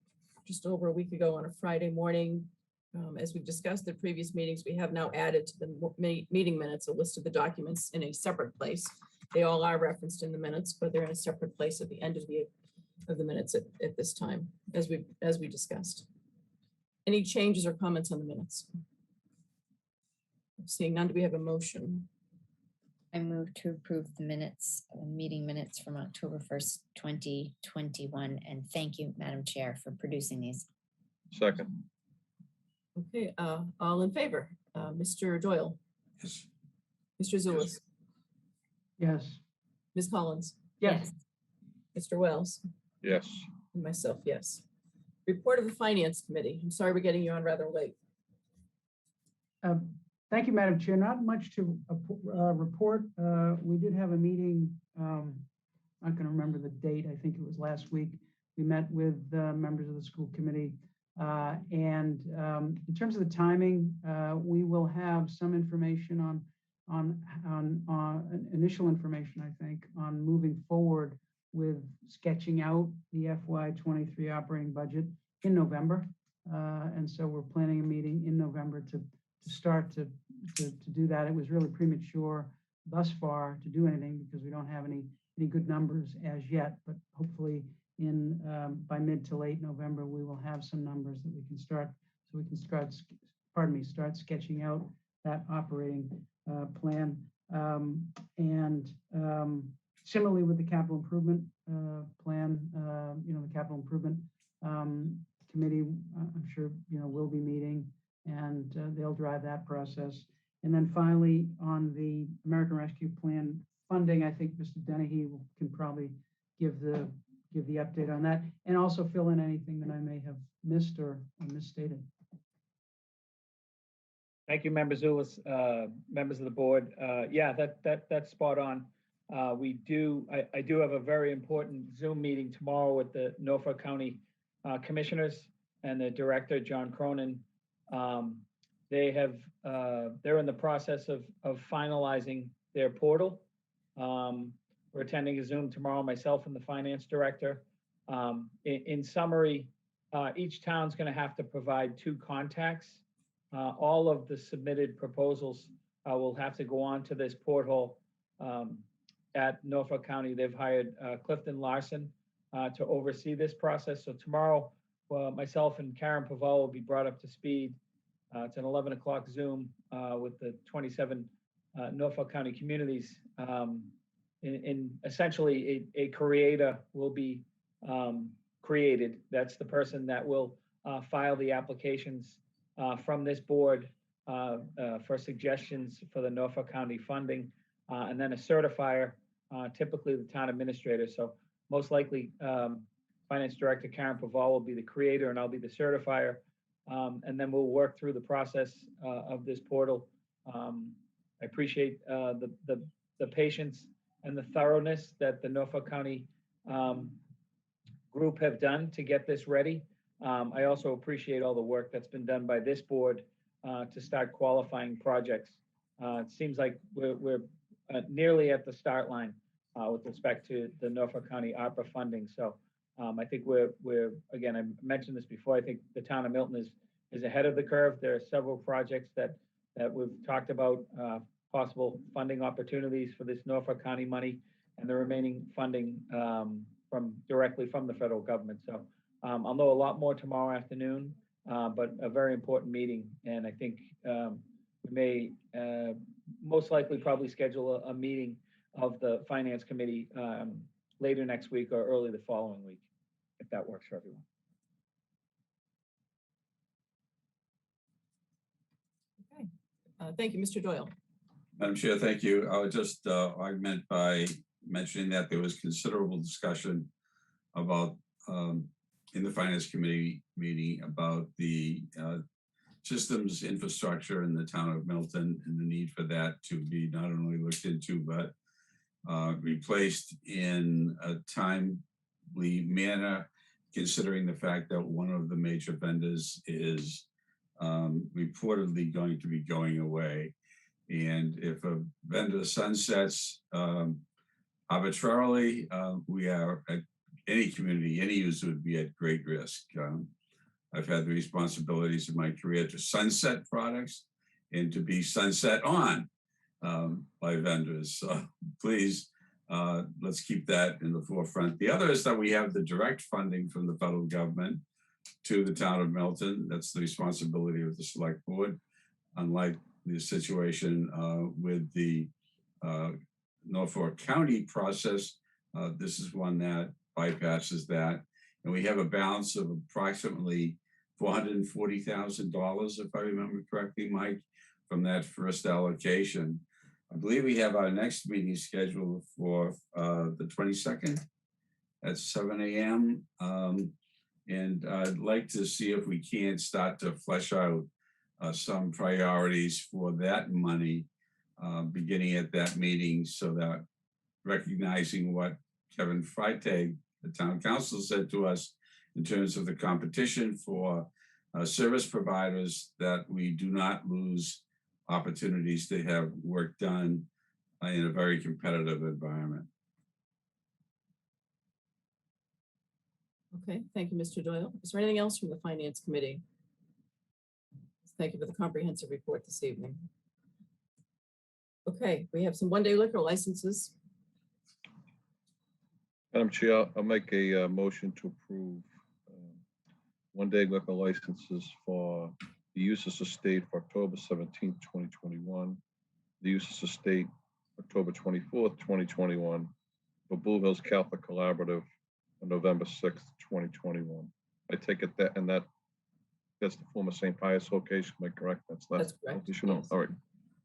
just over a week ago on a Friday morning. As we've discussed in previous meetings, we have now added to the meeting minutes a list of the documents in a separate place. They all are referenced in the minutes, but they're in a separate place at the end of the minutes at this time, as we discussed. Any changes or comments on the minutes? Seeing none, do we have a motion? I move to approve the minutes, meeting minutes from October 1st, 2021. And thank you, Madam Chair, for producing these. Second. Okay, all in favor? Mr. Doyle, Yes. Mr. Zulus, Yes. Ms. Collins, Yes. Mr. Wells, Yes. and myself, yes. Report of the Finance Committee. I'm sorry we're getting you on rather late. Thank you, Madam Chair. Not much to report. We did have a meeting. I can remember the date. I think it was last week. We met with members of the school committee. And in terms of the timing, we will have some information on initial information, I think, on moving forward with sketching out the FY23 operating budget in November. And so we're planning a meeting in November to start to do that. It was really premature thus far to do anything because we don't have any good numbers as yet, but hopefully by mid to late November, we will have some numbers that we can start, so we can start sketching out that operating plan. And similarly with the capital improvement plan, the capital improvement committee, I'm sure, will be meeting, and they'll drive that process. And then finally, on the American Rescue Plan funding, I think Mr. Dennehy can probably give the update on that, and also fill in anything that I may have missed or misstated. Thank you, Member Zulus, members of the board. Yeah, that's spot on. I do have a very important Zoom meeting tomorrow with the Norfolk County Commissioners and the Director, John Cronin. They're in the process of finalizing their portal. We're attending a Zoom tomorrow, myself and the Finance Director. In summary, each town's going to have to provide 2 contacts. All of the submitted proposals will have to go on to this portal at Norfolk County. They've hired Clifton Larson to oversee this process. So tomorrow, myself and Karen Paval will be brought up to speed. It's an 11 o'clock Zoom with the 27 Norfolk County communities. In essentially a creator will be created. That's the person that will file the applications from this board for suggestions for the Norfolk County funding, and then a certifier, typically the town administrator. So most likely Finance Director Karen Paval will be the creator and I'll be the certifier. And then we'll work through the process of this portal. I appreciate the patience and the thoroughness that the Norfolk County group have done to get this ready. I also appreciate all the work that's been done by this board to start qualifying projects. It seems like we're nearly at the start line with respect to the Norfolk County ARPA funding. So I think we're again, I mentioned this before, I think the town of Milton is ahead of the curve. There are several projects that we've talked about, possible funding opportunities for this Norfolk County money and the remaining funding directly from the federal government. So I'll know a lot more tomorrow afternoon, but a very important meeting. And I think we may most likely probably schedule a meeting of the Finance Committee later next week or early the following week, if that works for everyone. Okay, thank you, Mr. Doyle. Madam Chair, thank you. I would just augment by mentioning that there was considerable discussion about in the Finance Committee meeting about the systems infrastructure in the town of Milton and the need for that to be not only looked into, but replaced in a timely manner, considering the fact that one of the major vendors is reportedly going to be going away. And if a vendor sunsets arbitrarily, we are at any community, any user would be at great risk. I've had the responsibilities of my career to sunset products and to be sunset on by vendors. So please, let's keep that in the forefront. The other is that we have the direct funding from the federal government to the town of Milton. That's the responsibility of the select board, unlike the situation with the Norfolk County process. This is one that bypasses that. And we have a balance of approximately $440,000, if I remember correctly, Mike, from that first allocation. I believe we have our next meeting scheduled for the 22nd at 7 a.m. And I'd like to see if we can't start to flesh out some priorities for that money beginning at that meeting, so that recognizing what Kevin Freitag, the town council, said to us in terms of the competition for service providers, that we do not lose opportunities to have work done in a very competitive environment. Okay, thank you, Mr. Doyle. Is there anything else from the Finance Committee? Thank you for the comprehensive report this evening. Okay, we have some one-day liquor licenses. Madam Chair, I'll make a motion to approve one-day liquor licenses for the Eustace Estate for October 17th, 2021, the Eustace Estate October 24th, 2021, for Blue Hills Catholic Collaborative on November 6th, 2021. I take it that's the former St. Pius location, am I correct? That's correct. Additional. Yes. All right.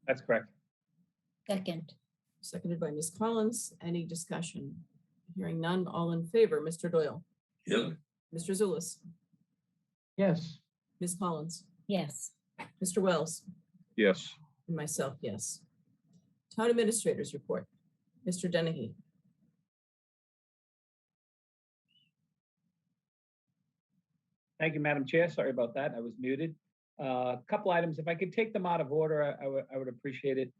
That's correct. Second. Seconded by Ms. Collins. Any discussion? Hearing none, all in favor, Mr. Doyle. Yeah. Mr. Zulus. Yes. Ms. Collins. Yes. Mr. Wells. Yes. And myself, yes. Town Administrators Report. Mr. Dennehy. Thank you, Madam Chair. Sorry about that. I was muted. A couple items. If I could take them out of order, I would appreciate it.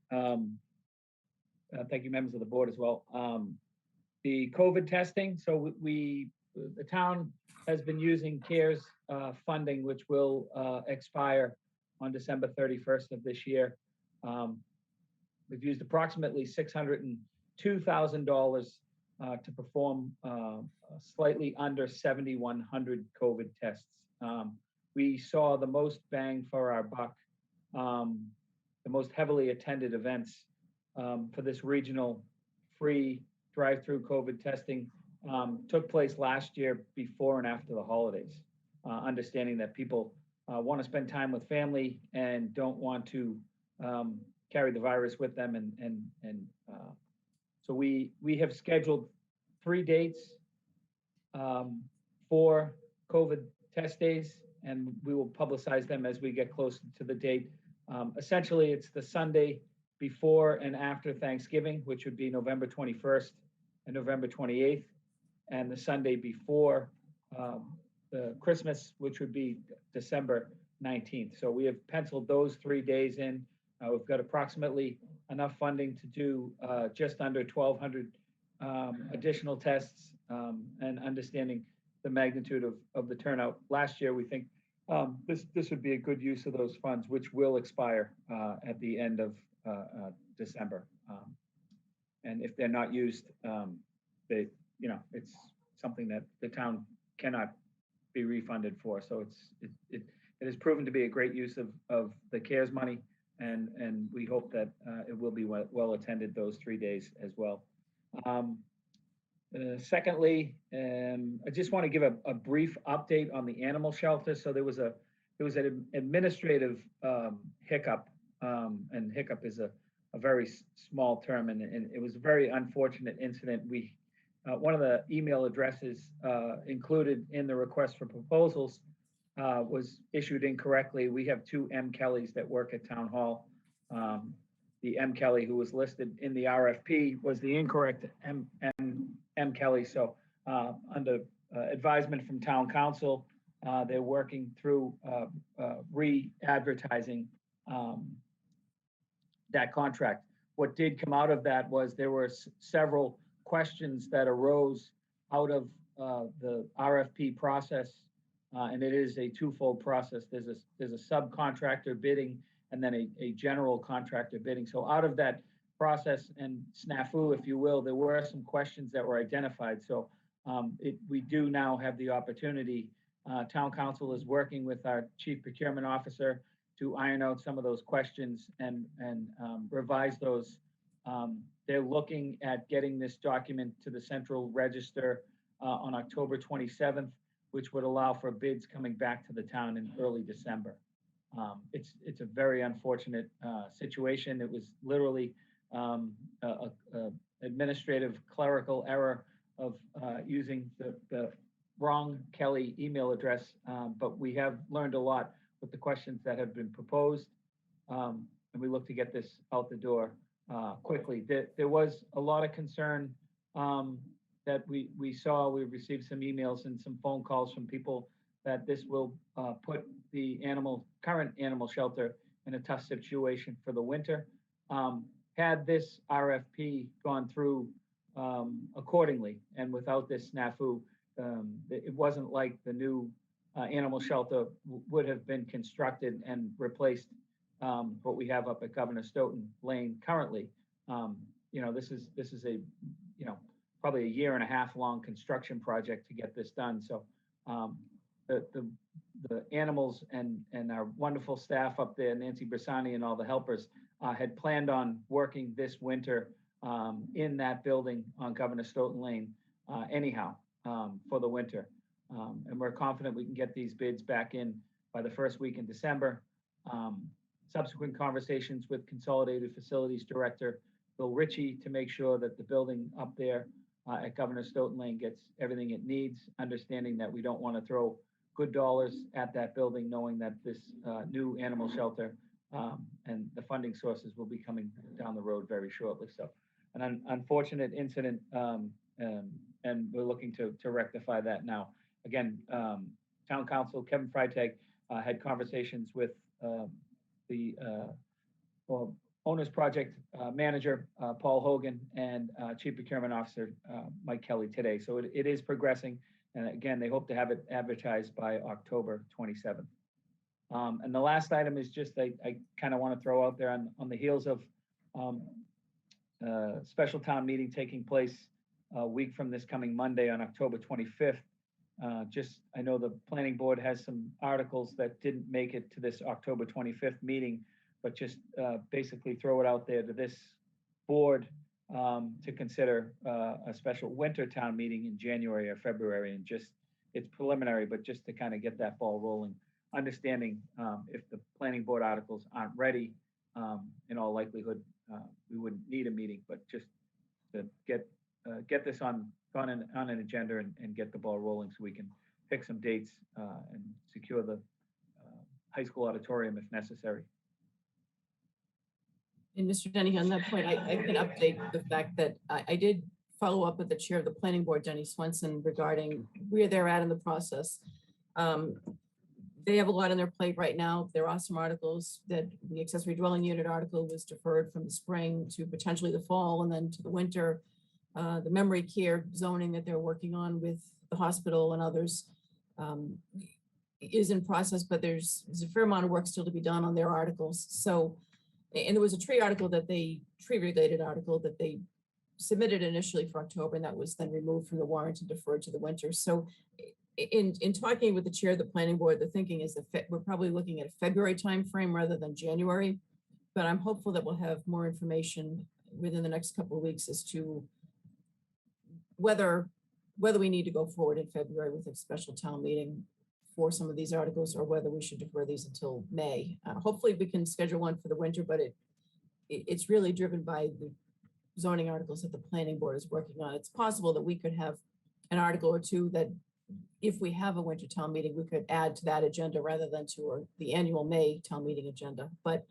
Thank you, members of the board as well. The COVID testing. So the town has been using CARES funding, which will expire on December 31st of this year. We've used approximately $602,000 to perform slightly under 7,100 COVID tests. We saw the most bang for our buck, the most heavily attended events for this regional free drive-through COVID testing took place last year before and after the holidays, understanding that people want to spend time with family and don't want to carry the virus with them. So we have scheduled 3 dates for COVID test days, and we will publicize them as we get closer to the date. Essentially, it's the Sunday before and after Thanksgiving, which would be November 21st and November 28th, and the Sunday before the Christmas, which would be December 19th. So we have penciled those 3 days in. We've got approximately enough funding to do just under 1,200 additional tests, and understanding the magnitude of the turnout last year, we think this would be a good use of those funds, which will expire at the end of December. And if they're not used, it's something that the town cannot be refunded for. So it has proven to be a great use of the CARES money, and we hope that it will be well attended those 3 days as well. Secondly, I just want to give a brief update on the animal shelter. So there was an administrative hiccup, and hiccup is a very small term, and it was a very unfortunate incident. One of the email addresses included in the request for proposals was issued incorrectly. We have 2 M. Kellys that work at Town Hall. The M. Kelly who was listed in the RFP was the incorrect M. Kelly. So under advisement from Town Council, they're working through re-advertising that contract. What did come out of that was there were several questions that arose out of the RFP process, and it is a twofold process. There's a subcontractor bidding and then a general contractor bidding. So out of that process and snafu, if you will, there were some questions that were identified. So we do now have the opportunity. Town Council is working with our Chief Procurement Officer to iron out some of those questions and revise those They're looking at getting this document to the central register on October 27th, which would allow for bids coming back to the town in early December. It's a very unfortunate situation. It was literally a administrative clerical error of using the wrong Kelly email address, but we have learned a lot with the questions that have been proposed, and we look to get this out the door quickly. There was a lot of concern that we saw. We received some emails and some phone calls from people that this will put the current animal shelter in a tough situation for the winter. Had this RFP gone through accordingly and without this snafu, it wasn't like the new animal shelter would have been constructed and replaced what we have up at Governor Stoughton Lane currently. This is a probably a 1.5 year long construction project to get this done. So the animals and our wonderful staff up there, Nancy Bersani and all the helpers, had planned on working this winter in that building on Governor Stoughton Lane anyhow for the winter. And we're confident we can get these bids back in by the first week in December. Subsequent conversations with Consolidated Facilities Director Bill Ritchie to make sure that the building up there at Governor Stoughton Lane gets everything it needs, understanding that we don't want to throw good dollars at that building, knowing that this new animal shelter and the funding sources will be coming down the road very shortly. So an unfortunate incident, and we're looking to rectify that now. Again, Town Council Kevin Freitag had conversations with the Owners Project Manager Paul Hogan and Chief Procurement Officer Mike Kelly today. So it is progressing. And again, they hope to have it advertised by October 27th. And the last item is just, I kind of want to throw out there on the heels of special town meeting taking place a week from this coming Monday on October 25th. I know the planning board has some articles that didn't make it to this October 25th meeting, but just basically throw it out there to this board to consider a special winter town meeting in January or February. And it's preliminary, but just to kind of get that ball rolling, understanding if the planning board articles aren't ready, in all likelihood, we wouldn't need a meeting, but just to get this on an agenda and get the ball rolling so we can pick some dates and secure the high school auditorium if necessary. And Mr. Denny, on that point, I can update the fact that I did follow up with the chair of the planning board, Denny Swenson, regarding where they're at in the process. They have a lot on their plate right now. There are some articles that the accessory dwelling unit article was deferred from the spring to potentially the fall and then to the winter. The memory care zoning that they're working on with the hospital and others is in process, but there's a fair amount of work still to be done on their articles. So, and there was a tree related article that they submitted initially for October, and that was then removed from the warrant and deferred to the winter. So in talking with the chair of the planning board, the thinking is that we're probably looking at a February timeframe rather than January, but I'm hopeful that we'll have more information within the next couple of weeks as to whether we need to go forward in February with a special town meeting for some of these articles, or whether we should defer these until May. Hopefully we can schedule one for the winter, but it's really driven by the zoning articles that the planning board is working on. It's possible that we could have an article or two that, if we have a winter town meeting, we could add to that agenda rather than to the annual May town meeting agenda. But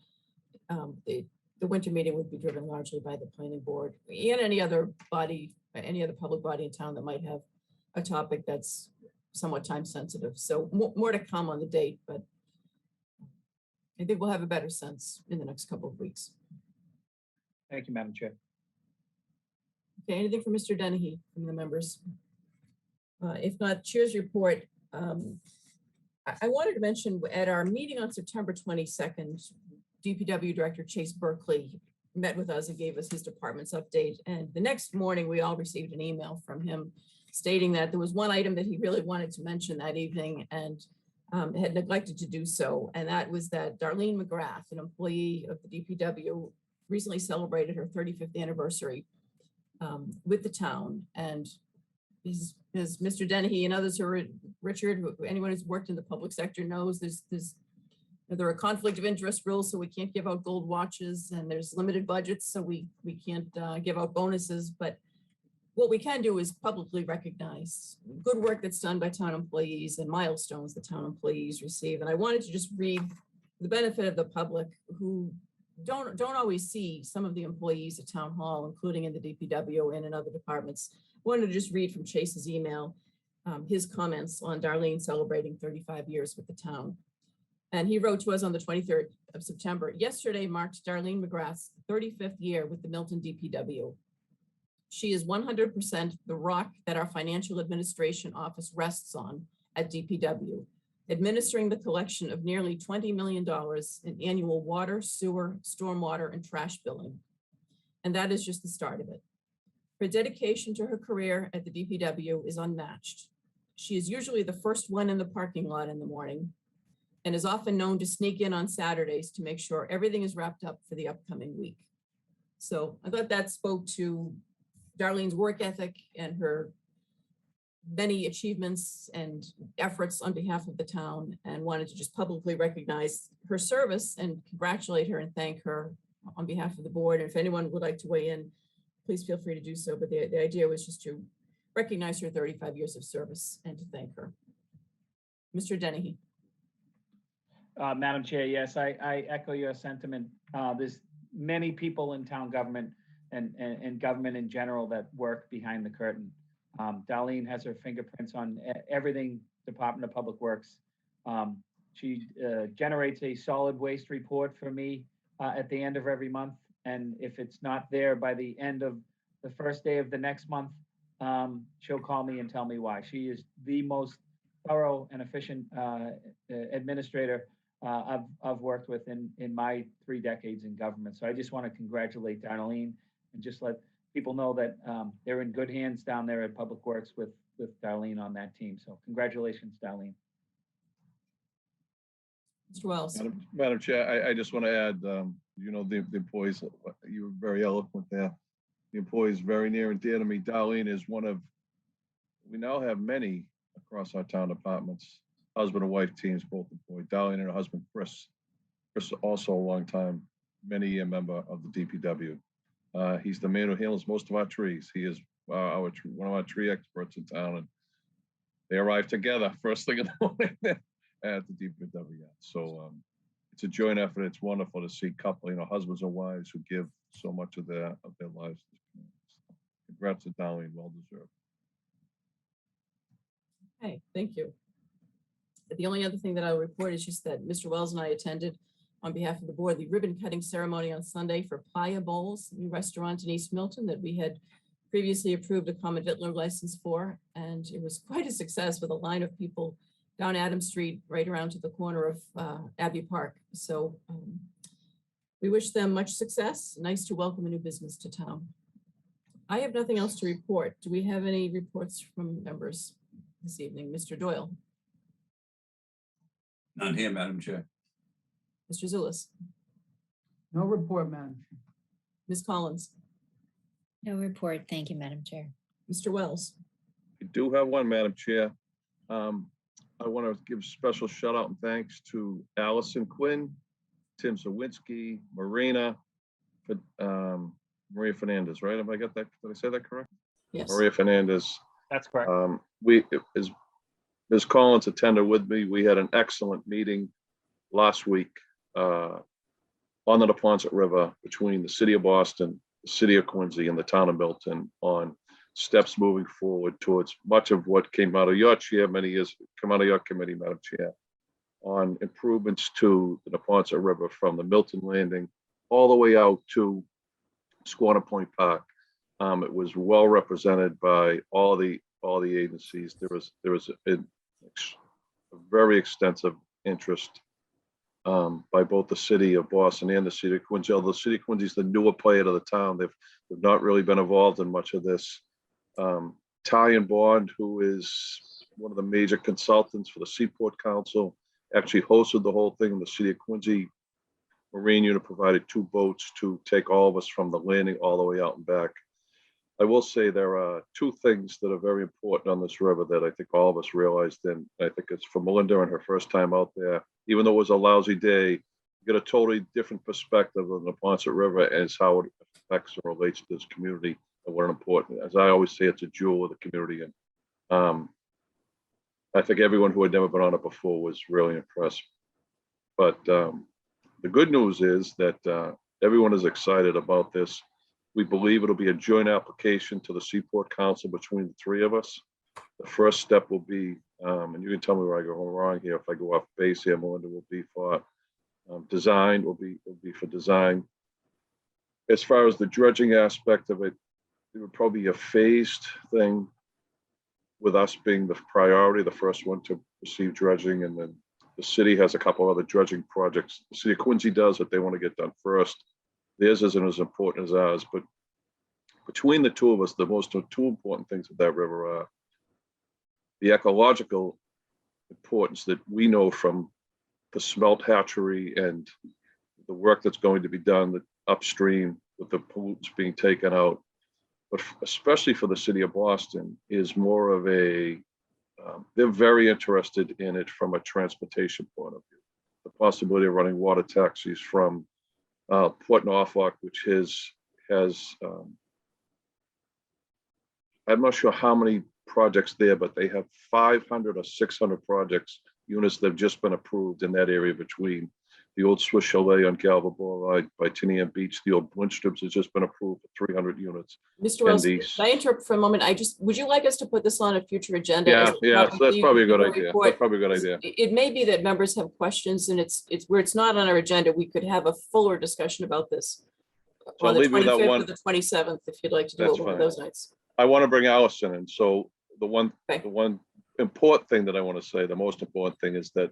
the winter meeting would be driven largely by the planning board and any other body, any other public body in town that might have a topic that's somewhat time sensitive. So more to come on the date, but I think we'll have a better sense in the next couple of weeks. Thank you, Madam Chair. Okay, anything from Mr. Dennehy from the members? If not, chair's report. I wanted to mention at our meeting on September 22nd, DPW Director Chase Berkeley met with us and gave us his department's update. And the next morning, we all received an email from him stating that there was one item that he really wanted to mention that evening and had neglected to do so. And that was that Darlene McGrath, an employee of the DPW, recently celebrated her 35th anniversary with the town. And as Mr. Dennehy and others who are, Richard, anyone who's worked in the public sector knows there are conflict of interest rules, so we can't give out gold watches, and there's limited budgets, so we can't give out bonuses. But what we can do is publicly recognize good work that's done by town employees and milestones that town employees receive. And I wanted to just read the benefit of the public who don't always see some of the employees at town hall, including in the DPW and in other departments. I wanted to just read from Chase's email, his comments on Darlene celebrating 35 years with the town. And he wrote to us on the 23rd of September, yesterday marked Darlene McGrath's 35th year with the Milton DPW. She is 100% the rock that our financial administration office rests on at DPW, administering the collection of nearly $20 million in annual water, sewer, stormwater, and trash billing. And that is just the start of it. Her dedication to her career at the DPW is unmatched. She is usually the first one in the parking lot in the morning, and is often known to sneak in on Saturdays to make sure everything is wrapped up for the upcoming week. So I thought that spoke to Darlene's work ethic and her many achievements and efforts on behalf of the town, and wanted to just publicly recognize her service and congratulate her and thank her on behalf of the board. And if anyone would like to weigh in, please feel free to do so. But the idea was just to recognize her 35 years of service and to thank her. Mr. Dennehy. Madam Chair, yes, I echo your sentiment. There's many people in town government and government in general that work behind the curtain. Darlene has her fingerprints on everything Department of Public Works. She generates a solid waste report for me at the end of every month. And if it's not there by the end of the first day of the next month, she'll call me and tell me why. She is the most thorough and efficient administrator I've worked with in my 3 decades in government. So I just want to congratulate Darlene and just let people know that they're in good hands down there at Public Works with Darlene on that team. So congratulations, Darlene. Mr. Wells. Madam Chair, I just want to add, the employees, you were very eloquent there. The employees very near and dear to me. Darlene is one of, we now have many across our town departments, husband and wife teams, both employed. Darlene and her husband, Chris. Chris also a long time, many year member of the DPW. He's the man who handles most of our trees. He is one of our tree experts in town, and they arrive together first thing in the morning at the DPW. So it's a joint effort. It's wonderful to see couple, husbands and wives who give so much of their lives. Congrats to Darlene, well deserved. Okay, thank you. The only other thing that I'll report is just that Mr. Wells and I attended on behalf of the board the ribbon cutting ceremony on Sunday for Playa Bowls, a new restaurant in East Milton that we had previously approved a common victular license for. And it was quite a success with a line of people down Adams Street, right around to the corner of Abbey Park. So we wish them much success. Nice to welcome a new business to town. I have nothing else to report. Do we have any reports from members this evening? Mr. Doyle. None here, Madam Chair. Mr. Zulus. No report, Madam Chair. Ms. Collins. No report. Thank you, Madam Chair. Mr. Wells. I do have one, Madam Chair. I want to give special shout out and thanks to Allison Quinn, Tim Zawinski, Maria Fernandez, right? Have I got that? Did I say that correct? Yes. Maria Fernandez. That's correct. As Ms. Collins attended with me, we had an excellent meeting last week on the Neponset River between the city of Boston, the city of Quincy, and the town of Milton on steps moving forward towards much of what came out of your chair many years, come out of your committee, Madam Chair, on improvements to the Neponset River from the Milton Landing all the way out to Squanah Point Park. It was well represented by all the agencies. There was a very extensive interest by both the city of Boston and the city of Quincy. Although the city of Quincy is the newer player to the town, they've not really been involved in much of this. Ty and Bond, who is one of the major consultants for the Seaport Council, actually hosted the whole thing. The city of Quincy Marine unit provided 2 boats to take all of us from the landing all the way out and back. I will say there are 2 things that are very important on this river that I think all of us realized, and I think it's for Melinda and her first time out there. Even though it was a lousy day, you get a totally different perspective of the Neponset River as how it affects and relates to this community and what an important, as I always say, it's a jewel of the community. And I think everyone who had never been on it before was really impressed. But the good news is that everyone is excited about this. We believe it'll be a joint application to the Seaport Council between the 3 of us. The first step will be, and you can tell me where I go wrong here. If I go off base here, Melinda, will be for design, will be for design. As far as the dredging aspect of it, it would probably be a phased thing, with us being the priority, the first one to receive dredging, and then the city has a couple other dredging projects. The city of Quincy does that they want to get done first. Theirs isn't as important as ours, but between the 2 of us, the most 2 important things of that river are the ecological importance that we know from the smelt hatchery and the work that's going to be done upstream with the pollutants being taken out, but especially for the city of Boston, is more of a, they're very interested in it from a transportation point of view. The possibility of running water taxis from Port Norfolk, which has I'm not sure how many projects there, but they have 500 or 600 projects, units that have just been approved in that area between the old Swiss Chalet on Galva Boulevard by Tinian Beach. The old Blindstrips has just been approved for 300 units. Mr. Wells, can I interrupt for a moment? Would you like us to put this on a future agenda? Yeah, so that's probably a good idea. That's probably a good idea. It may be that members have questions, and it's where it's not on our agenda, we could have a fuller discussion about this So on the leave me that 25th one. or the 27th, if you'd like to do That's it one of fine. those nights. I want to bring Allison in. So the one important thing that I want to say, the most important thing is that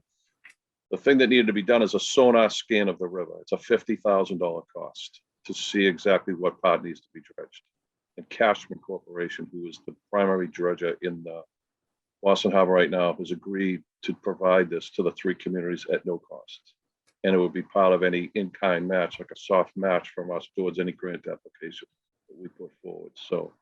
the thing that needed to be done is a sonar scan of the river. It's a $50,000 cost to see exactly what part needs to be dredged. And Cashman Corporation, who is the primary dredger in the Boston Harbor right now, has agreed to provide this to the 3 communities at no cost. And it would be part of any in-kind match, like a soft match from us towards any grant application that we put forward. So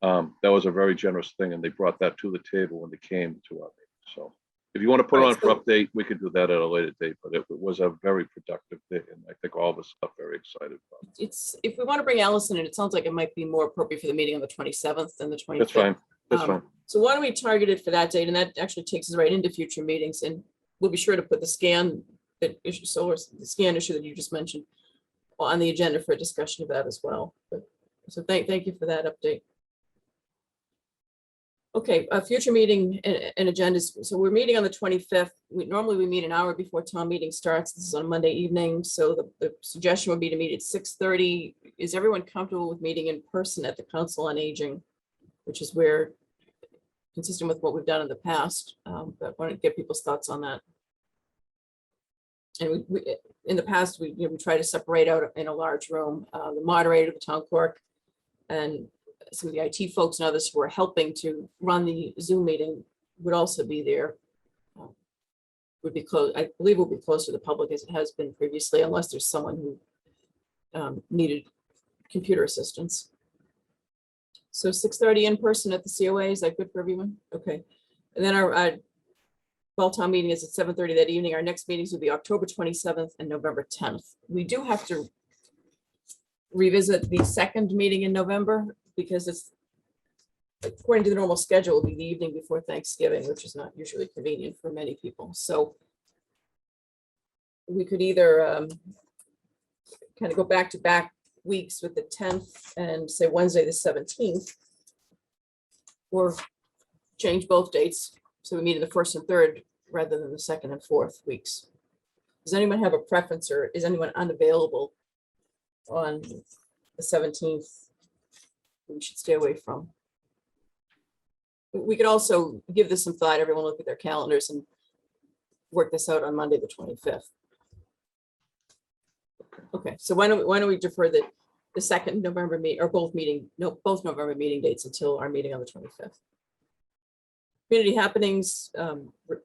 that was a very generous thing, and they brought that to the table when they came to our meeting. So if you want to put it on for update, we could do that at a later date, but it was a very productive day, and I think all of us are very excited about it. It's, if we want to bring Allison in, it sounds like it might be more appropriate for the meeting on the 27th than the 25th. That's fine. That's fine. So why don't we target it for that date? And that actually takes us right into future meetings, and we'll be sure to put the scan issue, solar the scan issue that you just mentioned on the agenda for a discussion of that as well. But, so thank you for that update. Okay, a future meeting and agendas. So we're meeting on the 25th. Normally we meet an hour before town meeting starts. This is on Monday evening. So the suggestion would be to meet at 6:30. Is everyone comfortable with meeting in person at the Council on Aging, which is where, consistent with what we've done in the past, but I want to get people's thoughts on that. And we in the past, we try to separate out in a large room, the moderator, the town clerk, and some of the IT folks and others who are helping to run the Zoom meeting would also be there. Would be close, I believe will be close to the public as it has been previously, unless there's someone who needed computer assistance. So 6:30 in person at the COA, is that good for everyone? Okay. And then our fall town meeting is at 7:30 that evening. Our next meetings will be October 27th and November 10th. We do have to revisit the second meeting in November, because it's, according to the normal schedule, will be the evening before Thanksgiving, which is not usually convenient for many people. So we could either kind of go back to back weeks with the 10th and say Wednesday the 17th, or change both dates so we meet in the 1st and 3rd rather than the 2nd and 4th weeks. Does anyone have a preference, or is anyone unavailable on the 17th? We should stay away from. We could also give this some thought. Everyone look at their calendars and work this out on Monday, the 25th. Okay, so why don't we defer the 2nd November meet, or both November meeting dates until our meeting on the 25th. Community happenings,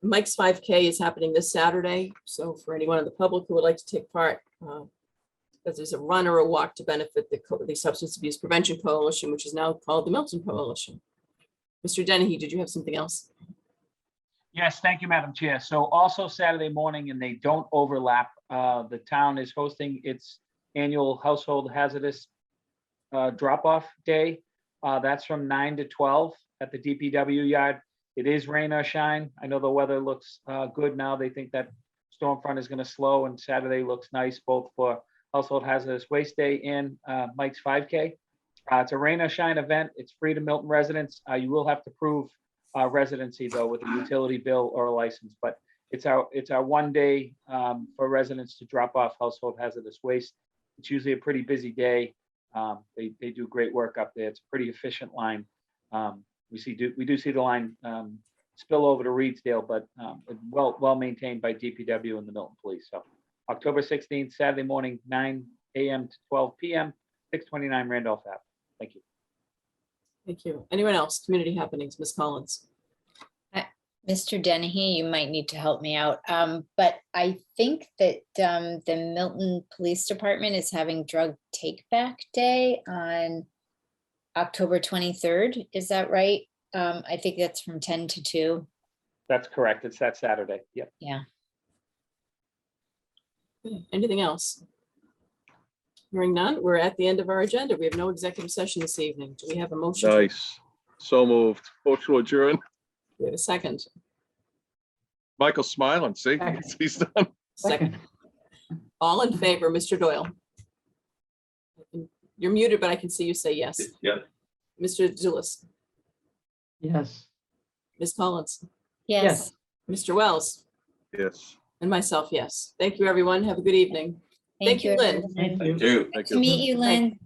Mike's 5K is happening this Saturday. So for anyone in the public who would like to take part, that there's a run or a walk to benefit the Substance Abuse Prevention Coalition, which is now called the Milton Coalition. Mr. Dennehy, did you have something else? Yes, thank you, Madam Chair. So also Saturday morning, and they don't overlap, the town is hosting its annual household hazardous drop-off day. That's from 9 to 12 at the DPW yard. It is rain or shine. I know the weather looks good now. They think that storm front is going to slow, and Saturday looks nice both for Household Hazardous Waste Day and Mike's 5K. It's a rain or shine event. It's free to Milton residents. You will have to prove residency though with a utility bill or a license, but it's our one day for residents to drop off household hazardous waste. It's usually a pretty busy day. They do great work up there. It's a pretty efficient line. We do see the line spill over to Reedsdale, but well maintained by DPW and the Milton Police. So October 16th, Saturday morning, 9 a.m. to 12 p.m., 629 Randolph Ave. Thank you. Thank you. Anyone else? Community happenings, Ms. Collins. Mr. Dennehy, you might need to help me out. But I think that the Milton Police Department is having Drug Take Back Day on October 23rd. Is that right? I think that's from 10 to 2. That's correct. It's that Saturday. Yep. Yeah. Okay. Anything else? Hearing none, we're at the end of our agenda. We have no executive session this evening. Do we have a motion? Nice. So moved. Motion to adjourn. We have a second. Michael's smiling. See, he's done. Second. All in favor, Mr. Doyle? You're muted, but I can see you say yes. Yeah. Mr. Zulus? Yes. Ms. Collins? Yes. Mr. Wells? Yes. And myself, yes. Thank you, everyone. Have a good evening. Thank you, Lynn. Thank you. Thank you. Nice to meet you, Lynn.